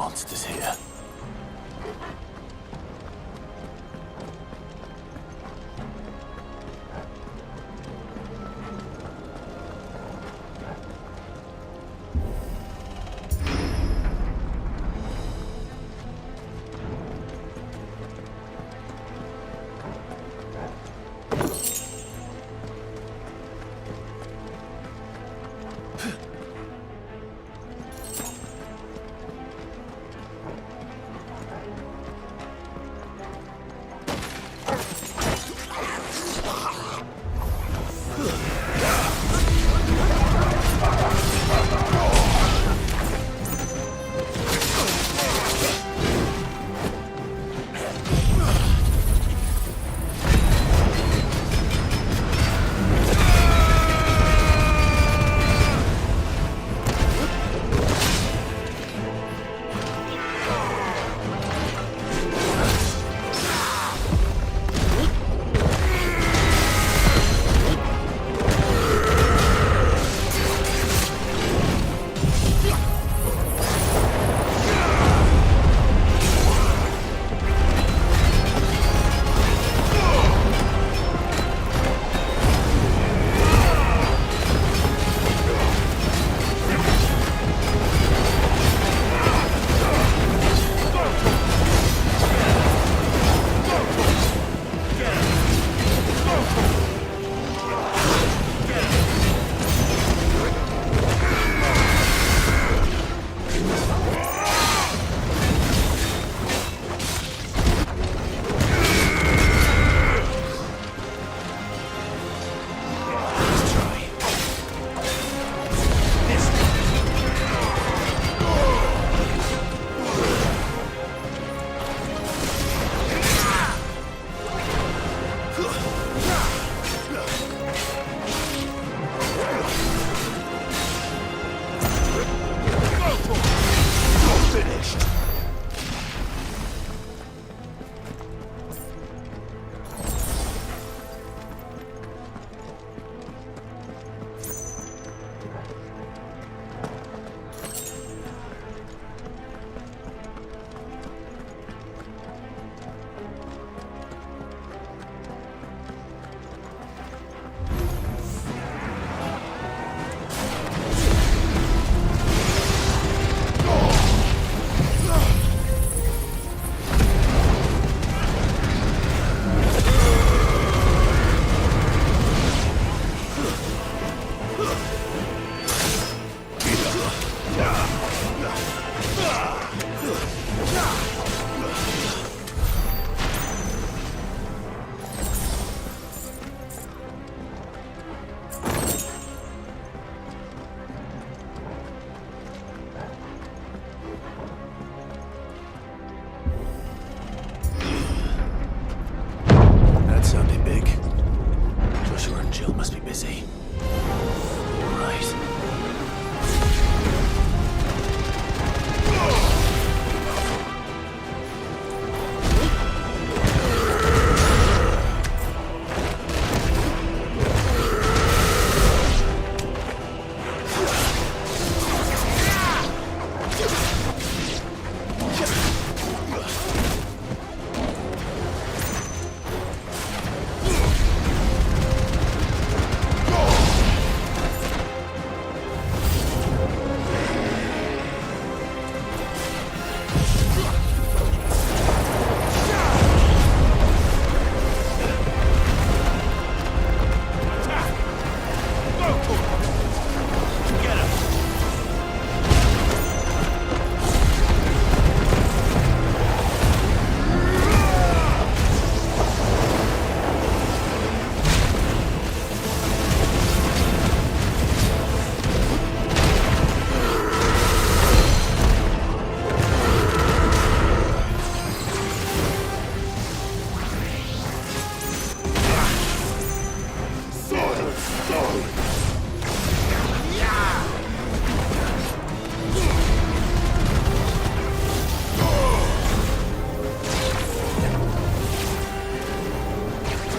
monsters here.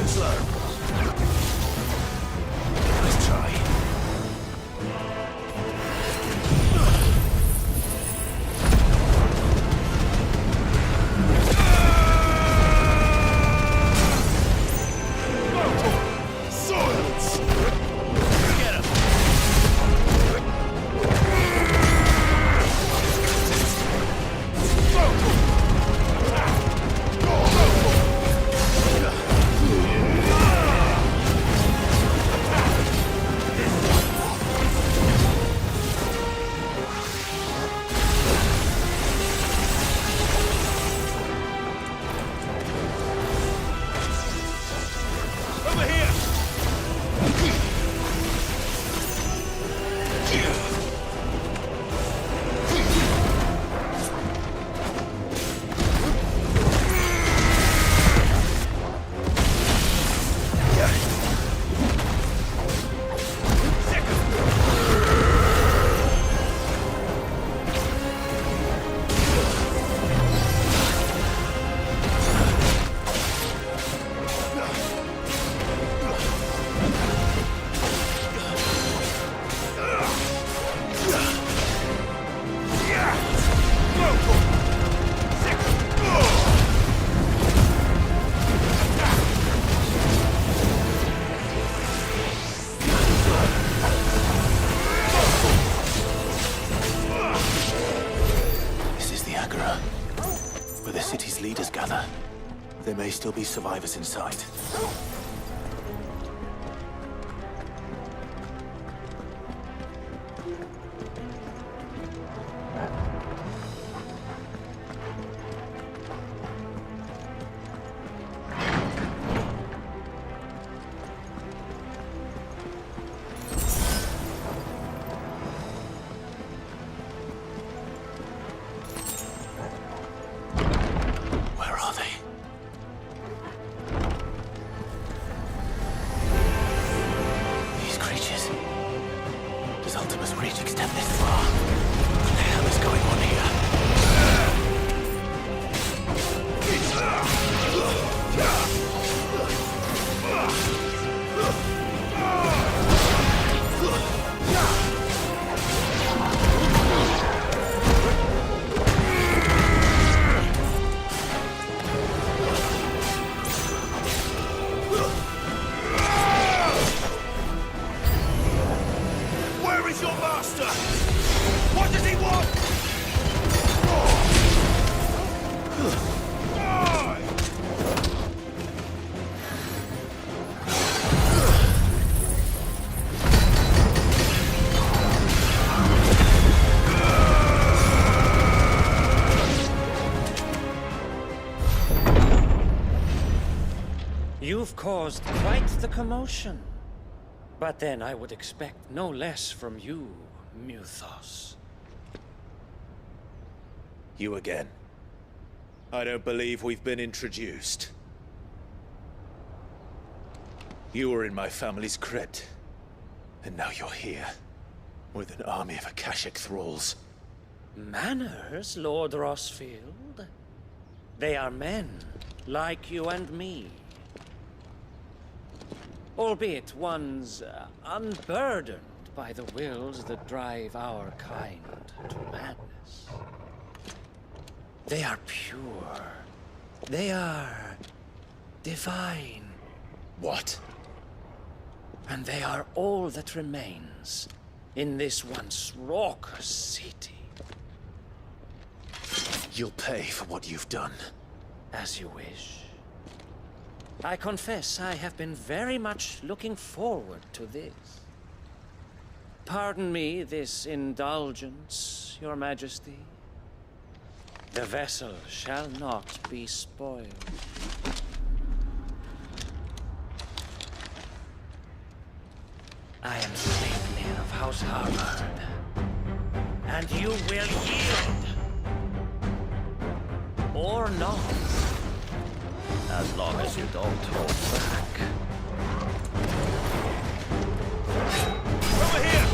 Slow. Let's try. Where the city's leaders gather. There may still be survivors inside. You've caused quite the commotion. But then I would expect no less from you, Muthos. You again. I don't believe we've been introduced. You were in my family's crypt. And now you're here. With an army of Akashic thralls. Manners, Lord Rosfield? They are men, like you and me. Albeit ones unburdened by the wills that drive our kind to madness. They are pure. They are divine. What? And they are all that remains in this once raucous city. You'll pay for what you've done. As you wish. I confess I have been very much looking forward to this. Pardon me this indulgence, Your Majesty. The vessel shall not be spoiled. I am Sleipnir of House Harvard, and you will yield. Or not. As long as you don't hold back. Over here!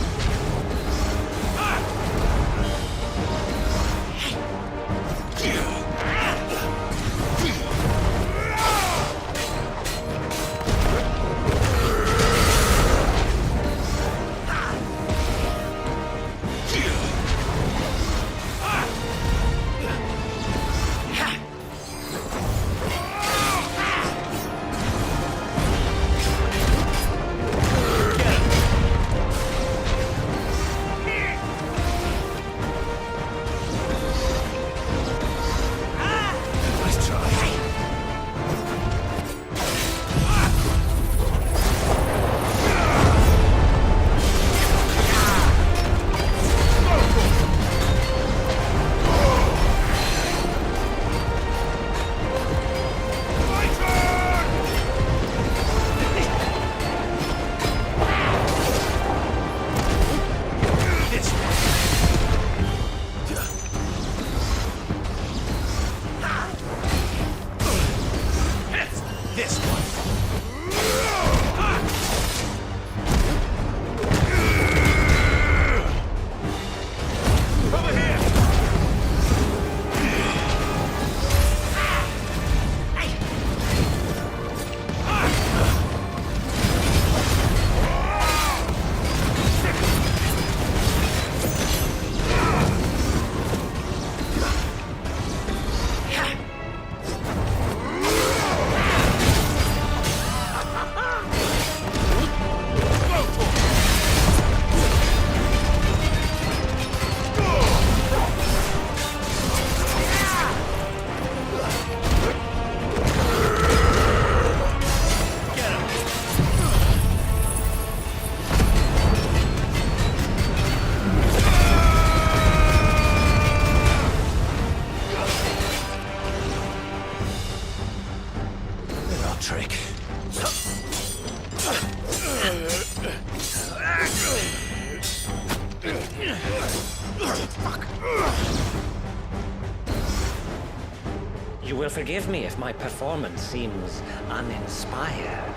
Forgive me if my performance seems uninspired.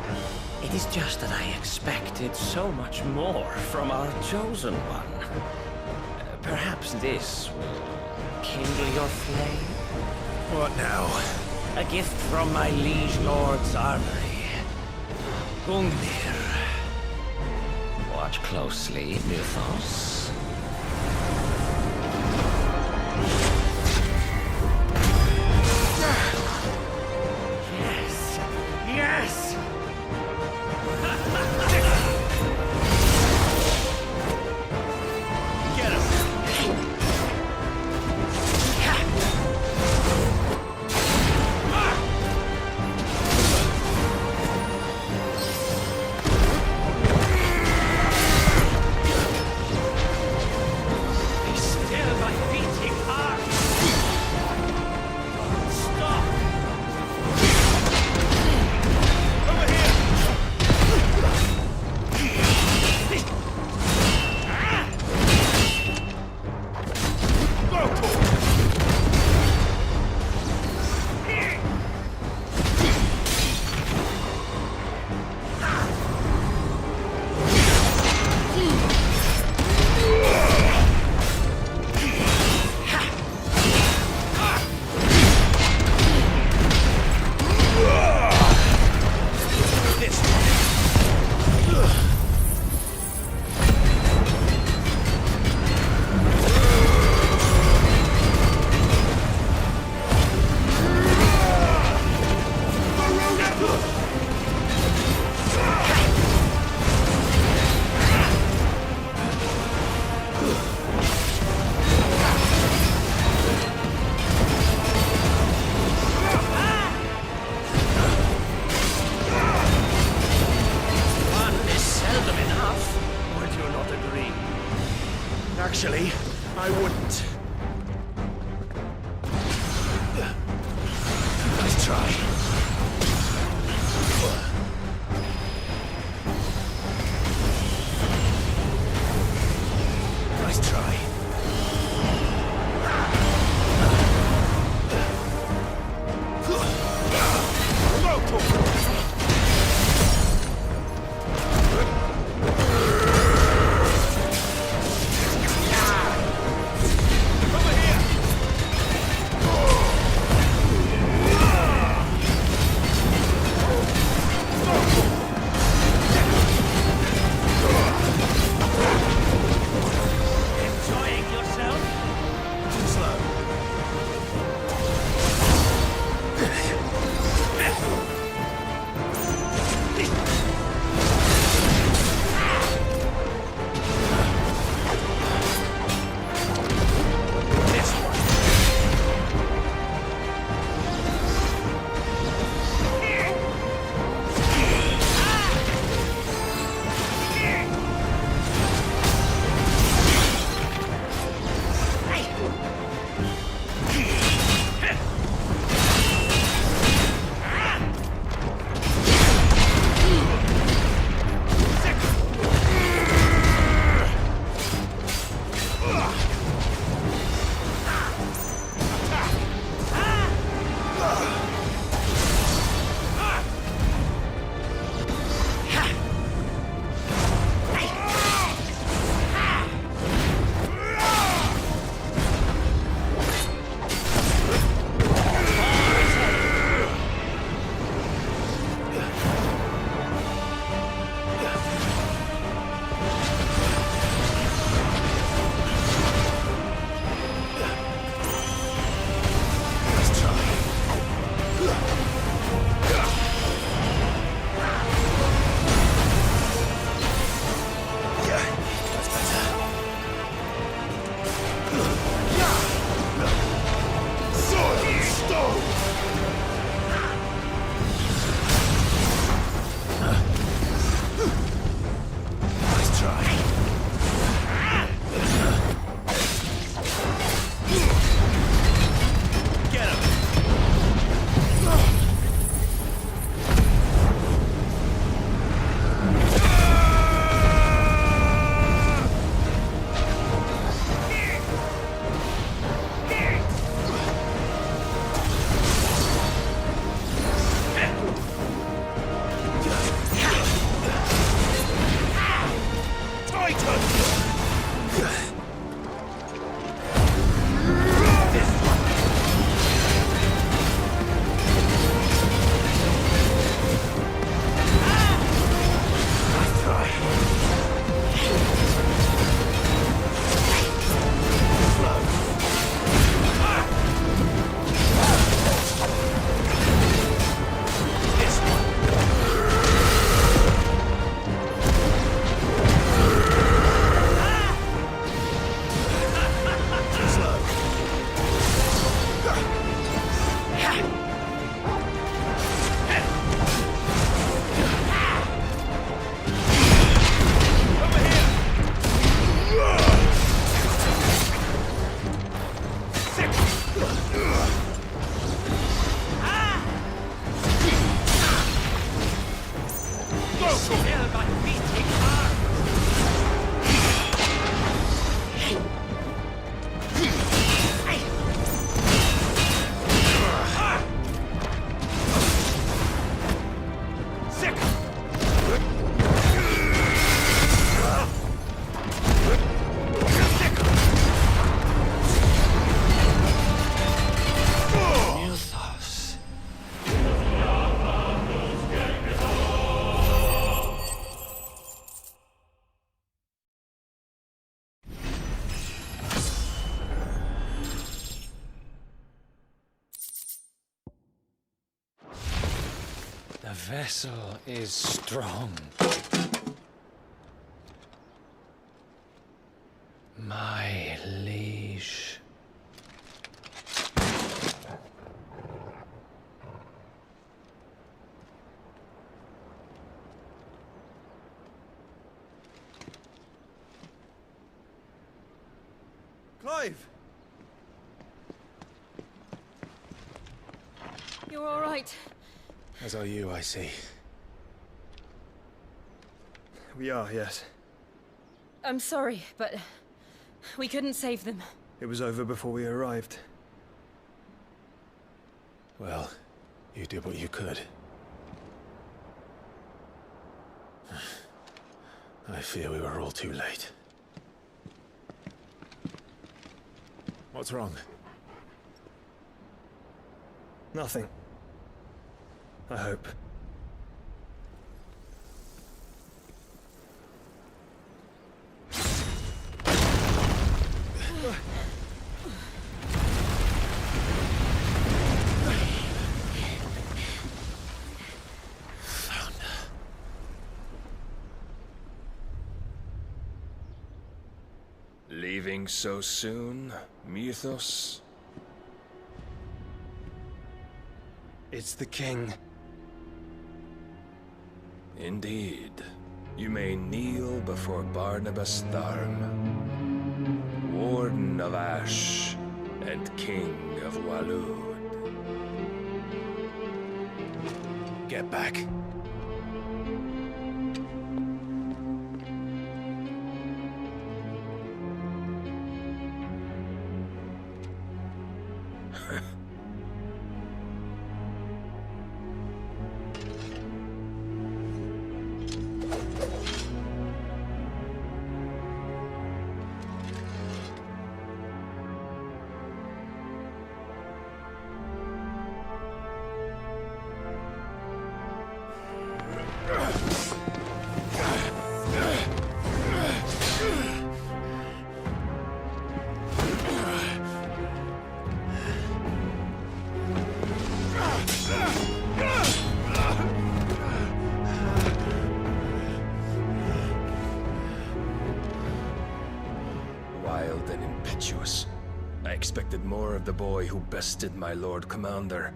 It is just that I expected so much more from our chosen one. Perhaps this will kindle your flame? What now? A gift from my liege lord's armory. Gungnir. Watch closely, Mythos. Yes! Yes! Get him! Actually, I wouldn't. Nice try. Nice try. Still but beating heart. The vessel is strong. My liege. Clive! You're all right. As are you, I see. We are, yes. I'm sorry, but we couldn't save them. It was over before we arrived. Well, you did what you could. I fear we were all too late. What's wrong? Nothing. I hope. Leaving so soon, Mythos? It's the king. Indeed. You may kneel before Barnabas Tharm, Warden of Ash and King of Waloed. Get back. Wild and impetuous. I expected more of the boy who bested my Lord Commander.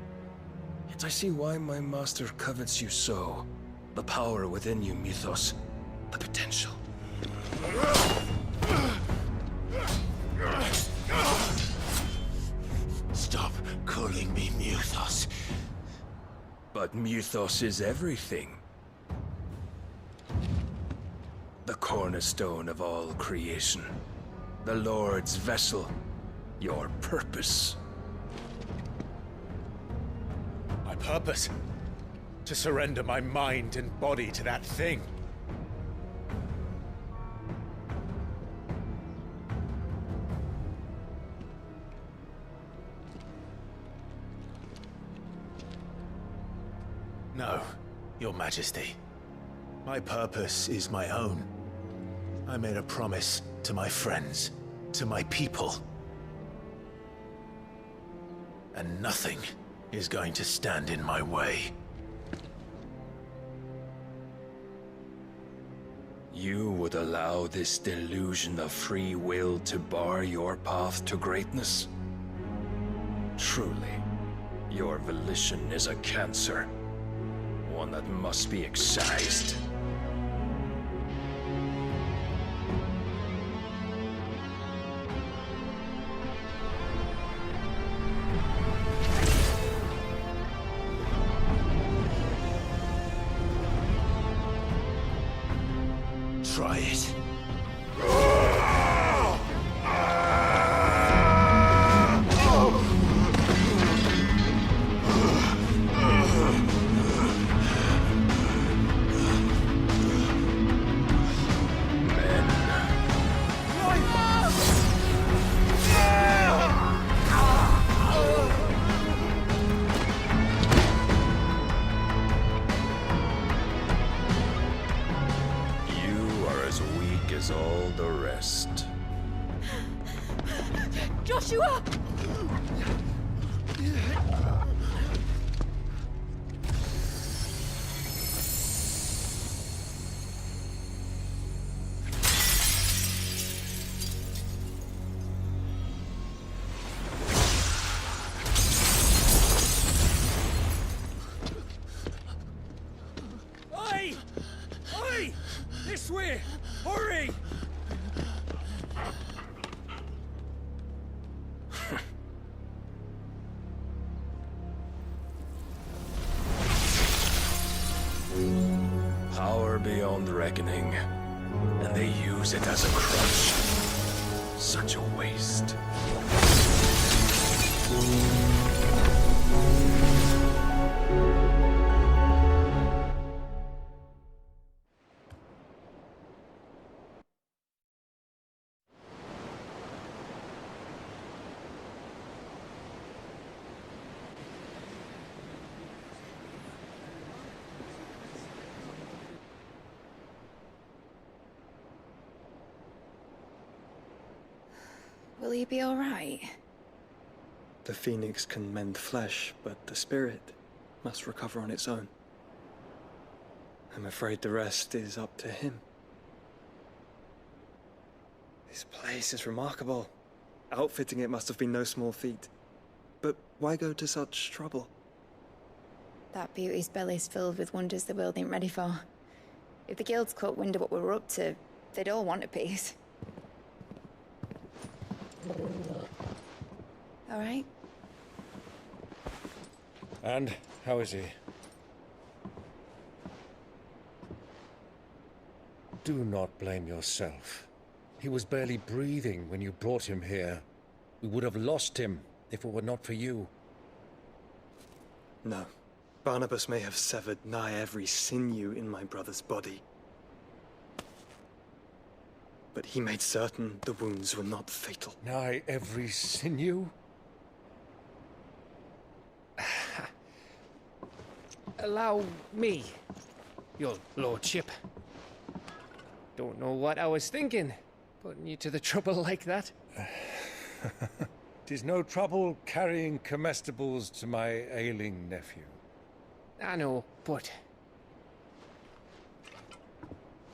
Yet I see why my master covets you so. The power within you, Mythos. The potential. Stop calling me Mythos. But Mythos is everything. The cornerstone of all creation. The Lord's vessel. Your purpose. My purpose? To surrender my mind and body to that thing. No, Your Majesty. My purpose is my own. I made a promise to my friends, to my people. And nothing is going to stand in my way. You would allow this delusion of free will to bar your path to greatness? Truly, your volition is a cancer. One that must be excised. try it. As all the rest. Joshua! Oi! Oi! This way! Hurry! Power beyond reckoning, and they use it as a crutch. Such a waste. Will he be all right? The Phoenix can mend flesh, but the spirit must recover on its own. I'm afraid the rest is up to him. This place is remarkable. Outfitting it must have been no small feat. But why go to such trouble? That beauty's belly's filled with wonders the world ain't ready for. If the guilds caught wind of what we were up to, they'd all want a piece. All right? And how is he? Do not blame yourself. He was barely breathing when you brought him here. We would have lost him if it were not for you. No. Barnabas may have severed nigh every sinew in my brother's body. But he made certain the wounds were not fatal. Nigh every sinew? Allow me, your lordship. Don't know what I was thinking, putting you to the trouble like that. 'Tis no trouble carrying comestibles to my ailing nephew. I know, but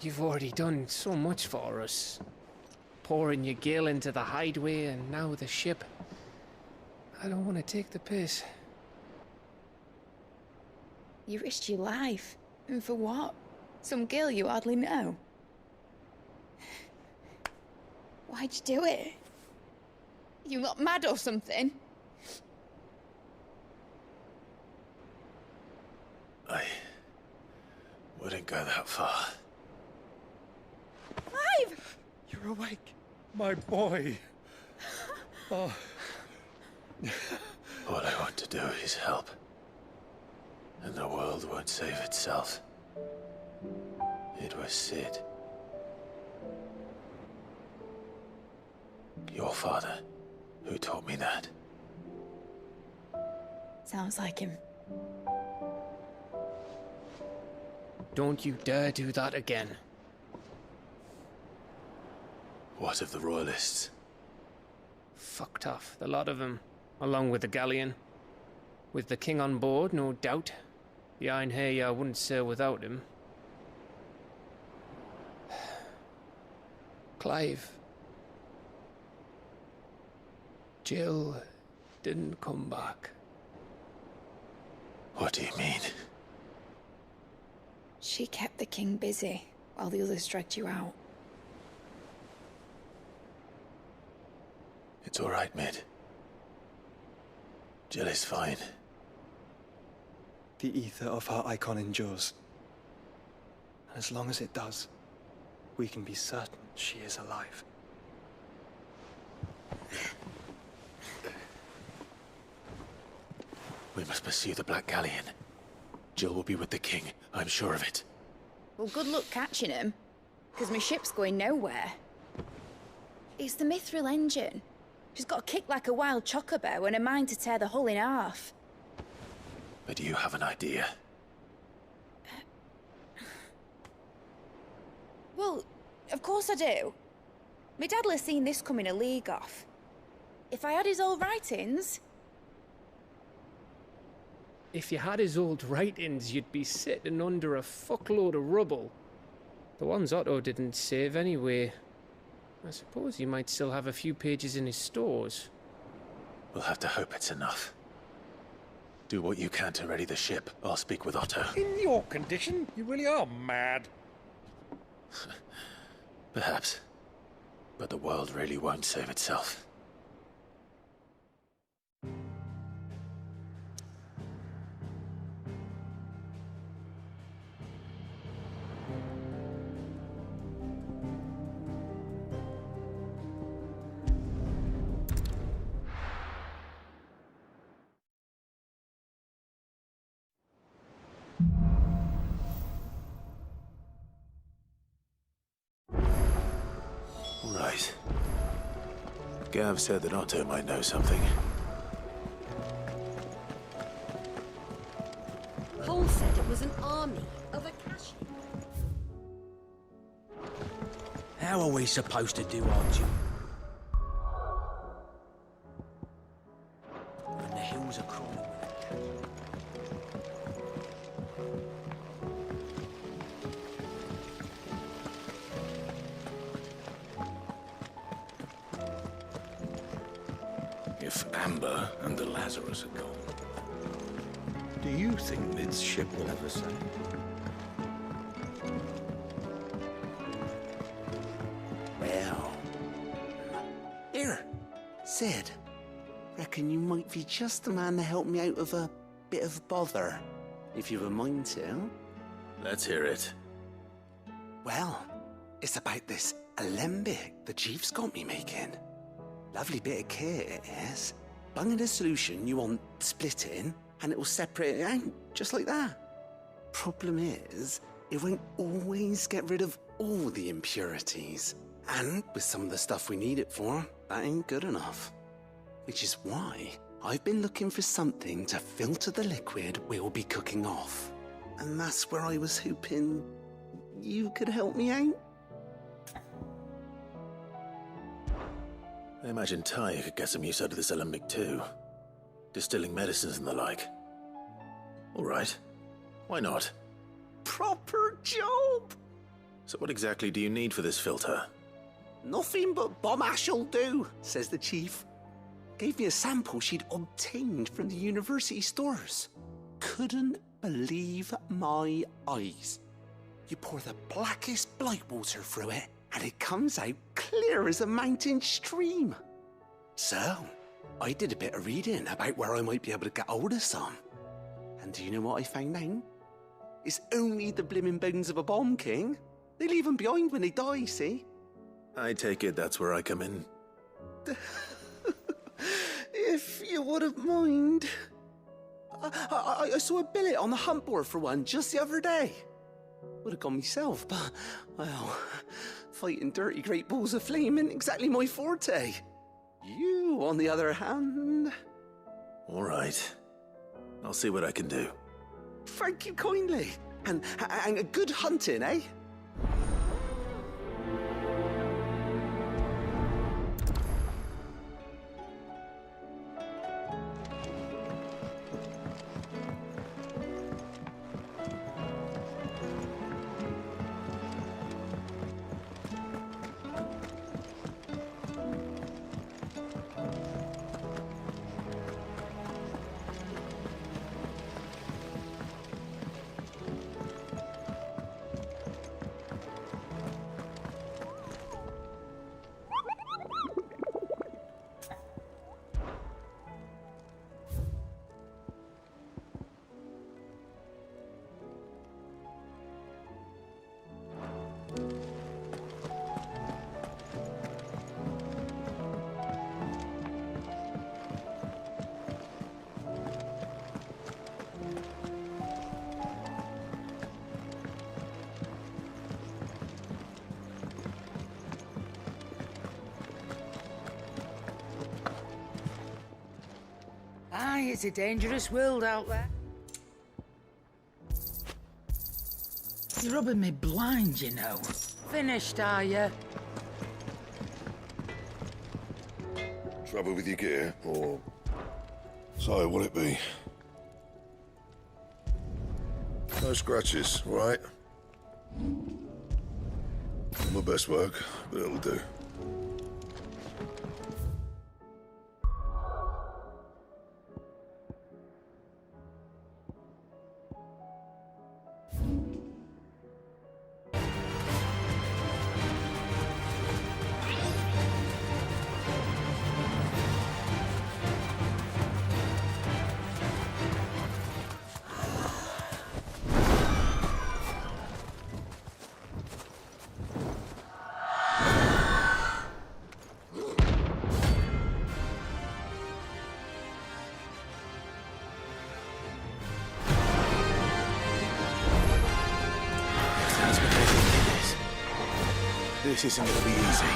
you've already done so much for us. Pouring your gil into the hideaway and now the ship. I don't want to take the piss. You risked your life. And for what? Some girl you hardly know. Why'd you do it? You not mad or something? I wouldn't go that far. Clive! You're awake, my boy. Oh. All I want to do is help. And the world won't save itself. It was Sid. Your father, who taught me that. Sounds like him. Don't you dare do that again. What of the Royalists? Fucked off, the lot of them, along with the galleon. With the king on board, no doubt. The Iron Hair wouldn't sail without him. Clive. Jill didn't come back. What do you mean? She kept the king busy while the others dragged you out. It's all right, Mid. Jill is fine. The ether of her Eikon endures. And as long as it does, we can be certain she is alive. We must pursue the Black Galleon. Jill will be with the king, I'm sure of it. Well, good luck catching him, because my ship's going nowhere. It's the Mithril engine. She's got a kick like a wild chocobo and a mind to tear the hull in half. But do you have an idea? Well, of course I do. My dad'll have seen this coming a league off. If I had his old writings... If you had his old writings, you'd be sitting under a fuckload of rubble. The ones Otto didn't save anyway. I suppose you might still have a few pages in his stores. We'll have to hope it's enough. Do what you can to ready the ship. I'll speak with Otto. In your condition, you really are mad. Perhaps. But the world really won't save itself. Right. Gav said that Otto might know something. Cole said it was an army of Akashi. How are we supposed to do our job? When the hills are crawling with If Amber and the Lazarus are gone, do you think Mid's ship will ever sail? Well... Here, Sid. Reckon you might be just the man to help me out of a bit of bother, if you've a mind to. Let's hear it. Well, it's about this alembic the chief's got me making. Lovely bit of kit it is. Bung in a solution you want splitting, and it will separate it out, just like that. Problem is, it won't always get rid of all the impurities. And with some of the stuff we need it for, that ain't good enough. Which is why I've been looking for something to filter the liquid we'll be cooking off. And that's where I was hoping you could help me out. I imagine Ty could get some use out of this alembic too. Distilling medicines and the like. Alright. Why not? Proper job! So what exactly do you need for this filter? Nothing but bomb ash'll do, says the chief. Gave me a sample she'd obtained from the university stores. Couldn't believe my eyes. You pour the blackest blight water through it, and it comes out clear as a mountain stream. So, I did a bit of reading about where I might be able to get hold of some. And do you know what I found out? It's only the blimmin' bones of a bomb king. They leave them behind when they die, see? I take it that's where I come in. If you wouldn't mind. I saw a billet on the hunt board for one just the other day. Would have gone myself, but, well, fighting dirty great balls of flame isn't exactly my forte. You, on the other hand... All right. I'll see what I can do. Thank you kindly. And a good hunting, eh? Aye, it's a dangerous world out there. You're rubbing me blind, you know. Finished, are you? Trouble with your gear, or... So, what'll it be? No scratches, all right? Not my best work, but it'll do. This isn't gonna be easy.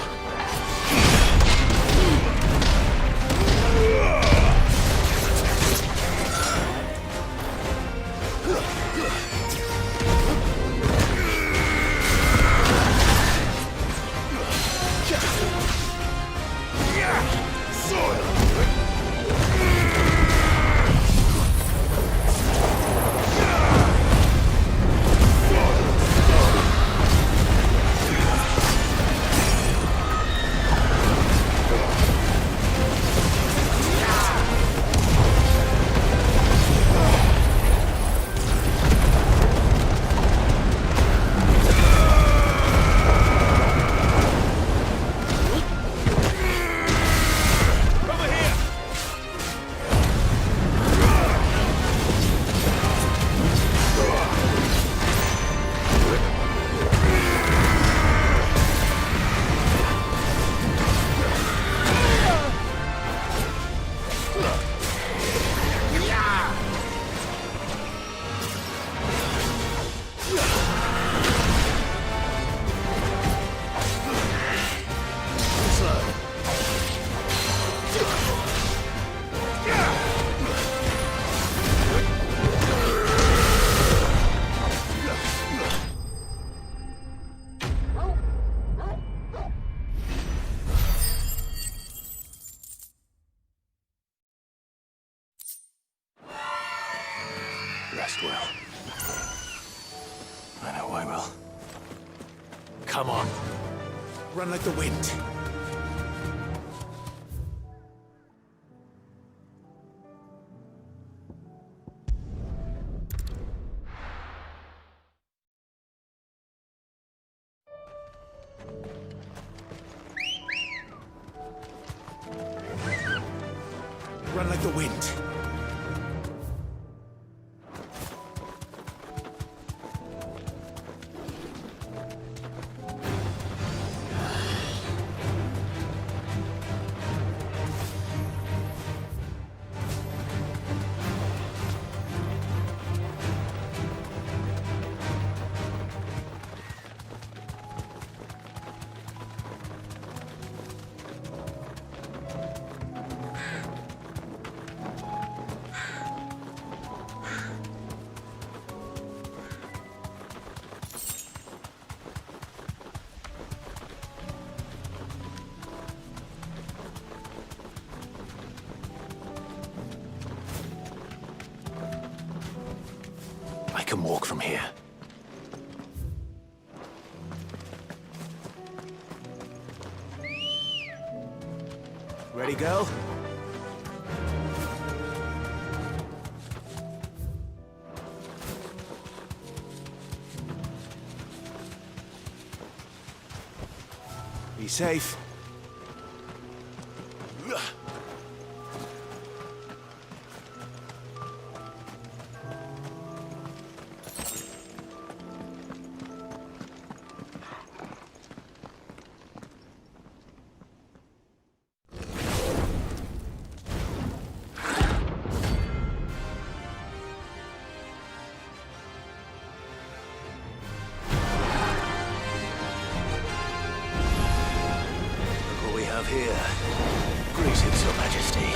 Rest well. I know I will. Come on. Run like the wind. Run like the wind. I can walk from here. Ready, girl? Be safe. Here. Greetings, Your Majesty.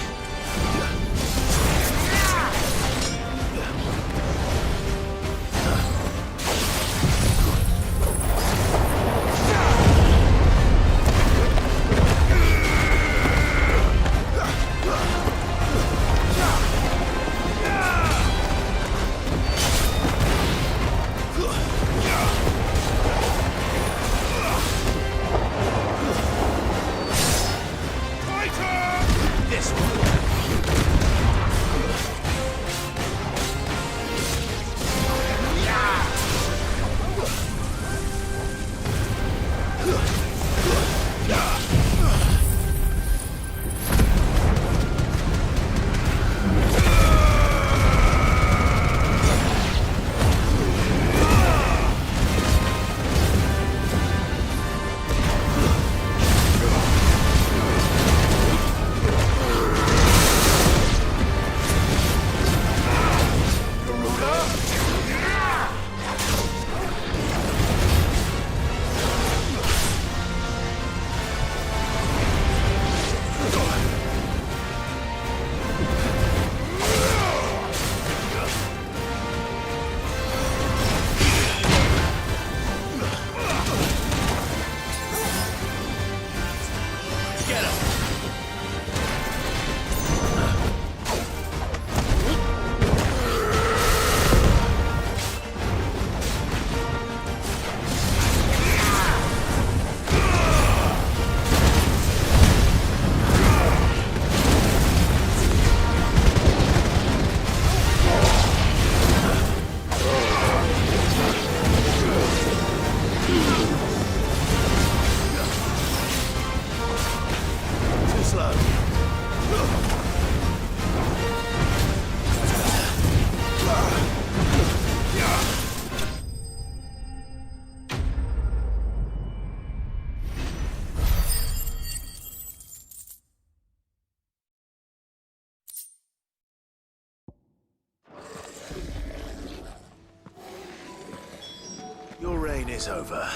is over.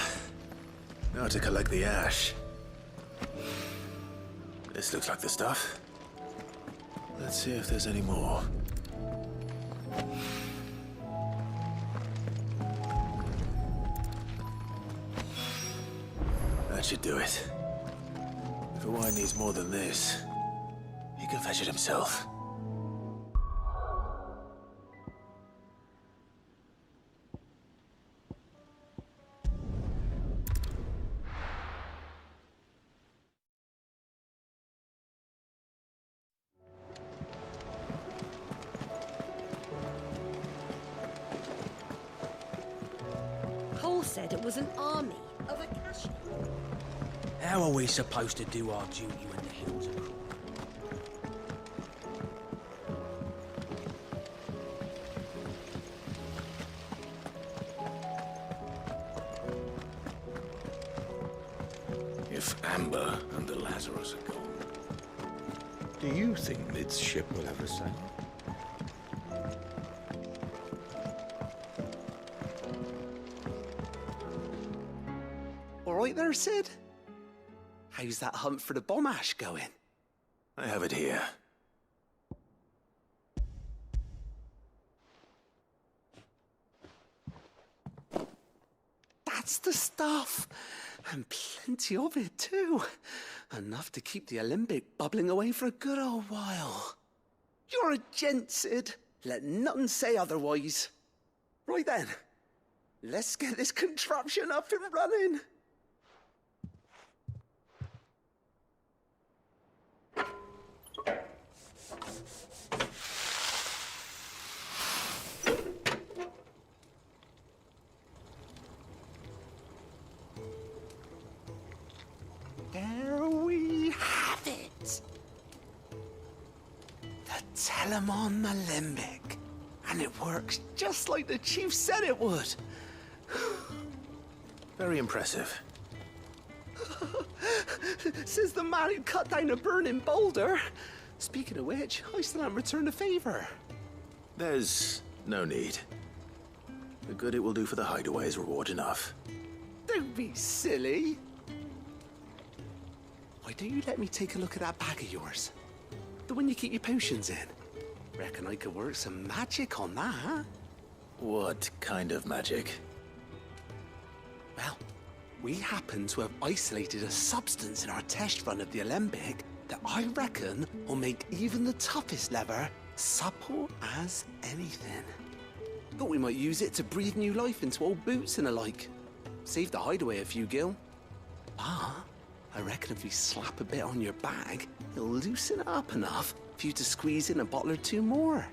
Now to collect the ash. This looks like the stuff. Let's see if there's any more. That should do it. If Hawaii needs more than this, he can fetch it himself. Cole said it was an army of Akashi. How are we supposed to do our duty when the hills are cruel? If Amber and the Lazarus are gone, do you think Mid's ship will ever sail? All right there, Sid? How's that hunt for the bomb ash going? I have it here. That's the stuff! And plenty of it, too. Enough to keep the alembic bubbling away for a good old while. You're a gent, Sid. Let nothing say otherwise. Right then, let's get this contraption up and running. There we have it. The Telemon Alembic. And it works just like the chief said it would. Very impressive. Says the man who cut down a burning boulder. Speaking of which, I still haven't returned the favor. There's no need. The good it will do for the hideaway is reward enough. Don't be silly. Why don't you let me take a look at that bag of yours? The one you keep your potions in. Reckon I could work some magic on that. What kind of magic? Well, we happen to have isolated a substance in our test run of the alembic that I reckon will make even the toughest lever supple as anything. Thought we might use it to breathe new life into old boots and the like. Save the hideaway a few gil. Ah, I reckon if we slap a bit on your bag, it'll loosen it up enough for you to squeeze in a bottle or two more.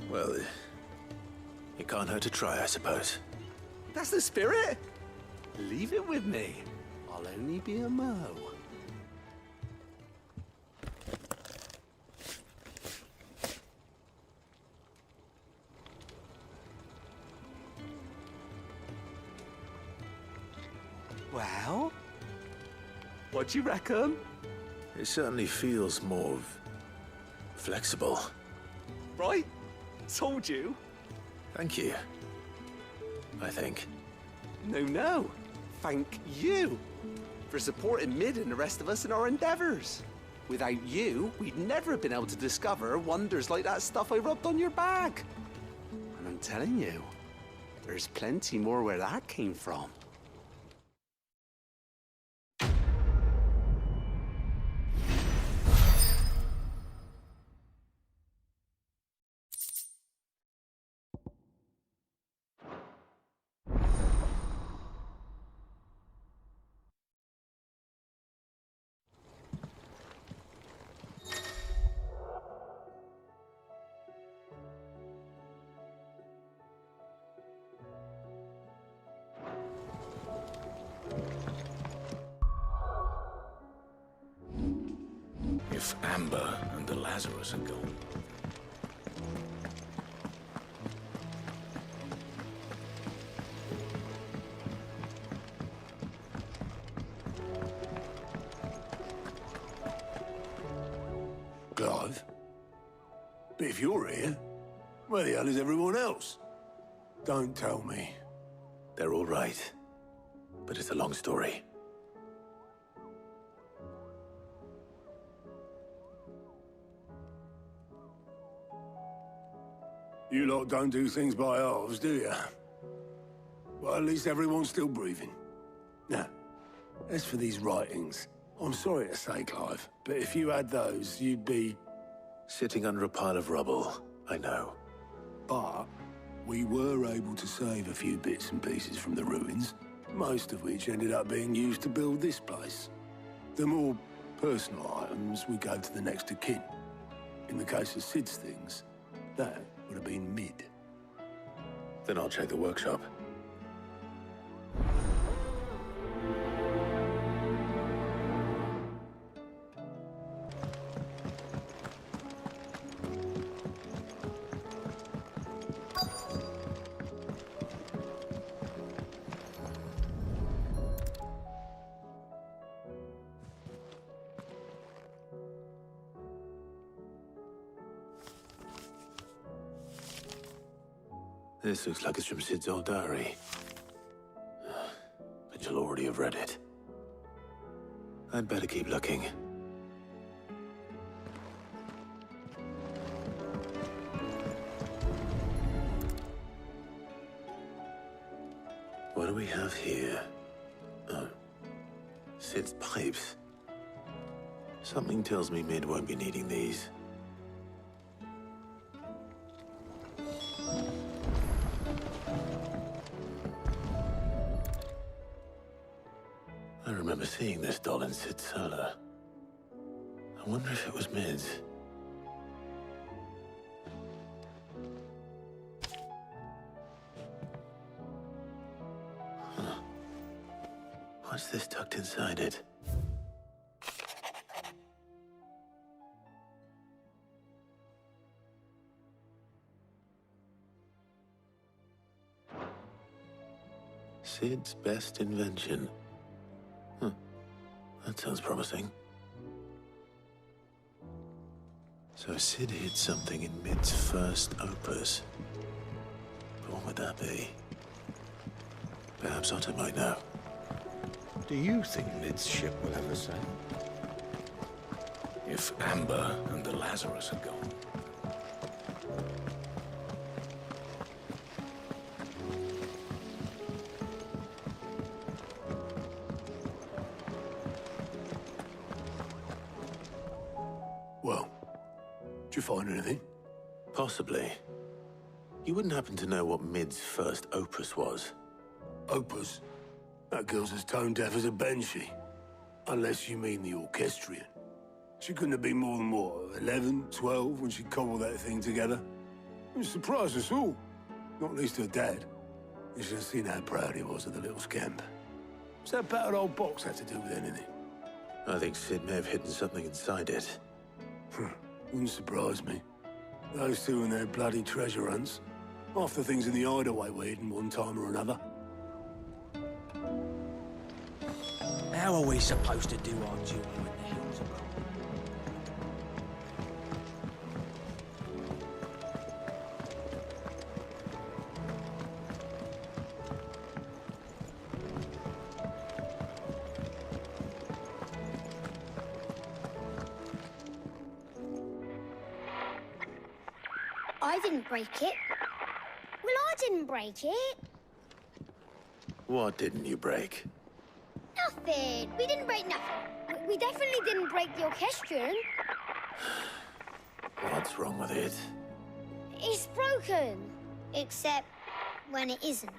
Well, it can't hurt to try, I suppose. That's the spirit. Leave it with me. I'll only be a mo. Well, what do you reckon? It certainly feels more flexible. Right? Told you. Thank you. I think. No. Thank you for supporting Mid and the rest of us in our endeavors. Without you, we'd never have been able to discover wonders like that stuff I rubbed on your bag. And I'm telling you, there's plenty more where that came from. If Amber and the Lazarus are gone, Clive? But if you're here, where the hell is everyone else? Don't tell me. They're all right. but it's a long story. You lot don't do things by halves, do you? Well, at least everyone's still breathing. Now, as for these writings, I'm sorry to say, Clive, but if you had those, you'd be... Sitting under a pile of rubble, I know. But we were able to save a few bits and pieces from the ruins, most of which ended up being used to build this place. The more personal items we gave to the next of kin. In the case of Sid's things, that would have been Mid. Then I'll check the workshop. This looks like it's from Sid's old diary. But you'll already have read it. I'd better keep looking. What do we have here? Oh. Sid's pipes. Something tells me Mid won't be needing these. I remember seeing this doll in Sid's cellar. I wonder if it was Mid's. Huh. What's this tucked inside it? Sid's best invention. Huh. That sounds promising. So Sid hid something in Mid's first opus. But what would that be? Perhaps Otto might know. Do you think Mid's ship will ever sail? If Amber and the Lazarus are gone. Well, did you find anything? Possibly. You wouldn't happen to know what Mid's first opus was? Opus? That girl's as tone deaf as a banshee. Unless you mean the orchestrion. She couldn't have been more than, what, 11, 12 when she cobbled that thing together? It surprised us all. Not least her dad. You should have seen how proud he was of the little scamp. What's that battered old box have to do with anything? I think Sid may have hidden something inside it. Wouldn't surprise me. Those two and their bloody treasure hunts. Half the things in the hideaway were hidden one time or another. How are we supposed to do our duty when the hills are cold? I didn't break it. Well, I didn't break it. What didn't you break? Nothing. We didn't break nothing. We definitely didn't break the orchestrion. What's wrong with it? It's broken. Except when it isn't.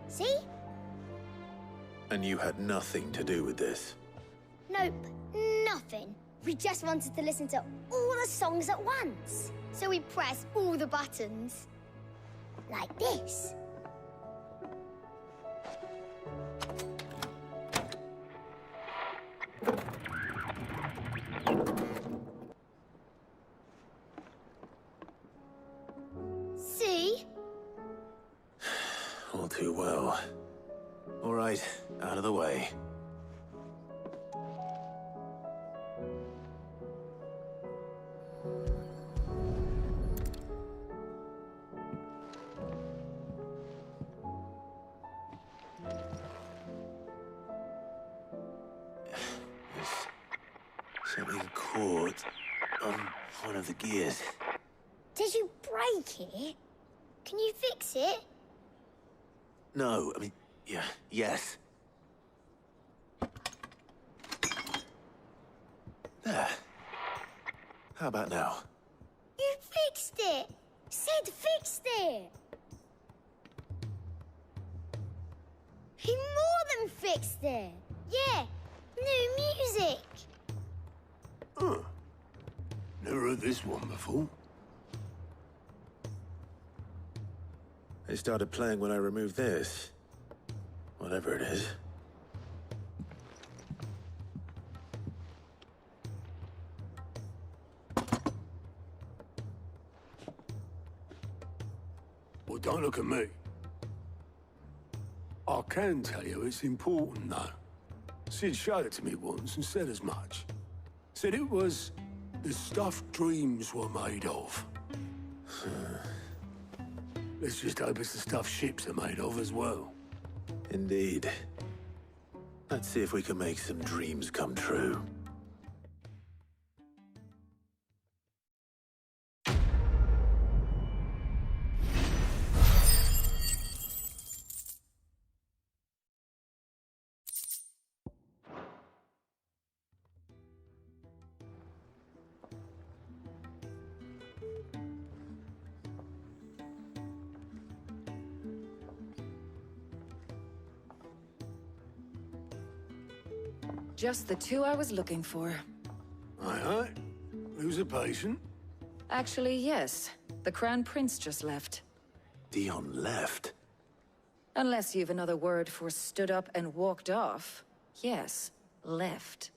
See? And you had nothing to do with this? Nope, nothing. We just wanted to listen to all the songs at once. So we pressed all the buttons. Like this. See? All too well. All right, out of the way. something caught on one of the gears. Did you break it? Can you fix it? No, I mean, yes. There. How about now? You fixed it! Sid fixed it! He more than fixed it! Yeah, new music! Huh. Never heard this one before. They started playing when I removed this. Whatever it is. Well, don't look at me. I can tell you it's important, though. Sid showed it to me once and said as much. Said it was the stuff dreams were made of. Let's just hope it's the stuff ships are made of as well. Indeed. Let's see if we can make some dreams come true. Just the two I was looking for. Aye. Who's a patient? Actually, yes. The Crown Prince just left. Dion left? Unless you've another word for stood up and walked off. Yes, left.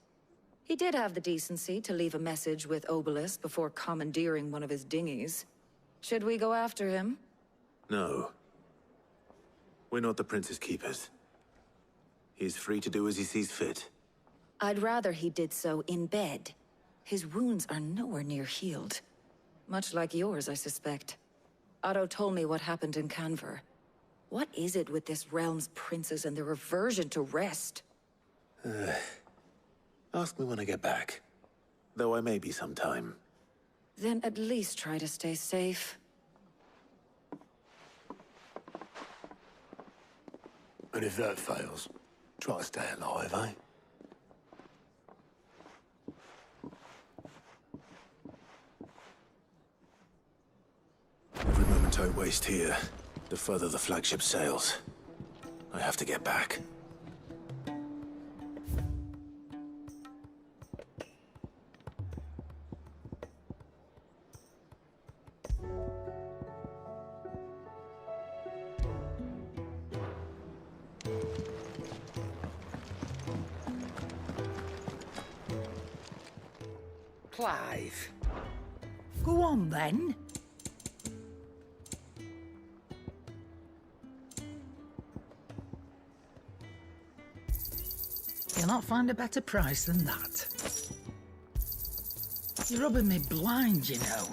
He did have the decency to leave a message with Obelisk before commandeering one of his dinghies. Should we go after him? No. We're not the Prince's keepers. He's free to do as he sees fit. I'd rather he did so in bed. His wounds are nowhere near healed. Much like yours, I suspect. Otto told me what happened in Canver. What is it with this realm's princes and their aversion to rest? Ask me when I get back. Though I may be sometime. Then at least try to stay safe. And if that fails, try to stay alive, eh? Every moment I waste here, the further the flagship sails. I have to get back. Clive. Go on, then. You'll not find a better price than that. You're rubbing me blind, you know.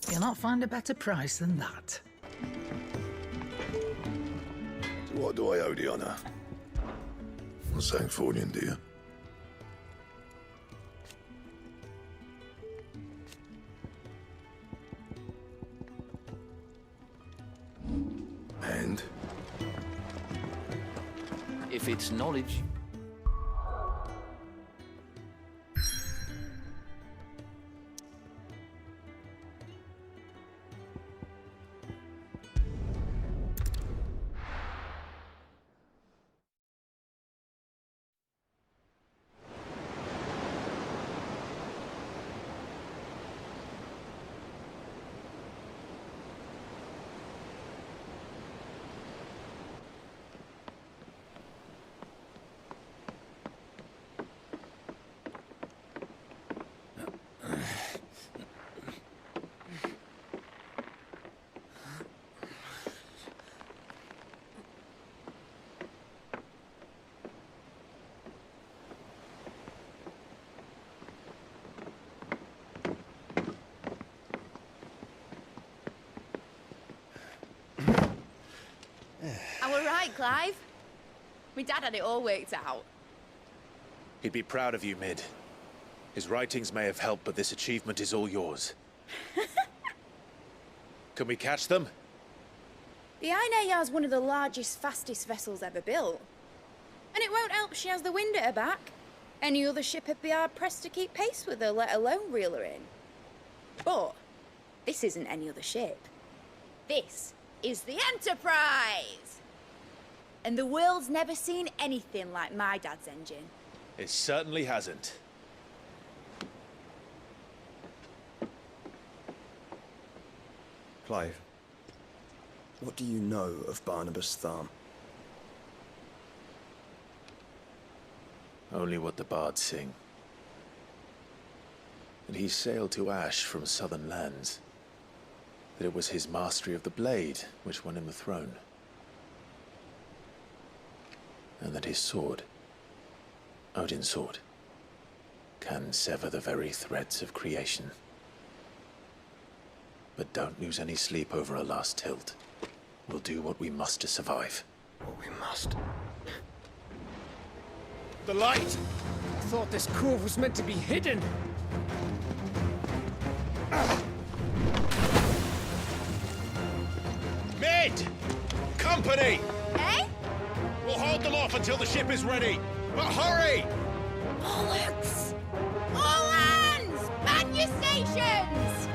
You'll not find a better price than that. So what do I owe the honor? I'm Sancfordian, dear. And? If it's knowledge. Clive. My dad had it all worked out. He'd be proud of you, Mid. His writings may have helped, but this achievement is all yours. Can we catch them? The Ainayar's one of the largest, fastest vessels ever built. And it won't help she has the wind at her back. Any other ship would be hard-pressed to keep pace with her, let alone reel her in. But this isn't any other ship. This is the Enterprise! And the world's never seen anything like my dad's engine. It certainly hasn't. Clive, what do you know of Barnabas Tharm? Only what the bards sing. That he sailed to Ash from southern lands. That it was his mastery of the blade which won him the throne. And that his sword, Odin's sword, can sever the very threads of creation. But don't lose any sleep over a last tilt. We'll do what we must to survive. What we must. The light! I thought this cove was meant to be hidden. Mid! Company! Eh? We'll hold them off until the ship is ready. But hurry! Bollocks! All hands! Man your stations!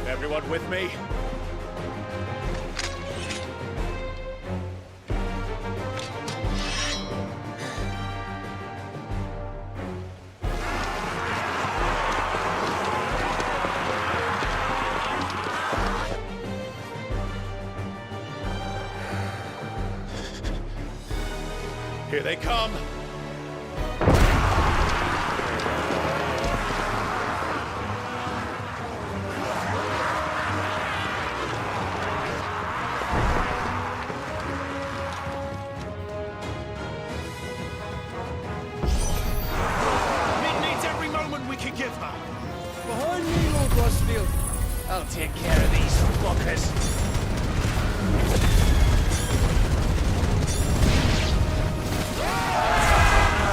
Everyone with me? Here they come! Behind me, Lord Rosfield. I'll take care of these fuckers.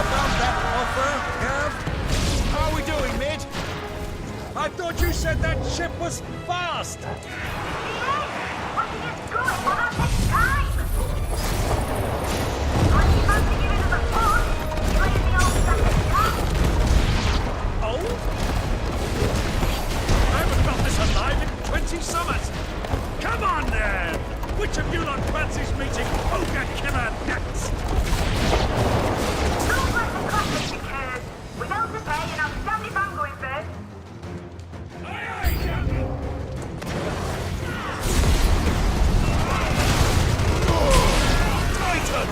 About that offer, Gav? How are we doing, Mid? I thought you said that ship was fast! Alive in 20 summers! Come on then! Which of you lot fancies meeting Ogre Killer next? Don't let the classic because without the pay and I'll stand if I'm going first. Aye, aye, Captain! Titan!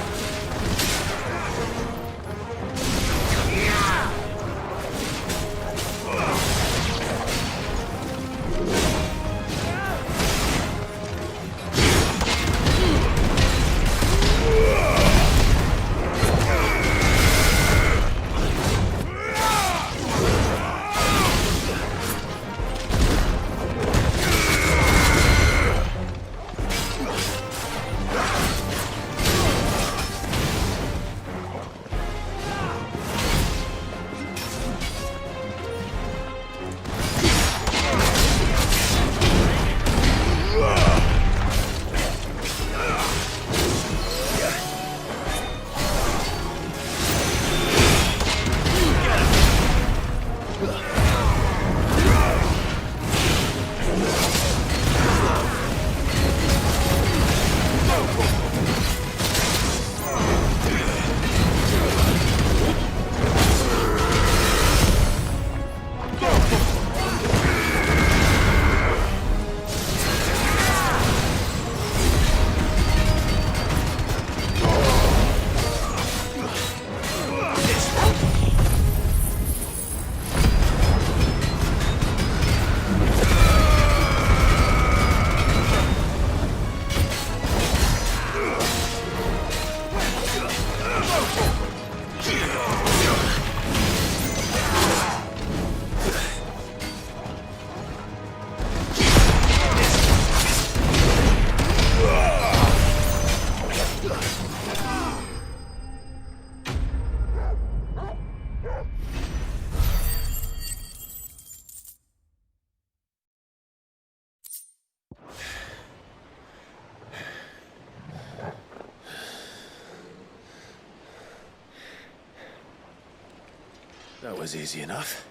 That was easy enough.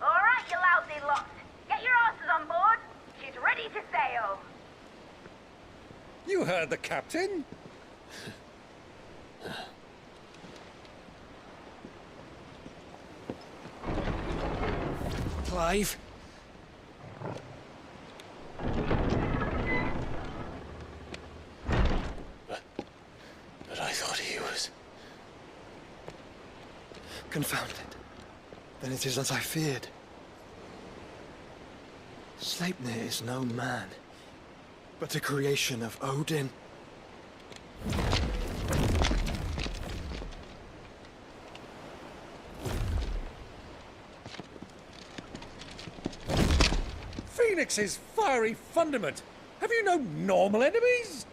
Alright, you lousy lot. Get your asses on board. She's ready to sail. You heard the captain? Clive? But I thought he was... Confounded. Then it is as I feared. Sleipnir is no man, but a creation of Odin. Phoenix's fiery fundament! Have you no normal enemies?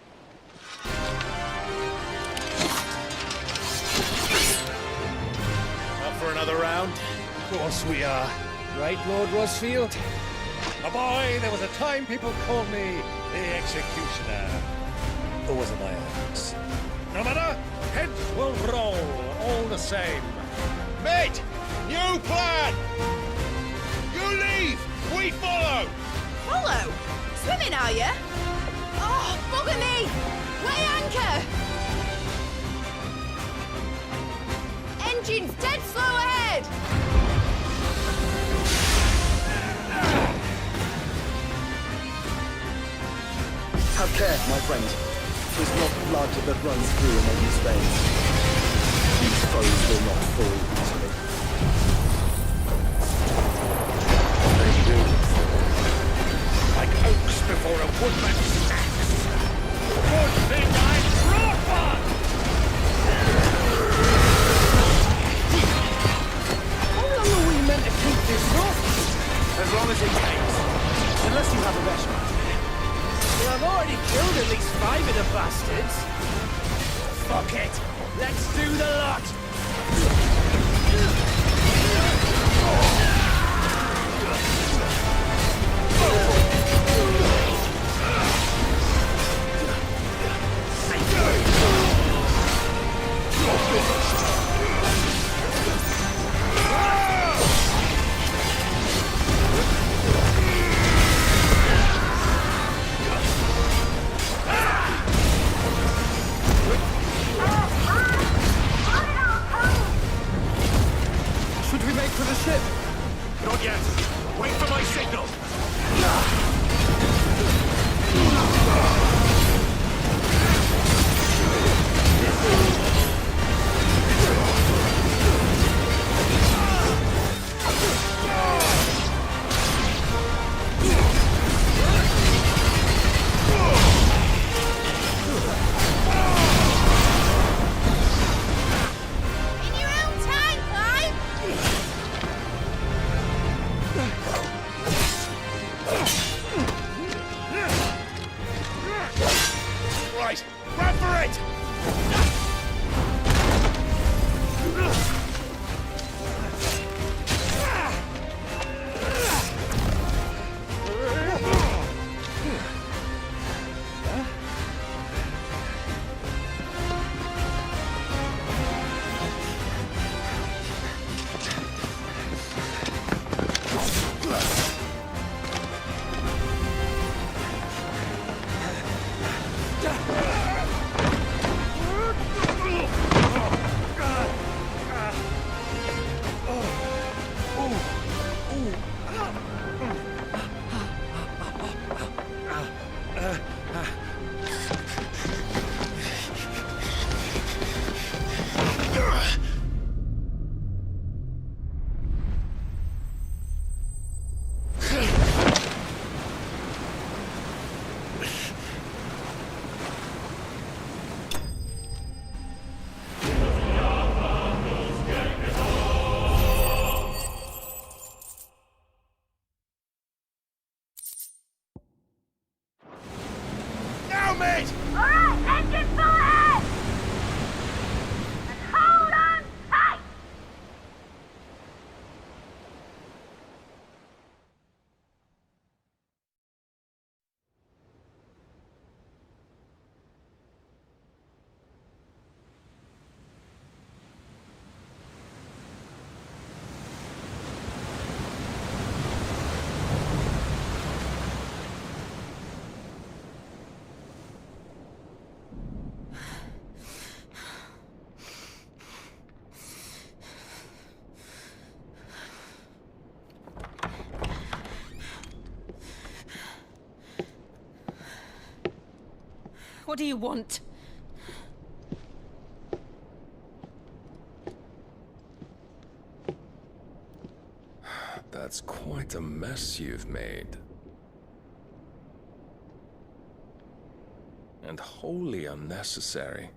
Up for another round? Of course we are. Right, Lord Rosfield? A boy, there was a time people called me the Executioner. Or was it my axe? No matter, heads will roll, all the same. Mate! New plan! You leave! We follow! Follow? Swimming, are you? Oh, bugger me! Weigh anchor! Engine's dead slow ahead! Have care, my friend. 'Tis not blood that runs through a maiden's veins. These foes will not fall easily. They do. Like oaks before a woodman's axe. Good thing I brought one! How long are we meant to keep this up? As long as it takes. Unless you have a better idea. I've already killed at least 5 of the bastards. Fuck it. Let's do the lot. Should we make for the ship? Not yet. Wait for my signal. In your own time, Clive! Right, run for it! Now, mate! Alright, engine full ahead! And hold on tight! What do you want? That's quite a mess you've made. And wholly unnecessary.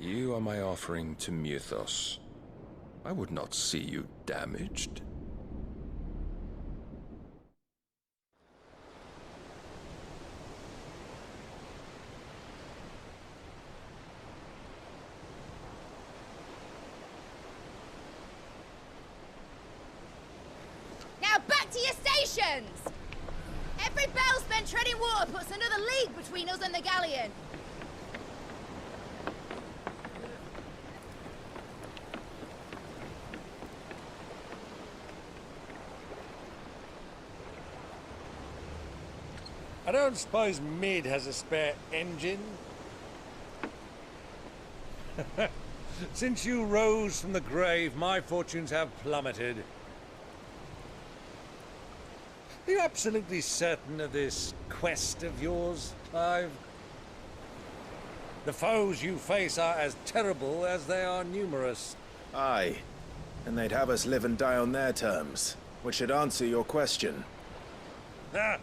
You are my offering to Mythos. I would not see you damaged. Now back to your stations! Every bell spent treading water puts another league between us and the galleon. I don't suppose Mid has a spare engine? Since you rose from the grave, my fortunes have plummeted. Are you absolutely certain of this quest of yours, Clive? The foes you face are as terrible as they are numerous. Aye, and they'd have us live and die on their terms, which should answer your question. Ah!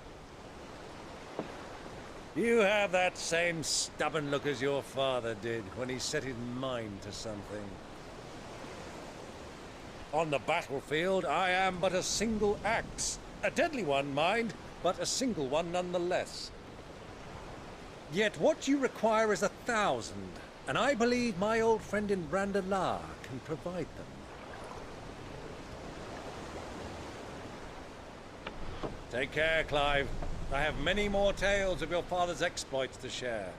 You have that same stubborn look as your father did when he set his mind to something. On the battlefield, I am but a single axe. A deadly one, mind, but a single one nonetheless. Yet what you require is 1,000, and I believe my old friend in Brandalar can provide them. Take care, Clive. I have many more tales of your father's exploits to share.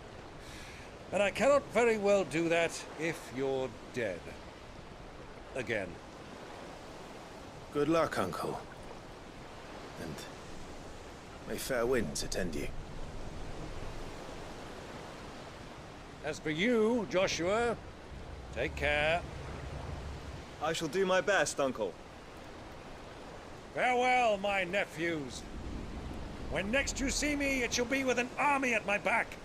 And I cannot very well do that if you're dead. Again. Good luck, Uncle. And may fair winds attend you. As for you, Joshua, take care. I shall do my best, Uncle. Farewell, my nephews. When next you see me, it shall be with an army at my back.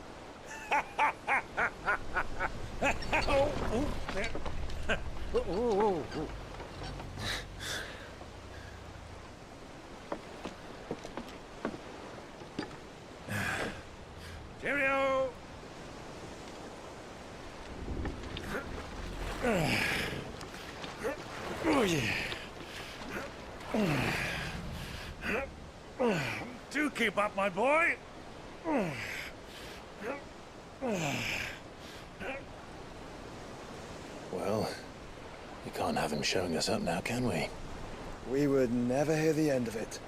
Cheerio! Oh, yeah. Do keep up, my boy. Well, we can't have him showing us up now, can we? We would never hear the end of it.